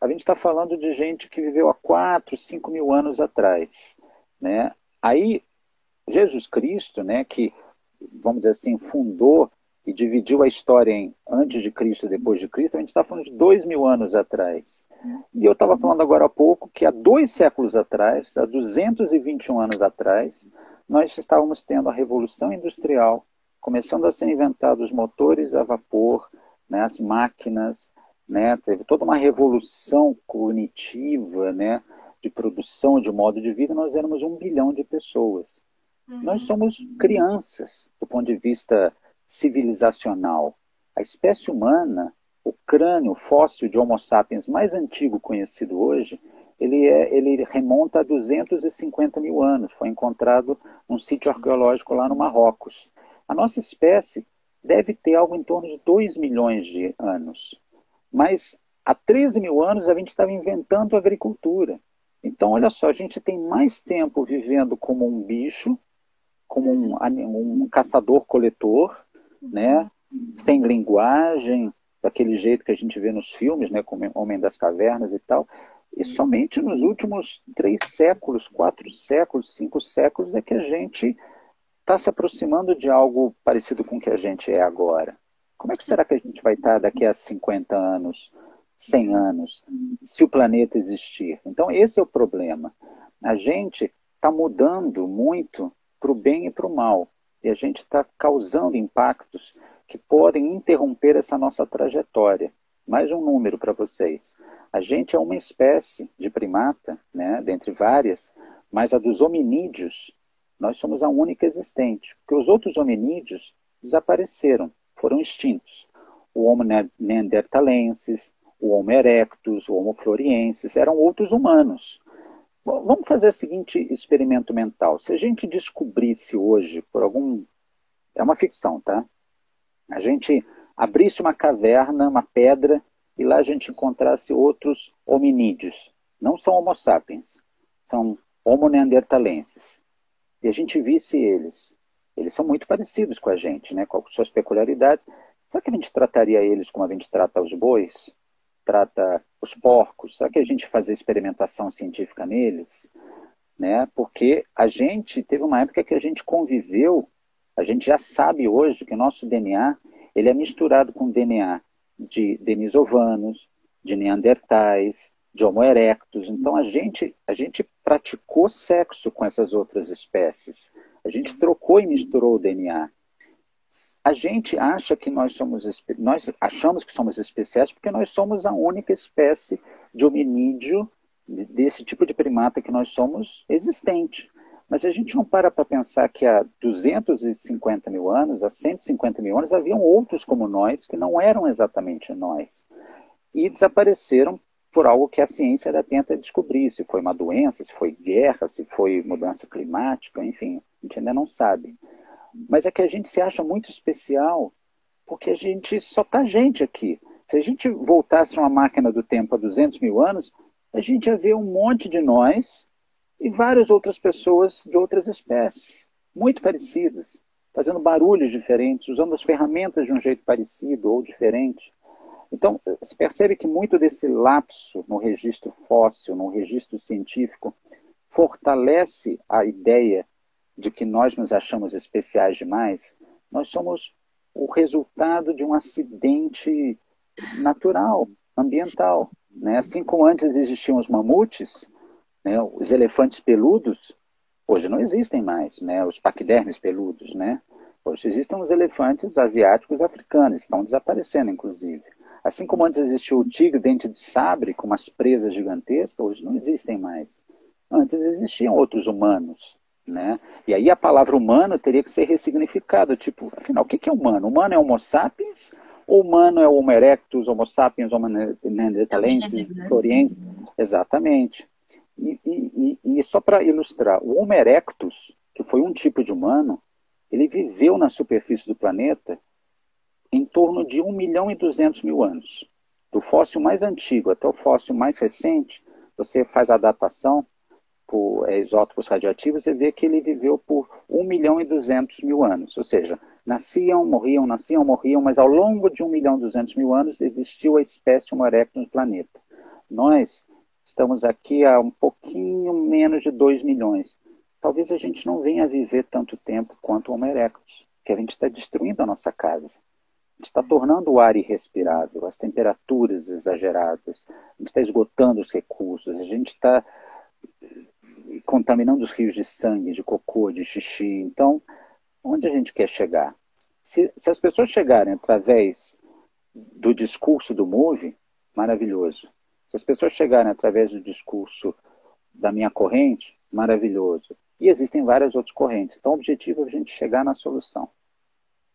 a gente está falando de gente que viveu há 4, 5 mil anos atrás. Né? Aí, Jesus Cristo, né, que, vamos dizer assim, fundou e dividiu a história em antes de Cristo e depois de Cristo, a gente está falando de 2 mil anos atrás. E eu estava falando agora há pouco que há 2 séculos atrás, há 221 anos atrás, nós estávamos tendo a Revolução Industrial, começando a ser inventados os motores a vapor, né, as máquinas, né, teve toda uma revolução cognitiva, né, de produção de modo de vida, nós éramos 1 bilhão de pessoas. Nós Uhum. somos crianças do ponto de vista civilizacional. A espécie humana, o crânio fóssil de Homo sapiens mais antigo conhecido hoje, ele remonta a 250 mil anos. Foi encontrado num sítio arqueológico lá no Marrocos. A nossa espécie deve ter algo em torno de 2 milhões de anos. Mas há 13 mil anos a gente estava inventando a agricultura. Então, olha só, a gente tem mais tempo vivendo como um bicho, como um caçador-coletor, né? Sem linguagem, daquele jeito que a gente vê nos filmes, né? Como Homem das Cavernas e tal. E somente nos últimos 3 séculos, 4 séculos, 5 séculos é que a gente está se aproximando de algo parecido com o que a gente é agora. Como é que será que a gente vai estar daqui a 50 anos, 100 anos, se o planeta existir? Então, esse é o problema. A gente está mudando muito para o bem e para o mal. E a gente está causando impactos que podem interromper essa nossa trajetória. Mais um número para vocês. A gente é uma espécie de primata, né, dentre várias, mas a dos hominídeos, nós somos a única existente, porque os outros hominídeos desapareceram, foram extintos. O Homo neanderthalensis, o Homo erectus, o Homo floresiensis, eram outros humanos. Bom, vamos fazer o seguinte experimento mental. Se a gente descobrisse hoje, por algum... É uma ficção, tá? A gente abrisse uma caverna, uma pedra, e lá a gente encontrasse outros hominídeos. Não são Homo sapiens, são Homo neanderthalensis. E a gente visse eles. Eles são muito parecidos com a gente, né? Com suas peculiaridades. Será que a gente trataria eles como a gente trata os bois? Trata os porcos? Será que a gente fazia experimentação científica neles? Né? Porque a gente teve uma época que a gente conviveu, a gente já sabe hoje que o nosso DNA ele é misturado com o DNA de denisovanos, de neandertais, de Homo erectus. Então a gente praticou sexo com essas outras espécies. A gente trocou e misturou o DNA. A gente acha que nós achamos que somos especiais porque nós somos a única espécie de hominídeo desse tipo de primata que nós somos existente. Mas a gente não para pensar que há 250 mil anos, há 150 mil anos, haviam outros como nós que não eram exatamente nós. E desapareceram por algo que a ciência ainda tenta descobrir, se foi uma doença, se foi guerra, se foi mudança climática, enfim, a gente ainda não sabe. Mas é que a gente se acha muito especial porque a gente só está gente aqui. Se a gente voltasse uma máquina do tempo há 200 mil anos, a gente ia ver um monte de nós e várias outras pessoas de outras espécies, muito parecidas, fazendo barulhos diferentes, usando as ferramentas de um jeito parecido ou diferente. Então, se percebe que muito desse lapso no registro fóssil, no registro científico, fortalece a ideia de que nós nos achamos especiais demais. Nós somos o resultado de um acidente natural, ambiental. Né? Assim como antes existiam os mamutes, né? Os elefantes peludos, hoje não existem mais, né? Os paquidermes peludos. Né? Hoje existem os elefantes asiáticos e africanos, estão desaparecendo, inclusive. Assim como antes existiu o tigre dente de sabre com umas presas gigantescas, hoje não existem mais. Antes existiam outros humanos. Né? E aí a palavra humano teria que ser ressignificada, tipo, afinal, o que é humano? Humano é Homo sapiens? Ou humano é Homo erectus, Homo sapiens, Homo neanderthalensis, floriensis? Exatamente. E só para ilustrar, o Homo erectus, que foi um tipo de humano, ele viveu na superfície do planeta em torno de 1 milhão e 200 mil anos. Do fóssil mais antigo até o fóssil mais recente, você faz a datação por isótopos radioativos, você vê que ele viveu por 1 milhão e 200 mil anos. Ou seja, nasciam, morriam, mas ao longo de 1 milhão e 200 mil anos existiu a espécie Homo erectus no planeta. Nós estamos aqui há um pouquinho menos de 2 milhões. Talvez a gente não venha a viver tanto tempo quanto o Homo erectus, que a gente está destruindo a nossa casa. A gente está tornando o ar irrespirável, as temperaturas exageradas, a gente está esgotando os recursos, a gente está contaminando os rios de sangue, de cocô, de xixi. Então, onde a gente quer chegar? Se as pessoas chegarem através do discurso do Move, maravilhoso. Se as pessoas chegarem através do discurso da minha corrente, maravilhoso. E existem várias outras correntes. Então, o objetivo é a gente chegar na solução.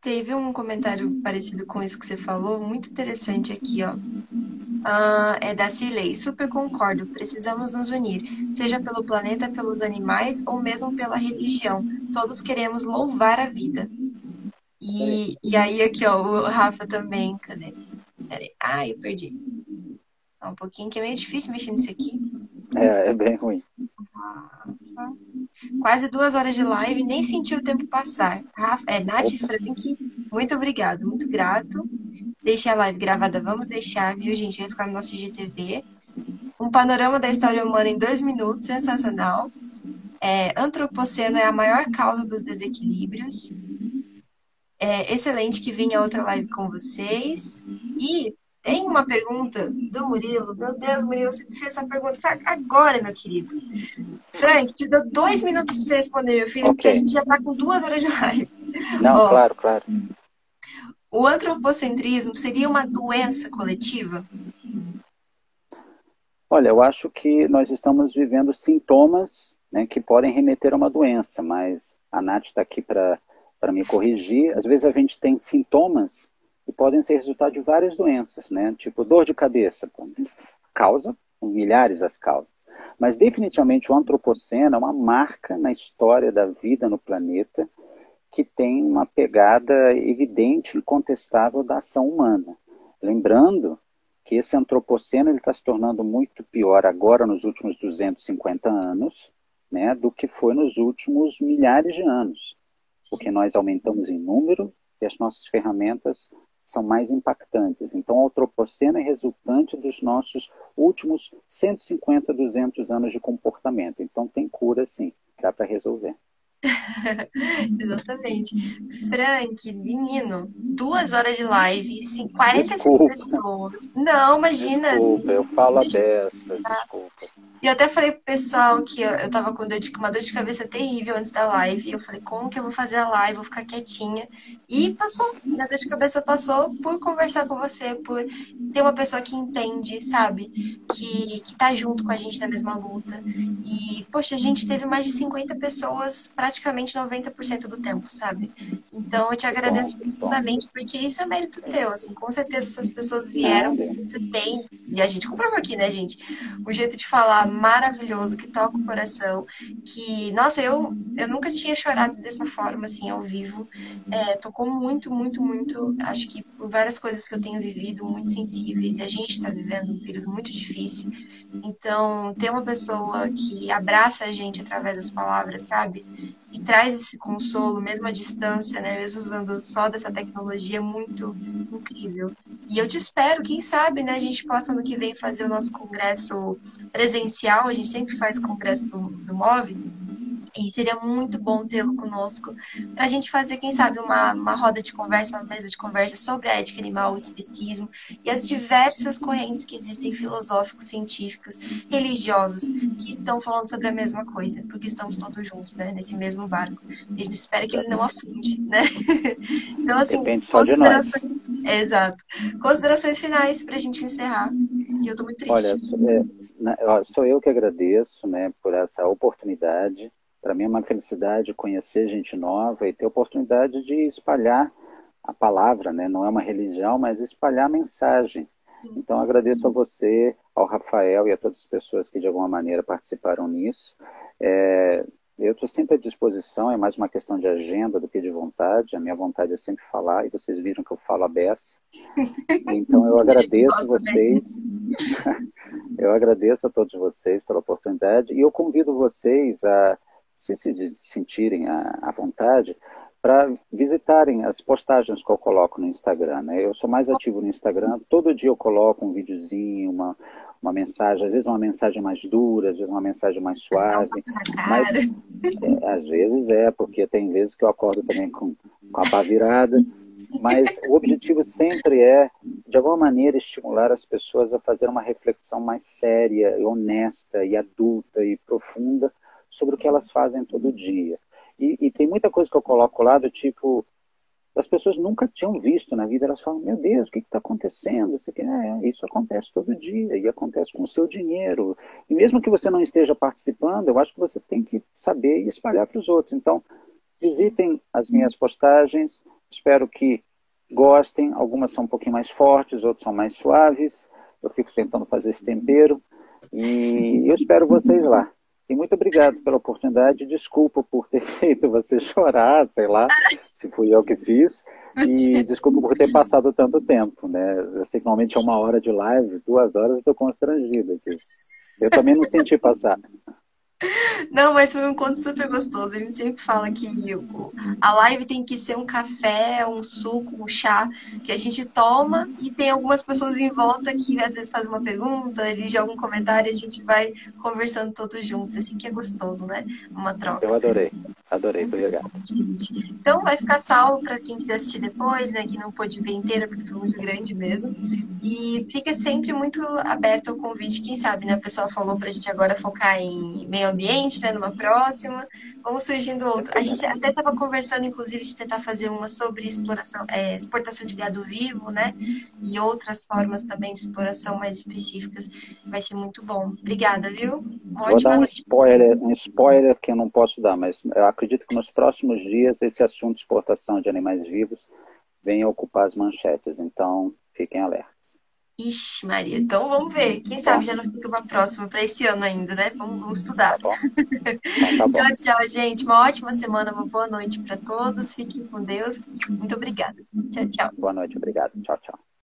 Teve um comentário parecido com isso que você falou, muito interessante aqui, ó. É da Cirlei. Super concordo. Precisamos nos unir, seja pelo planeta, pelos animais ou mesmo pela religião. Todos queremos louvar a vida. E aí aqui, ó, o Rafa também, cadê? Peraí. Ai, eu perdi. Só um pouquinho, que é meio difícil mexer nisso aqui. É bem ruim. Rafa. Quase 2 horas de live, nem senti o tempo passar. Rafa, Nath Opa, Frank, muito obrigado, muito grato. Deixei a live gravada, vamos deixar, viu, gente? Vai ficar no nosso IGTV. Um panorama da história humana em 2 minutos, sensacional. Antropoceno é a maior causa dos desequilíbrios. Excelente que vinha outra live com vocês. E tem uma pergunta do Murilo. Meu Deus, Murilo, você me fez essa pergunta agora, meu querido. Frank, te dou 2 minutos para você responder, meu filho, ok. porque a gente já está com 2 horas de live. Não, Ó, claro, claro. o antropocentrismo seria uma doença coletiva? Olha, eu acho que nós estamos vivendo sintomas, né, que podem remeter a uma doença, mas a Nath está aqui para me corrigir. Às vezes a gente tem sintomas que podem ser resultado de várias doenças, né? Tipo dor de cabeça, causa, milhares as causas. Mas definitivamente o antropoceno é uma marca na história da vida no planeta que tem uma pegada evidente e incontestável da ação humana. Lembrando que esse antropoceno está se tornando muito pior agora nos últimos 250 anos, né, do que foi nos últimos milhares de anos, porque nós aumentamos em número e as nossas ferramentas são mais impactantes. Então, o antropoceno é resultante dos nossos últimos 150, 200 anos de comportamento. Então, tem cura, sim, dá para resolver. Exatamente. Frank, menino, 2 horas de live, 46 Desculpa, pessoas. Não, imagina. desculpa, eu falo a beça, desculpa. E eu até falei pro pessoal que eu tava com uma dor de cabeça terrível antes da live. E eu falei, como que eu vou fazer a live? Vou ficar quietinha. E passou. Minha dor de cabeça passou por conversar com você, por ter uma pessoa que entende, sabe? Que tá junto com a gente na mesma luta. E, poxa, a gente teve mais de 50 pessoas praticamente 90% do tempo, sabe? Então eu te Que bom, agradeço que bom. profundamente, porque isso é mérito teu, assim. Com certeza essas pessoas vieram, Nada. você tem, e a gente comprovou aqui, né, gente? Um jeito de falar maravilhoso, que toca o coração, que, nossa, eu nunca tinha chorado dessa forma, assim, ao vivo. Tocou muito, muito, muito, acho que por várias coisas que eu tenho vivido, muito sensíveis, e a gente está vivendo um período muito difícil. Então, ter uma pessoa que abraça a gente através das palavras, sabe? E traz esse consolo, mesmo à distância, né? Mesmo usando só dessa tecnologia, é muito incrível. E eu te espero, quem sabe, né? A gente possa no que vem fazer o nosso congresso presencial. A gente sempre faz congresso do MOV. E seria muito bom tê-lo conosco para a gente fazer, quem sabe, uma roda de conversa, uma mesa de conversa sobre a ética animal, o especismo e as diversas correntes que existem filosóficos, científicas, religiosas, que estão falando sobre a mesma coisa, porque estamos todos juntos, né, nesse mesmo barco. E a gente espera que ele não Exatamente. afunde, né? Então, assim, Depende só de considerações. nós. Exato. Considerações finais para a gente encerrar. E eu tô muito Olha, triste. sou eu que agradeço, né, por essa oportunidade. Para mim é uma felicidade conhecer gente nova e ter a oportunidade de espalhar a palavra, né? Não é uma religião, mas espalhar a mensagem. Então agradeço a você, ao Rafael e a todas as pessoas que de alguma maneira participaram nisso. É, eu estou sempre à disposição, é mais uma questão de agenda do que de vontade. A minha vontade é sempre falar, e vocês viram que eu falo a beça. Então eu A gente agradeço gosta bem. vocês, eu agradeço a todos vocês pela oportunidade e eu convido vocês a se sentirem à vontade para visitarem as postagens que eu coloco no Instagram. Né? Eu sou mais ativo no Instagram, todo dia eu coloco um videozinho, uma mensagem, às vezes uma mensagem mais dura, às vezes uma mensagem mais Mas dá um suave, tapa na cara. mas às vezes porque tem vezes que eu acordo também com a pá virada, mas o objetivo sempre é, de alguma maneira, estimular as pessoas a fazer uma reflexão mais séria, e honesta, e adulta e profunda sobre o que elas fazem todo dia. E tem muita coisa que eu coloco lá do tipo, as pessoas nunca tinham visto na vida, elas falam, meu Deus, o que está acontecendo? Isso acontece todo dia, e acontece com o seu dinheiro. E mesmo que você não esteja participando, eu acho que você tem que saber e espalhar para os outros. Então, visitem as minhas postagens, espero que gostem. Algumas são um pouquinho mais fortes, outras são mais suaves. Eu fico tentando fazer esse tempero e eu espero vocês lá. E muito obrigado pela oportunidade. Desculpa por ter feito você chorar, sei lá, se fui eu que fiz. E desculpa por ter passado tanto tempo, né? Eu sei que normalmente é 1 hora de live, 2 horas, eu estou constrangido aqui. Eu também não senti passar. Não, mas foi um encontro super gostoso. A gente sempre fala que a live tem que ser um café, um suco, um chá que a gente toma e tem algumas pessoas em volta que às vezes fazem uma pergunta, elige algum comentário e a gente vai conversando todos juntos. Assim que é gostoso, né? Uma Eu troca. adorei, adorei, Muito bom, obrigado. gente. Então vai ficar salvo para quem quiser assistir depois, né? Que não pôde ver inteira, porque foi muito grande mesmo. E fica sempre muito aberto ao convite. Quem sabe, né? O pessoal falou para a gente agora focar em meio ambiente, né? Numa próxima. Vamos surgindo outras. A gente até estava conversando, inclusive, de tentar fazer uma sobre exploração, exportação de gado vivo, né? E outras formas também de exploração mais específicas. Vai ser muito bom. Obrigada, viu? Uma Vou dar ótima noite para você. um spoiler que eu não posso dar, mas eu acredito que nos próximos dias esse assunto de exportação de animais vivos venha ocupar as manchetes, então fiquem alertas. Ixi, Maria. Então vamos ver. Quem Tá sabe bom? já não fica uma próxima para esse ano ainda, né? Vamos estudar. Tá bom? Então tá bom. Tchau, tchau, gente. Uma ótima semana, uma boa noite para todos. Fiquem com Deus. Muito obrigada. Tchau, tchau. Boa noite, obrigado. Tchau, tchau.